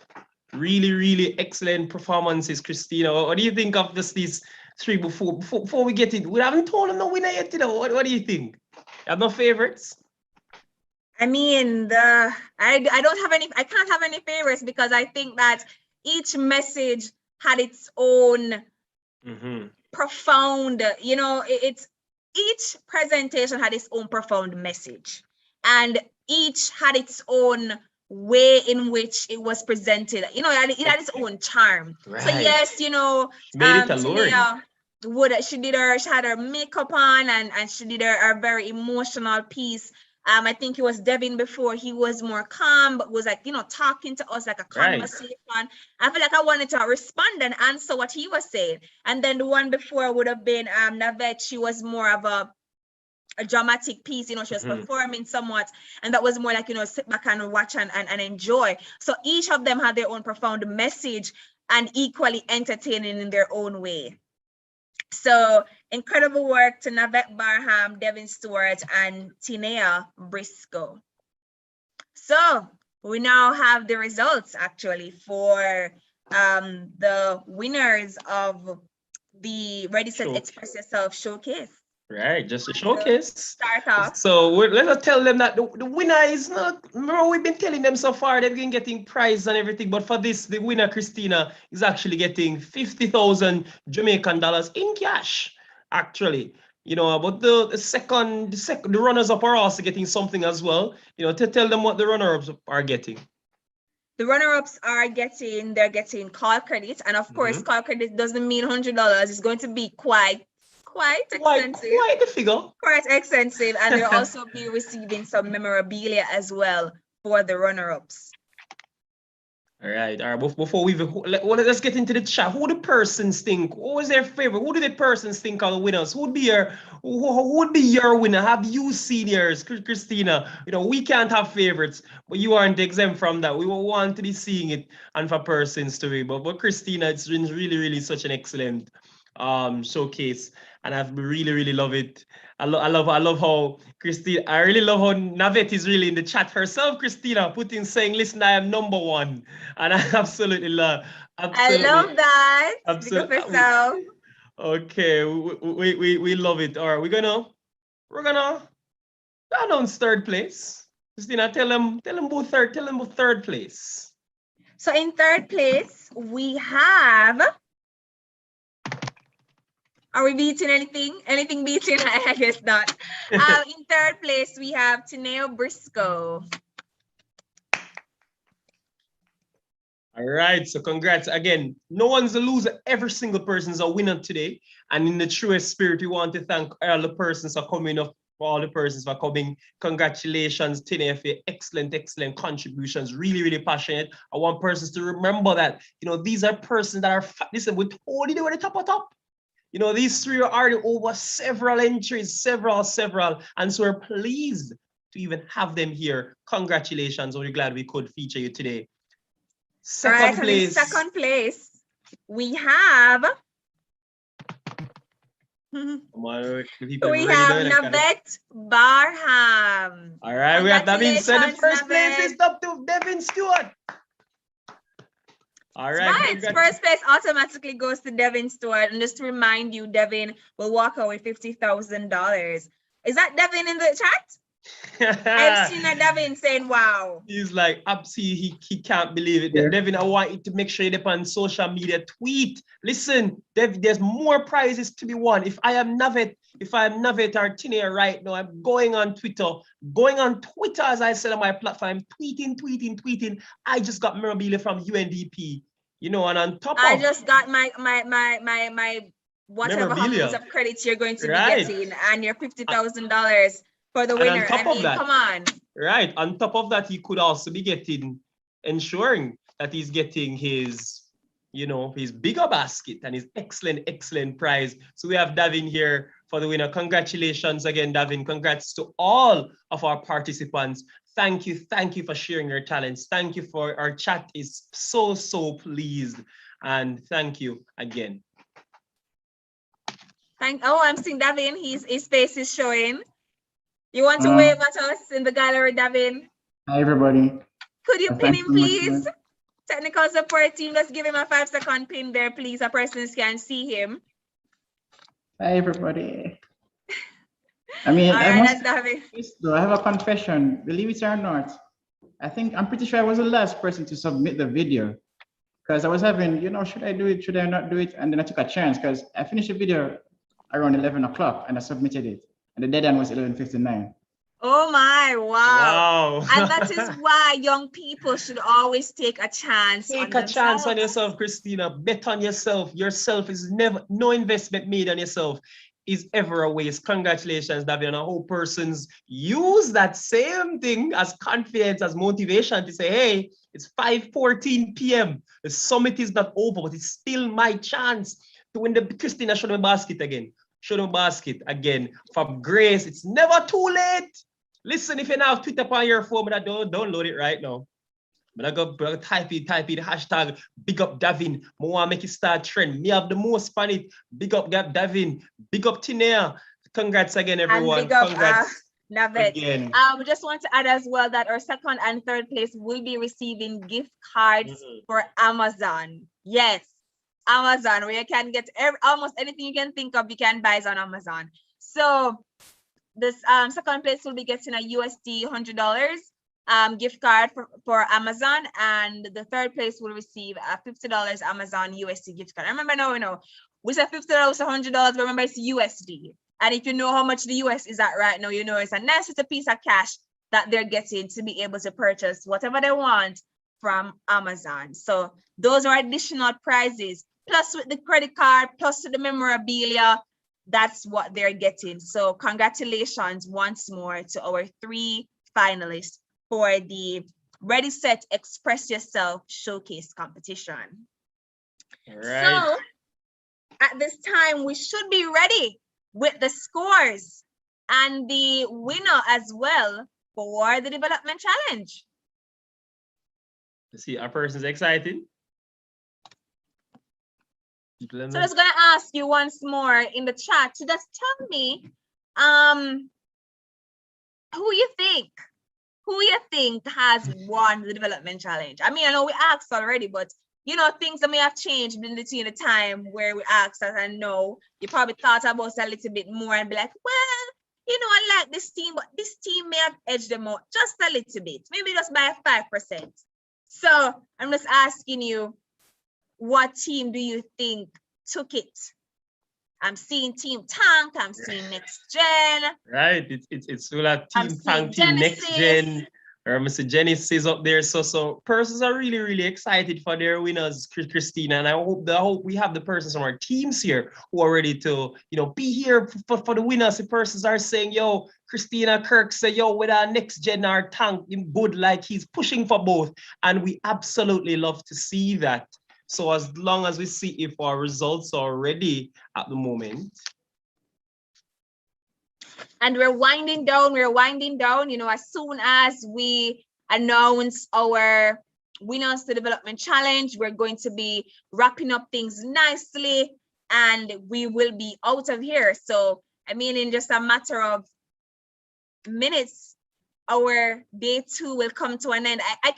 Really, really excellent performances, Christina. What do you think of these three before we get in? We haven't told them no winner yet, you know. What do you think? You have no favorites?
I mean, I don't have any, I can't have any favorites because I think that each message had its own profound, you know, it's each presentation had its own profound message, and each had its own way in which it was presented. You know, it had its own charm.
Right.
So yes, you know,
Made it alluring.
Tinea she had her makeup on, and she did her very emotional piece. I think it was Devin before. He was more calm, but was like, you know, talking to us like a conversation. Right. I feel like I wanted to respond and answer what he was saying. And then the one before would have been Navette. She was more of a dramatic piece, you know, she was performing somewhat, and that was more like, you know, sit back and watch and enjoy. So each of them had their own profound message and equally entertaining in their own way. So incredible work to Navette Barham, Devin Stewart, and Tinea Briscoe. So we now have the results actually for the winners of the Ready Set Express Yourself showcase.
Right, just a showcase.
Start off.
So let's tell them that the winner is not, remember we've been telling them so far they've been getting prize and everything, but for this, the winner, Christina, is actually getting 50,000 Jamaican dollars in cash, actually. You know, but the runners-up are also getting something as well. You know, to tell them what the runners-ups are getting.
The runner-ups are they're getting call credit, and of course, call credit doesn't mean $100. It's going to be quite expensive.
Quite the figure.
Quite expensive, and they'll also be receiving some memorabilia as well for the runner-ups.
All right. Before we even, let's get into the chat. Who do the persons think? What was their favorite? Who do the persons think are the winners? Who would be your winner? Have you seen yours, Christina? You know, we can't have favorites, but you aren't exempt from that. We will want to be seeing it and for persons to be. But Christina, it's been really, really such an excellent showcase, and I've really love it. I love how Christina, I really love how Navette is really in the chat herself, Christina, saying, listen, I am #1, and I absolutely love.
I love that.
Absolutely. Okay, we love it. All right, we're gonna announce third place. Christina, tell them about third place.
So in third place we have. Are we beating anything? Anything beating? I guess not. In third place, we have Tinea Briscoe.
All right, so congrats. Again, no one's a loser. Every single person's a winner today. And in the truest spirit, we want to thank all the persons for coming up, for all the persons for coming. Congratulations, Tinea, for your excellent contributions. Really passionate. I want persons to remember that, you know, these are persons that are, listen, we told you they were the top. You know, these three are already over several entries, several, and so we're pleased to even have them here. Congratulations, we're glad we could feature you today. Second
place, we have Navette Barham.
All right, we have that being said, the first place is up to Devin Stewart. All right.
First place automatically goes to Devin Stewart. And just to remind you, Devin will walk away $50,000. Is that Devin in the chat? I've seen a Devin saying, wow.
He's like, he can't believe it. Yeah. Devin, I want you to make sure you're on social media, tweet. Listen, Devin, there's more prizes to be won. If I am Navette or Tinea right now, I'm going on Twitter as I said on my platform, tweeting. I just got memorabilia from UNDP, you know, and on top
I just got my whatever amount of credits you're going to be getting, and your $50,000 for the
And on
winner.
top
I
of
mean,
that,
come on.
right, on top of that, he could also be ensuring that he's getting his, his bigger basket and his excellent prize. So we have Davin here for the winner. Congratulations again, Davin. Congrats to all of our participants. Thank you for sharing your talents. Thank you for our chat is so pleased. And thank you again.
I'm seeing Davin. His face is showing. You want to wave at us in the gallery, Davin?
Hi, everybody.
Could you pin
Thanks
him,
so much,
please?
man.
Technical support team, let's give him a 5-second pin there, please. A person can see him.
Hi, everybody. I mean,
All right, that's Davin.
I have a confession. Believe it or not, I'm pretty sure I was the last person to submit the video because I was having, should I do it? Should I not do it? And then I took a chance because I finished the video around 11 o'clock and I submitted it. And the deadline was 11:59.
Oh my, wow.
Wow.
And that is why young people should always take a chance.
Take a chance on yourself, Christina. Bet on yourself. Yourself is no investment made on yourself is ever a waste. Congratulations, Davin. And I hope persons use that same thing as confidence, as motivation to say, hey, it's 5:14 p.m. The summit is not over, but it's still my chance to win the Christina Show Me Basket again. Show Me Basket again from Grace. It's never too late. Listen, if you now have Twitter on your phone, but don't download it right now. But I go type it, hashtag big up Davin. I want to make it start trend. Me have the most fun it. Big up Davin. Big up Tinea. Congrats again, everyone.
And big up
Congrats
Navet.
again.
We just want to add as well that our second and third place will be receiving gift cards for Amazon. Yes, Amazon, where you can get almost anything you can think of, you can buy it on Amazon. So this second place will be getting a USD $100 gift card for Amazon, and the third place will receive a $50 Amazon USD gift card. I remember now, we said $50, $100, remember it's USD. And if you know how much the US is at right now, it's a nice little piece of cash that they're getting to be able to purchase whatever they want from Amazon. So those are additional prizes, plus with the credit card, plus with the memorabilia. That's what they're getting. So congratulations once more to our 3 finalists for the Ready, Set, Express Yourself Showcase competition.
All right.
So at this time, we should be ready with the scores and the winner as well for the development challenge.
Let's see, our person's excited.
So I was gonna ask you once more in the chat to just tell me who you think has won the development challenge. I mean, I know we asked already, but things that may have changed between the time where we asked us and know you probably thought about it a little bit more and be like, well, I like this team, but this team may have edged them out just a little bit, maybe just by 5%. So I'm just asking you, what team do you think took it? I'm seeing Team Tank, I'm seeing Next Gen.
Right, it's full of Team Tank, Team Next Gen. Or Mr. Genesis is up there. So persons are really excited for their winners, Christina. And I hope we have the persons from our teams here who are ready to, be here for the winners. The persons are saying, yo, Christina Kirk say, yo, with our Next Gen, our Tank, him good, like he's pushing for both. And we absolutely love to see that. So as long as we see if our results are ready at the moment.
And we're winding down, as soon as we announce our winners to development challenge, we're going to be wrapping up things nicely and we will be out of here. So, I mean, in just a matter of minutes, our day 2 will come to an end. I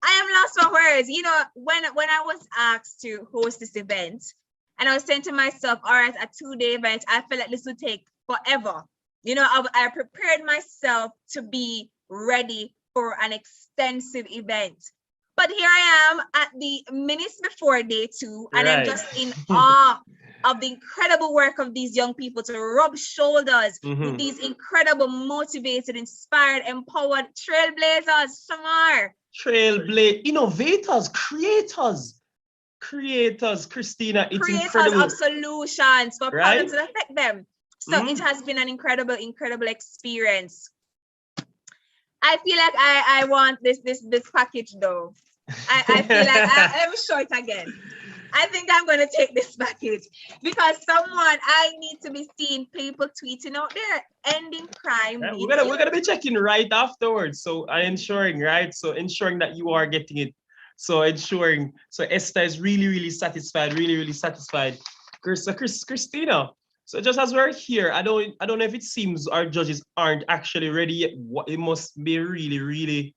have lost my words. When I was asked to host this event, and I was saying to myself, all right, a 2-day event, I felt like this would take forever. I prepared myself to be ready for an extensive event. But here I am at the minutes before day 2, and I'm just in awe of the incredible work of these young people to rub shoulders with these incredible, motivated, inspired, empowered trailblazers. Shamar.
Innovators, creators, Christina, it's
creators
incredible.
of solutions for problems that affect them. So it has been an incredible experience. I feel like I want this package though. I feel like let me show it again. I think I'm gonna take this package because I need to be seeing people tweeting out there, ending crime.
Yeah, we're gonna be checking right afterwards. So ensuring that you are getting it. So Esther is really satisfied, really satisfied. Christina. So just as we're here, I don't know if it seems our judges aren't actually ready yet. It must be really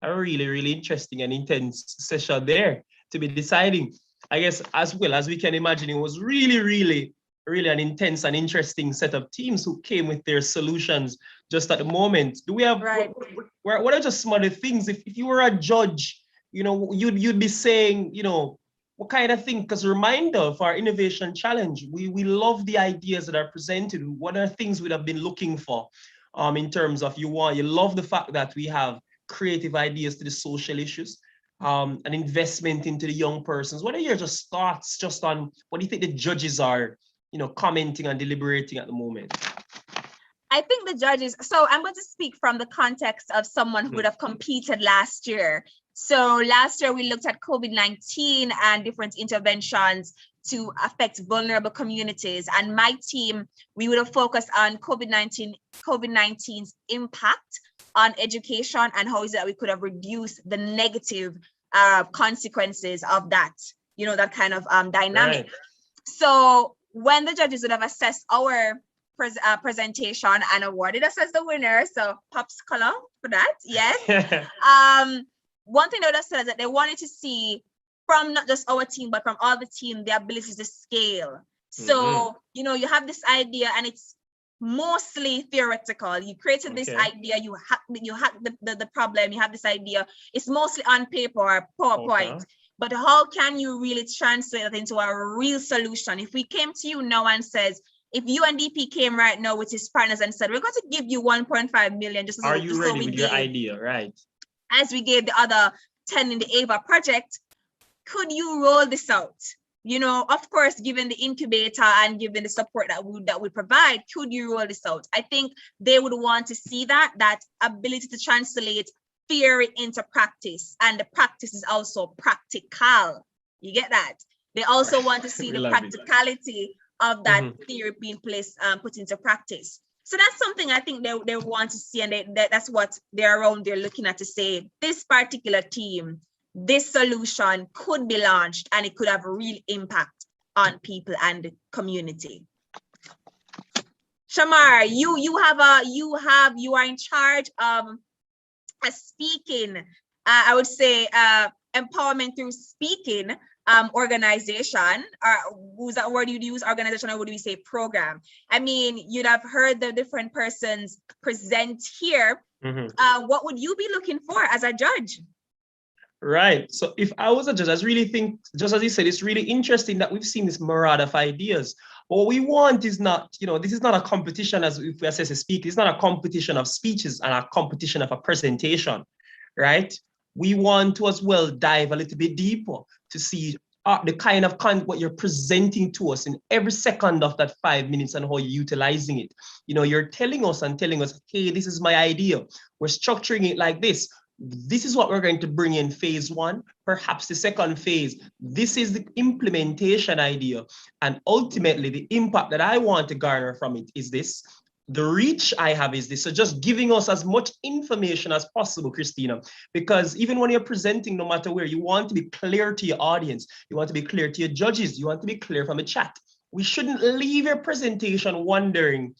interesting and intense session there to be deciding. I guess as well as we can imagine, it was really an intense and interesting set of teams who came with their solutions just at the moment. Do we have what are just some of the things if you were a judge, you'd be saying, what kind of thing? Because reminder for our innovation challenge, we love the ideas that are presented. What are things we'd have been looking for in terms of you love the fact that we have creative ideas to the social issues, an investment into the young persons. What are your just thoughts just on what do you think the judges are, commenting and deliberating at the moment?
I think the judges, so I'm going to speak from the context of someone who would have competed last year. So last year we looked at COVID-19 and different interventions to affect vulnerable communities. And my team, we would have focused on COVID-19's impact on education and how is it that we could have reduced the negative consequences of that, that kind of dynamic. Right. So when the judges would have assessed our presentation and awarded us as the winner, so pops color for that, yes. One thing they would have said is that they wanted to see from not just our team, but from all the team, the ability to scale. So, you have this idea and it's mostly theoretical. You created this idea, you have the problem, you have this idea. It's mostly on paper or PowerPoint, but how can you really translate that into a real solution? If we came to you now and says, if UNDP came right now with his partners and said, we're going to give you 1.5 million, just
are you ready with your idea, right?
As we gave the other 10 in the AVA project, could you roll this out? Of course, given the incubator and given the support that we provide, could you roll this out? I think they would want to see that ability to translate theory into practice, and the practice is also practical. You get that? They also want to see the practicality of that theory being put into practice. So that's something I think they want to see, and that's what they're around there looking at to say, this particular team, this solution could be launched and it could have a real impact on people and the community. Shamar, you are in charge of a speaking, I would say empowerment through speaking organization, or who's that word you'd use, organization, or would we say program? I mean, you'd have heard the different persons present here. What would you be looking for as a judge?
Right. So if I was a judge, I really think, just as you said, it's really interesting that we've seen this myriad of ideas. What we want is not, this is not a competition as if we assess a speaker. It's not a competition of speeches and a competition of a presentation, right? We want to as well dive a little bit deeper to see the kind of what you're presenting to us in every second of that 5 minutes and how you're utilizing it. You're telling us, hey, this is my idea. We're structuring it like this. This is what we're going to bring in phase one, perhaps the second phase. This is the implementation idea. And ultimately, the impact that I want to garner from it is this. The reach I have is this. So just giving us as much information as possible, Christina, because even when you're presenting, no matter where, you want to be clear to your audience. You want to be clear to your judges. You want to be clear from the chat. We shouldn't leave your presentation wondering,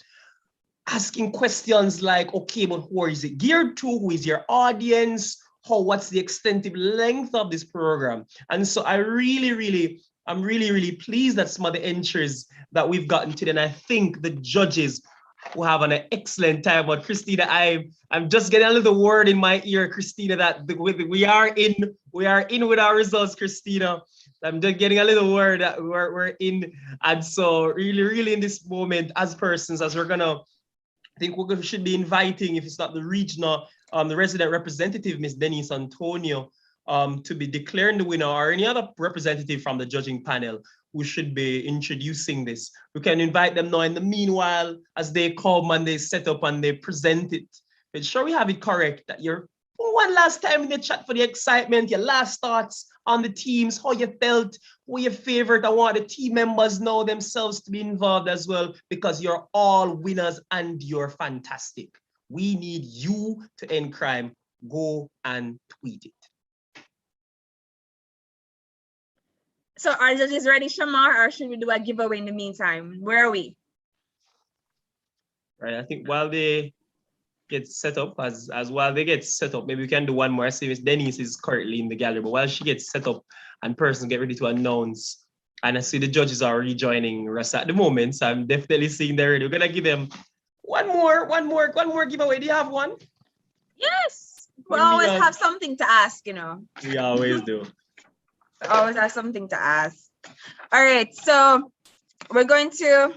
asking questions like, okay, but who is it geared to? Who is your audience? What's the extensive length of this program? And so I'm really pleased that some of the entries that we've gotten today, and I think the judges will have an excellent time. But Christina, I'm just getting a little word in my ear, Christina, that we are in with our results, Christina. I'm just getting a little word that we're in. And so really in this moment, as persons, as we're gonna, I think we should be inviting, if it's not the regional, the resident representative, Ms. Denise Antonio, to be declaring the winner, or any other representative from the judging panel who should be introducing this. We can invite them now in the meanwhile as they come and they set up and they present it. Make sure we have it correct, that you're one last time in the chat for the excitement, your last thoughts on the teams, how you felt, who your favorite. I want the team members know themselves to be involved as well, because you're all winners and you're fantastic. We need you to end crime. Go and tweet it.
So are judges ready, Shamar, or should we do a giveaway in the meantime? Where are we?
Right, I think while they get set up, as while they get set up, maybe we can do one more. I see Miss Denise is currently in the gallery, but while she gets set up and persons get ready to announce, and I see the judges are rejoining us at the moment, so I'm definitely seeing they're ready. We're gonna give them one more giveaway. Do you have one?
Yes, we always have something to ask, you know.
We always do.
We always have something to ask. All right, so we're going to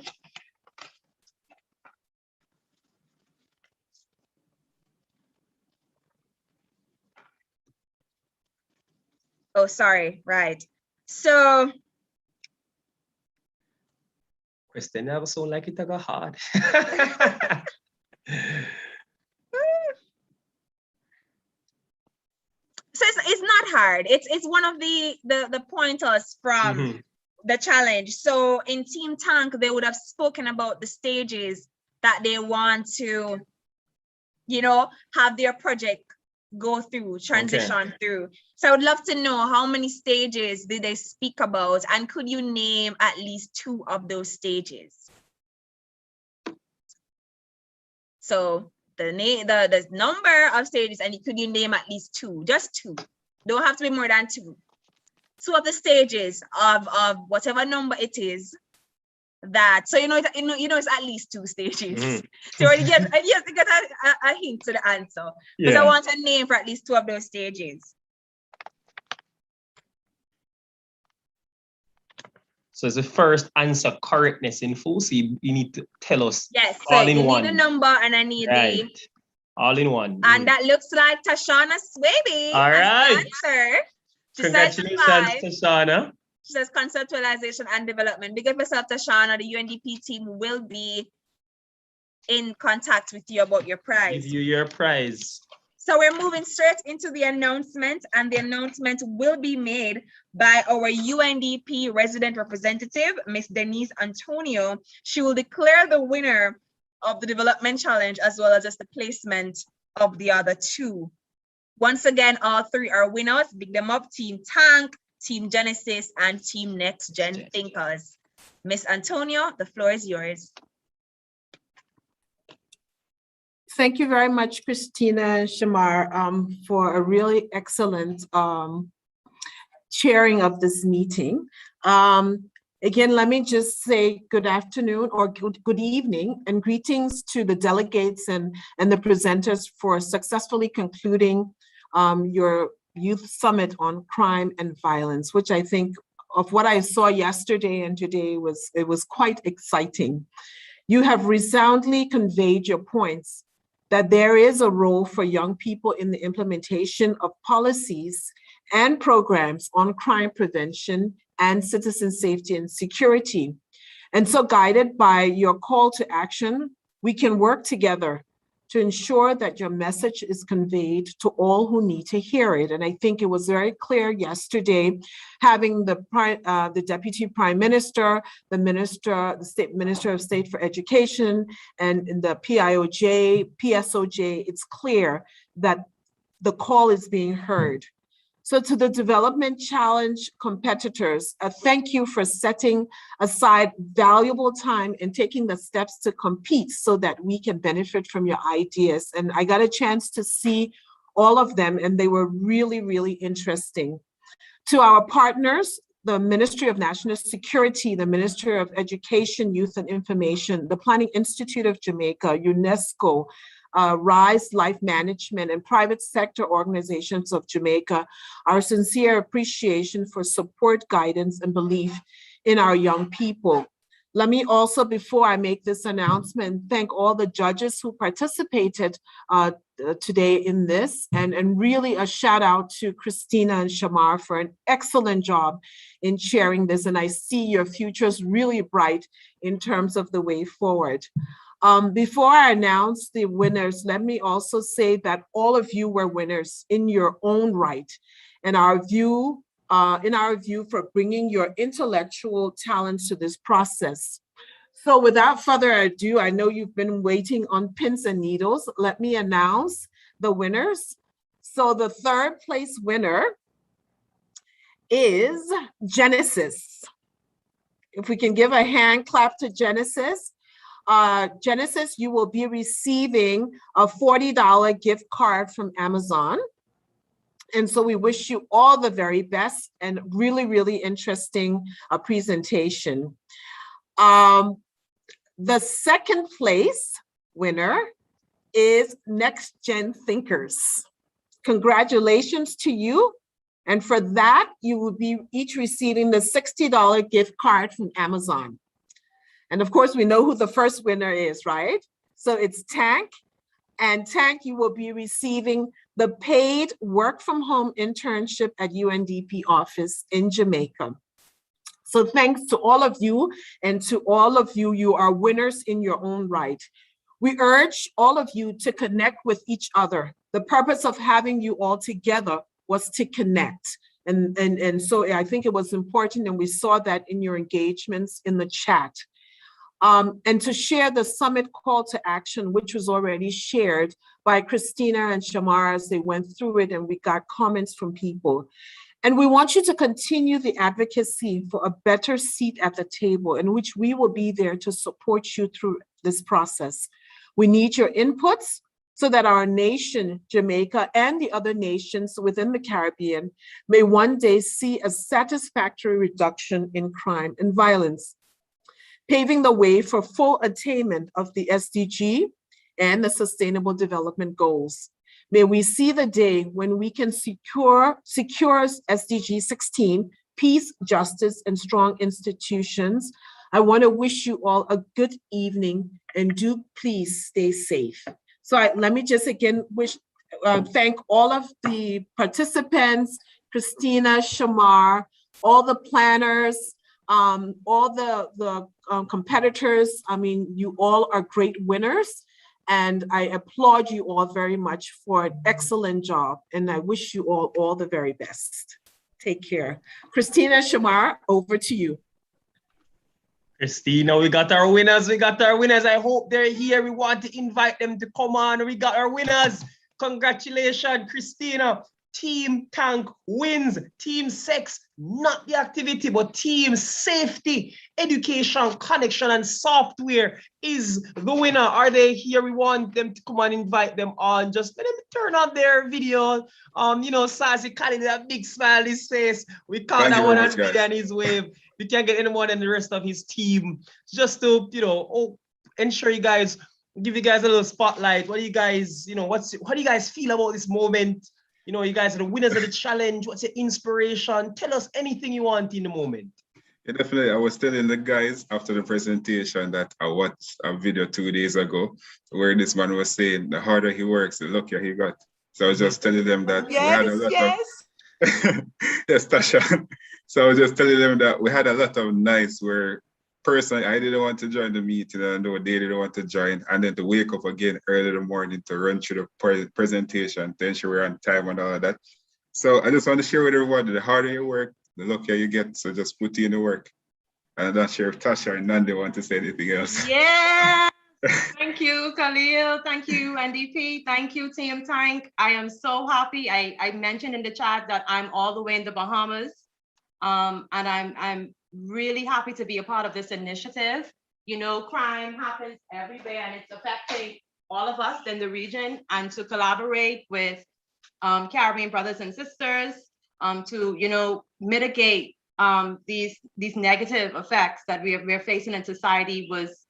oh, sorry, right. So
Kristen never sound like it got hard.
So it's not hard. It's one of the pointers from the challenge. So in Team Tank, they would have spoken about the stages that they want to, you know, have their project go through, transition through. So I would love to know how many stages did they speak about, and could you name at least 2 of those stages? So the number of stages, and could you name at least 2? Just 2. Don't have to be more than 2. 2 of the stages of whatever number it is. That, so you know it's at least 2 stages. So you have to get a hint to the answer. Because I want a name for at least 2 of those stages.
So as the first answer correctness in full, so you need to tell us.
Yes, so
all in
you
one.
need a number and I need the
all in one.
And that looks like Tashana Swaby.
All right.
Answer.
Congratulations, Tashana.
She says conceptualization and development. Big up yourself, Tashana. The UNDP team will be in contact with you about your prize.
Give you your prize.
So we're moving straight into the announcement, and the announcement will be made by our UNDP resident representative, Miss Denise Antonio. She will declare the winner of the development challenge, as well as just the placement of the other 2. Once again, all 3 are winners. Big them up, Team Tank, Team Genesis, and Team Next Gen Thinkers. Miss Antonio, the floor is yours.
Thank you very much, Christina Shamar, for a really excellent chairing of this meeting. Again, let me just say good afternoon or good evening and greetings to the delegates and the presenters for successfully concluding your Youth Summit on Crime and Violence, which I think of what I saw yesterday and today was quite exciting. You have resoundingly conveyed your points that there is a role for young people in the implementation of policies and programs on crime prevention and citizen safety and security. And so, guided by your call to action, we can work together to ensure that your message is conveyed to all who need to hear it. And I think it was very clear yesterday, having the Deputy Prime Minister, the State Minister of State for Education, and the PIOJ, PSOJ, it's clear that the call is being heard. So to the Development Challenge competitors, thank you for setting aside valuable time and taking the steps to compete so that we can benefit from your ideas. And I got a chance to see all of them, and they were really, really interesting. To our partners, the Ministry of National Security, the Ministry of Education, Youth and Information, the Planning Institute of Jamaica, UNESCO, RISE Life Management, and private sector organizations of Jamaica, our sincere appreciation for support, guidance, and belief in our young people. Let me also, before I make this announcement, thank all the judges who participated today in this, and really a shout out to Christina and Shamar for an excellent job in chairing this. And I see your futures really bright in terms of the way forward. Before I announce the winners, let me also say that all of you were winners in your own right. And in our view, for bringing your intellectual talents to this process. So without further ado, I know you've been waiting on pins and needles. Let me announce the winners. So the third place winner is Genesis. If we can give a hand clap to Genesis. Genesis, you will be receiving a $40 gift card from Amazon. And so we wish you all the very best and really, really interesting presentation. The second place winner is Next Gen Thinkers. Congratulations to you. And for that, you will be each receiving the $60 gift card from Amazon. And of course, we know who the first winner is, right? So it's Tank. And Tank, you will be receiving the paid work from home internship at UNDP office in Jamaica. So thanks to all of you, and to all of you, you are winners in your own right. We urge all of you to connect with each other. The purpose of having you all together was to connect. And so I think it was important, and we saw that in your engagements in the chat. And to share the summit call to action, which was already shared by Christina and Shamar as they went through it, and we got comments from people. And we want you to continue the advocacy for a better seat at the table, in which we will be there to support you through this process. We need your inputs so that our nation, Jamaica, and the other nations within the Caribbean may one day see a satisfactory reduction in crime and violence, paving the way for full attainment of the SDG and the Sustainable Development Goals. May we see the day when we can secure SDG 16, peace, justice, and strong institutions. I want to wish you all a good evening, and do please stay safe. So let me just again thank all of the participants, Christina, Shamar, all the planners, all the competitors. I mean, you all are great winners, and I applaud you all very much for an excellent job, and I wish you all the very best. Take care. Christina, Shamar, over to you.
Christina, we got our winners. I hope they're here. We want to invite them to come on. We got our winners. Congratulations, Christina. Team Tank wins. Team Sex, not the activity, but Team Safety, Education, Connection, and Software is the winner. Are they here? We want them to come and invite them on. Just let them turn on their video. Sassy Khalid, that big smile on his face. We caught that one on his wave. We can't get any more than the rest of his team. Just to, ensure you guys, give you guys a little spotlight. What do you guys, how do you guys feel about this moment? You guys are the winners of the challenge. What's your inspiration? Tell us anything you want in the moment.
Yeah, definitely. I was telling the guys after the presentation that I watched a video 2 days ago where this man was saying the harder he works, the luckier he got. So I was just telling them that we had a lot of... Yes, Tasha. So I was just telling them that we had a lot of nights where personally I didn't want to join the meeting, and they didn't want to join, and then to wake up again early in the morning to run through the presentation to ensure we're on time and all of that. So I just want to share with everyone that the harder you work, the luckier you get. So just put in the work. And I'm not sure if Tasha and Nandi want to say anything else.
Yeah. Thank you, Khalil. Thank you, NDP. Thank you, Team Tank. I am so happy. I mentioned in the chat that I'm all the way in the Bahamas. And I'm really happy to be a part of this initiative. Crime happens everywhere, and it's affecting all of us in the region, and to collaborate with Caribbean brothers and sisters to mitigate these negative effects that we're facing in society was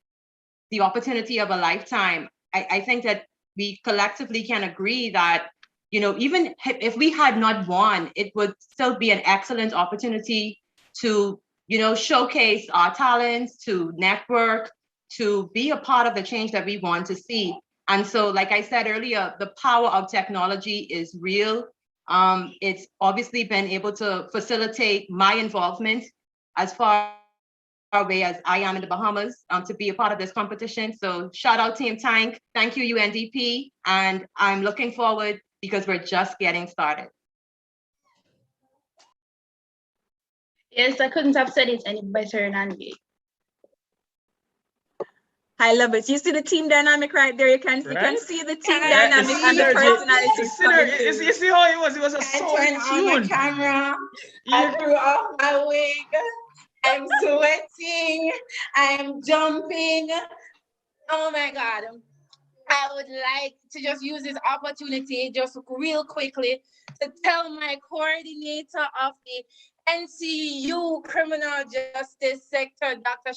the opportunity of a lifetime. I think that we collectively can agree that even if we had not won, it would still be an excellent opportunity to showcase our talents, to network, to be a part of the change that we want to see. And so, like I said earlier, the power of technology is real. It's obviously been able to facilitate my involvement as far away as I am in the Bahamas to be a part of this competition. So shout out Team Tank. Thank you, UNDP. And I'm looking forward because we're just getting started.
Yes, I couldn't have said it any better, Nandi.
I love it. You see the team dynamic right there. You can see the team dynamic and the personality.
You see how it was? It was a so
turn on the camera. I threw off my wig. I'm sweating. I'm jumping. Oh my God. I would like to just use this opportunity just real quickly to tell my coordinator of the NCU Criminal Justice Sector, Dr.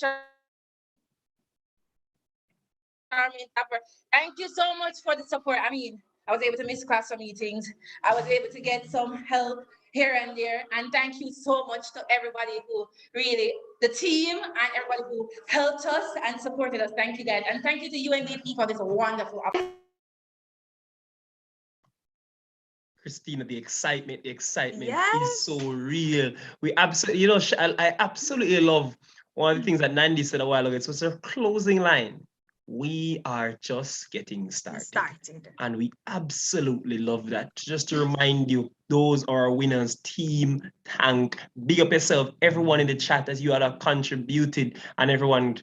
Charmaine Tapper. Thank you so much for the support. I mean, I was able to miss class meetings. I was able to get some help here and there. And thank you so much to everybody who really, the team and everybody who helped us and supported us. Thank you guys. And thank you to UNDP for this wonderful opportunity.
Christina, the excitement
Yes.
is so real. We absolutely, I absolutely love one of the things that Nandi said a while ago. It was her closing line. We are just getting started. And we absolutely love that. Just to remind you, those are our winners. Team Tank. Big up yourself, everyone in the chat as you have contributed and everyone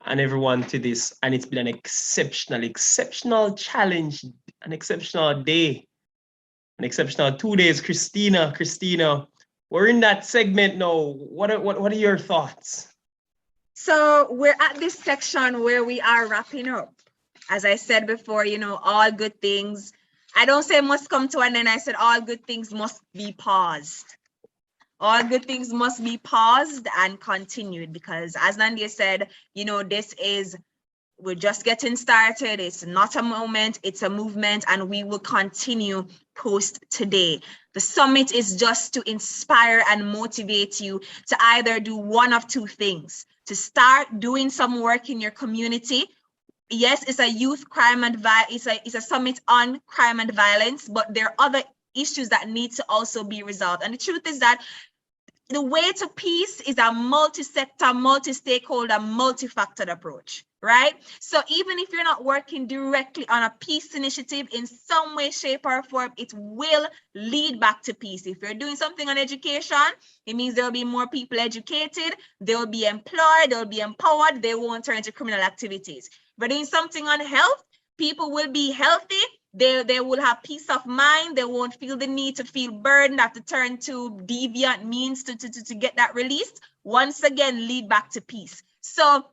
to this. And it's been an exceptional challenge, an exceptional day, an exceptional 2 days. Christina, we're in that segment now. What are your thoughts?
So we're at this section where we are wrapping up. As I said before, all good things, I don't say must come to an end. I said all good things must be paused. All good things must be paused and continued because as Nandi said, we're just getting started. It's not a moment, it's a movement, and we will continue post today. The summit is just to inspire and motivate you to either do one of two things. To start doing some work in your community. Yes, it's a youth crime and it's a summit on crime and violence, but there are other issues that need to also be resolved. And the truth is that the way to peace is a multi-sector, multi-stakeholder, multi-factored approach, right? So even if you're not working directly on a peace initiative in some way, shape, or form, it will lead back to peace. If you're doing something on education, it means there will be more people educated, they will be employed, they'll be empowered, they won't turn into criminal activities. If you're doing something on health, people will be healthy, they will have peace of mind, they won't feel the need to feel burdened, have to turn to deviant means to get that released. Once again, lead back to peace. So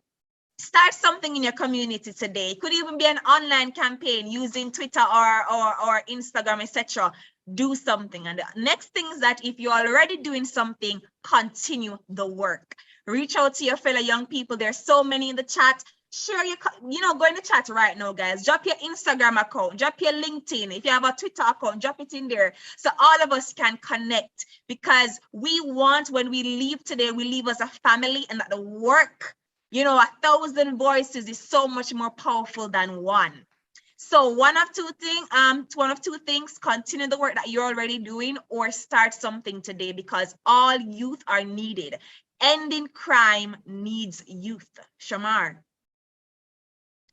start something in your community today. It could even be an online campaign using Twitter or Instagram, etc. Do something. And the next thing is that if you're already doing something, continue the work. Reach out to your fellow young people. There's so many in the chat. Share your, go in the chat right now, guys. Drop your Instagram account, drop your LinkedIn. If you have a Twitter account, drop it in there so all of us can connect, because we want, when we leave today, we leave as a family, and that the work, 1,000 voices is so much more powerful than one. So one of two things, continue the work that you're already doing or start something today, because all youth are needed. Ending crime needs youth. Shamar.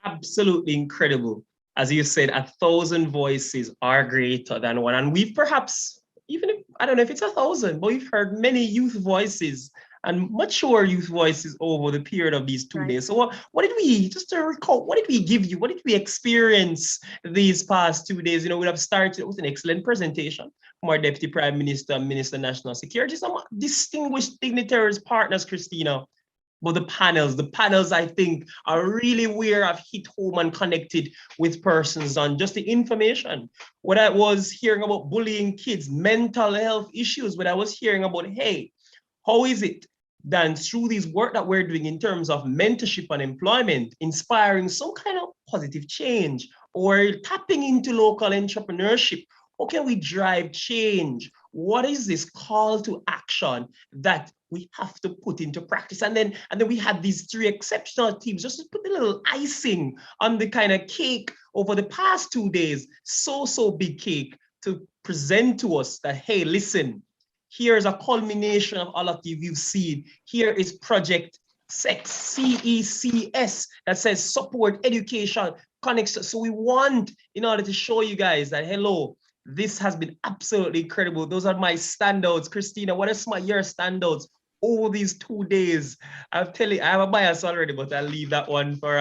Absolutely incredible. As you said, 1,000 voices are greater than one. And we've perhaps, even if, I don't know if it's 1,000, but we've heard many youth voices and mature youth voices over the period of these 2 days. So what did we, just to recall, what did we give you? What did we experience these past 2 days? We have started with an excellent presentation from our Deputy Prime Minister, Minister of National Security, some distinguished dignitaries, partners, Christina. But the panels, I think, are really where I've hit home and connected with persons on just the information. When I was hearing about bullying kids, mental health issues, when I was hearing about, hey, how is it that through this work that we're doing in terms of mentorship and employment, inspiring some kind of positive change or tapping into local entrepreneurship, how can we drive change? What is this call to action that we have to put into practice. And then we had these 3 exceptional teams just to put a little icing on the kind of cake over the past 2 days, so big cake, to present to us that, hey, listen, here's a culmination of all of you've seen. Here is Project CECS that says support, education, connection. So we want, in order to show you guys that, hello, this has been absolutely incredible. Those are my standouts. Christina, what are some of your standouts over these 2 days? I'll tell you, I have a bias already, but I'll leave that one for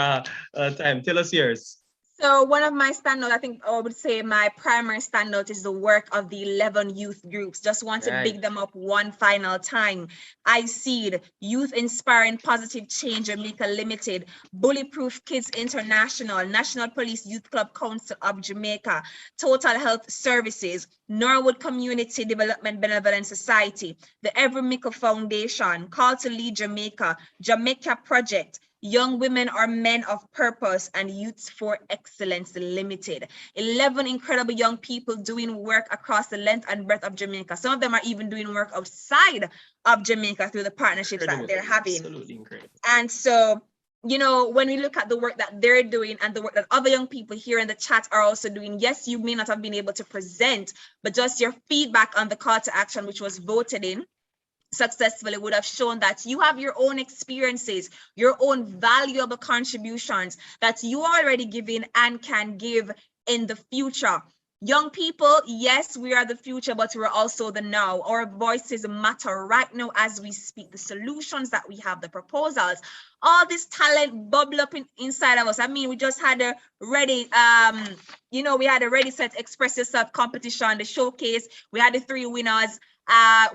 time. Tell us yours.
So one of my standouts, I think I would say my primary standout is the work of the 11 youth groups. Just want to big them up one final time. iSeed, Youth Inspiring Positive Change Jamaica Limited, Bullyproof Kids International, National Police Youth Club Council of Jamaica, Total Health Services, Norwood Community Development Benevolent Society, the Every Mickle Foundation, Call to Lead Jamaica, Jamaica Project, Young Women or Men of Purpose, and Youths for Excellence Limited. 11 incredible young people doing work across the length and breadth of Jamaica. Some of them are even doing work outside of Jamaica through the partnerships that they're having.
Absolutely incredible.
And so, you know, when we look at the work that they're doing and the work that other young people here in the chat are also doing, yes, you may not have been able to present, but just your feedback on the call to action, which was voted in successfully, would have shown that you have your own experiences, your own valuable contributions that you are already giving and can give in the future. Young people, yes, we are the future, but we're also the now. Our voices matter right now as we speak. The solutions that we have, the proposals, all this talent bubble up inside of us. I mean, we just had a ready, you know, we had a Ready Set Express Yourself competition, the showcase. We had the 3 winners.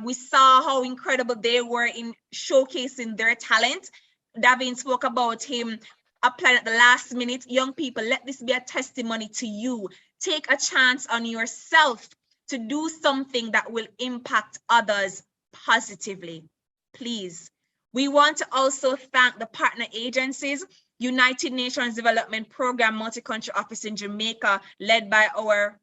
We saw how incredible they were in showcasing their talent. Davin spoke about him applying at the last minute. Young people, let this be a testimony to you. Take a chance on yourself to do something that will impact others positively, please. We want to also thank the partner agencies, United Nations Development Program Multi-Country Office in Jamaica, led by our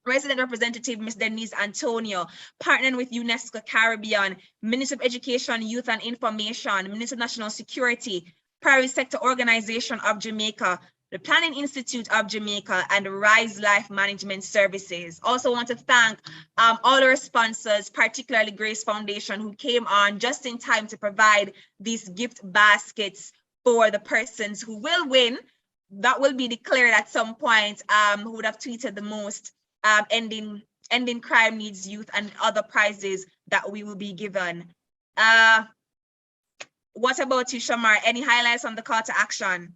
Resident Representative, Ms. Denise Antonio, partnering with UNESCO Caribbean, Ministry of Education, Youth and Information, Ministry of National Security, Private Sector Organization of Jamaica, the Planning Institute of Jamaica, and Rise Life Management Services. Also want to thank all our sponsors, particularly Grace Foundation, who came on just in time to provide these gift baskets for the persons who will win. That will be declared at some point, who would have tweeted the most. Ending Crime Needs Youth and other prizes that we will be given. What about you, Shamar? Any highlights on the call to action?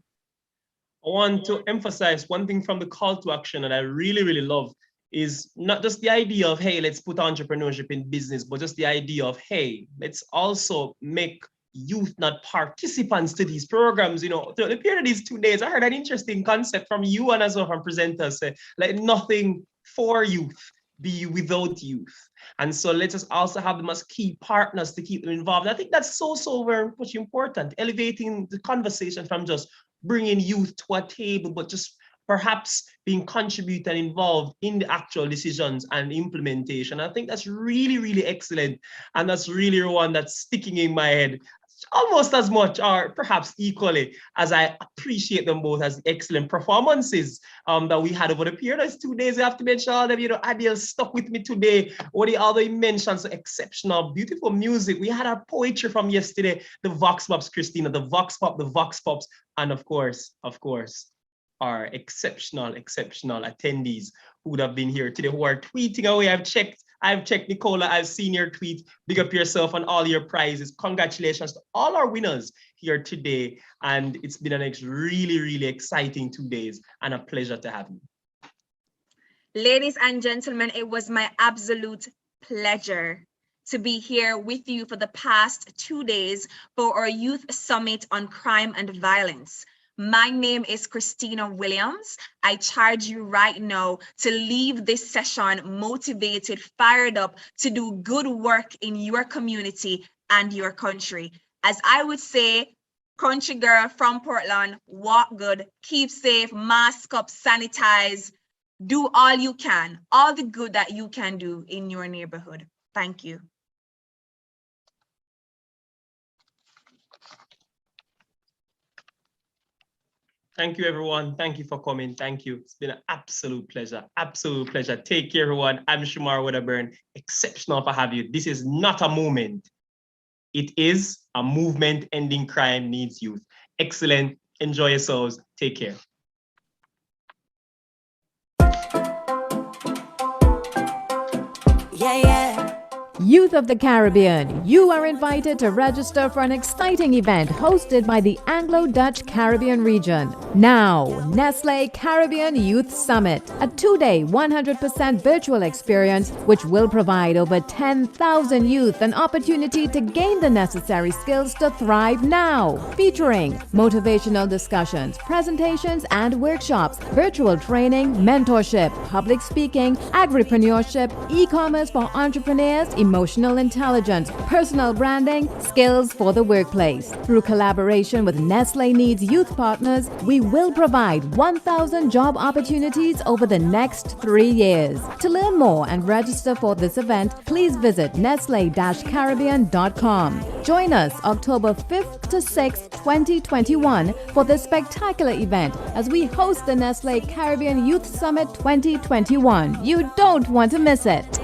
I want to emphasize one thing from the call to action that I really love is not just the idea of, hey, let's put entrepreneurship in business, but just the idea of, hey, let's also make youth not participants to these programs. You know, through the period of these 2 days, I heard an interesting concept from you and as well from presenters, say, like nothing for youth be without youth. And so let us also have them as key partners to keep them involved. I think that's so very much important, elevating the conversation from just bringing youth to a table, but just perhaps being contributed and involved in the actual decisions and implementation. I think that's really excellent. And that's really one that's sticking in my head almost as much or perhaps equally as I appreciate them both as excellent performances that we had over the period of 2 days. I have to mention all of them, you know, Adil stuck with me today. What the other mentions, exceptional, beautiful music. We had our poetry from yesterday, the Vox Pops, Christina, the Vox Pop, the Vox Pops, and of course, our exceptional attendees who would have been here today, who are tweeting away. I've checked, Nicola, I've seen your tweet. Big up yourself on all your prizes. Congratulations to all our winners here today. And it's been an really exciting 2 days and a pleasure to have you.
Ladies and gentlemen, it was my absolute pleasure to be here with you for the past 2 days for our Youth Summit on Crime and Violence. My name is Christina Williams. I charge you right now to leave this session motivated, fired up to do good work in your community and your country. As I would say, country girl from Portland, walk good, keep safe, mask up, sanitize, do all you can, all the good that you can do in your neighborhood. Thank you.
Thank you, everyone. Thank you for coming. Thank you. It's been an absolute pleasure. Absolute pleasure. Take care, everyone. I'm Shamar Wedderburn. Exceptional to have you. This is not a moment. It is a movement. Ending crime needs youth. Excellent. Enjoy yourselves. Take care.
Yeah, yeah. Youth of the Caribbean, you are invited to register for an exciting event hosted by the Anglo-Dutch Caribbean region. Now, Nestle Caribbean Youth Summit, a 2-day 100% virtual experience which will provide over 10,000 youth an opportunity to gain the necessary skills to thrive now. Featuring motivational discussions, presentations and workshops, virtual training, mentorship, public speaking, agripreneurship, e-commerce for entrepreneurs, emotional intelligence, personal branding, skills for the workplace. Through collaboration with Nestle Needs Youth Partners, we will provide 1,000 job opportunities over the next 3 years. To learn more and register for this event, please visit nestle-caribbean.com. Join us October 5th to 6th, 2021 for this spectacular event as we host the Nestle Caribbean Youth Summit 2021. You don't want to miss it.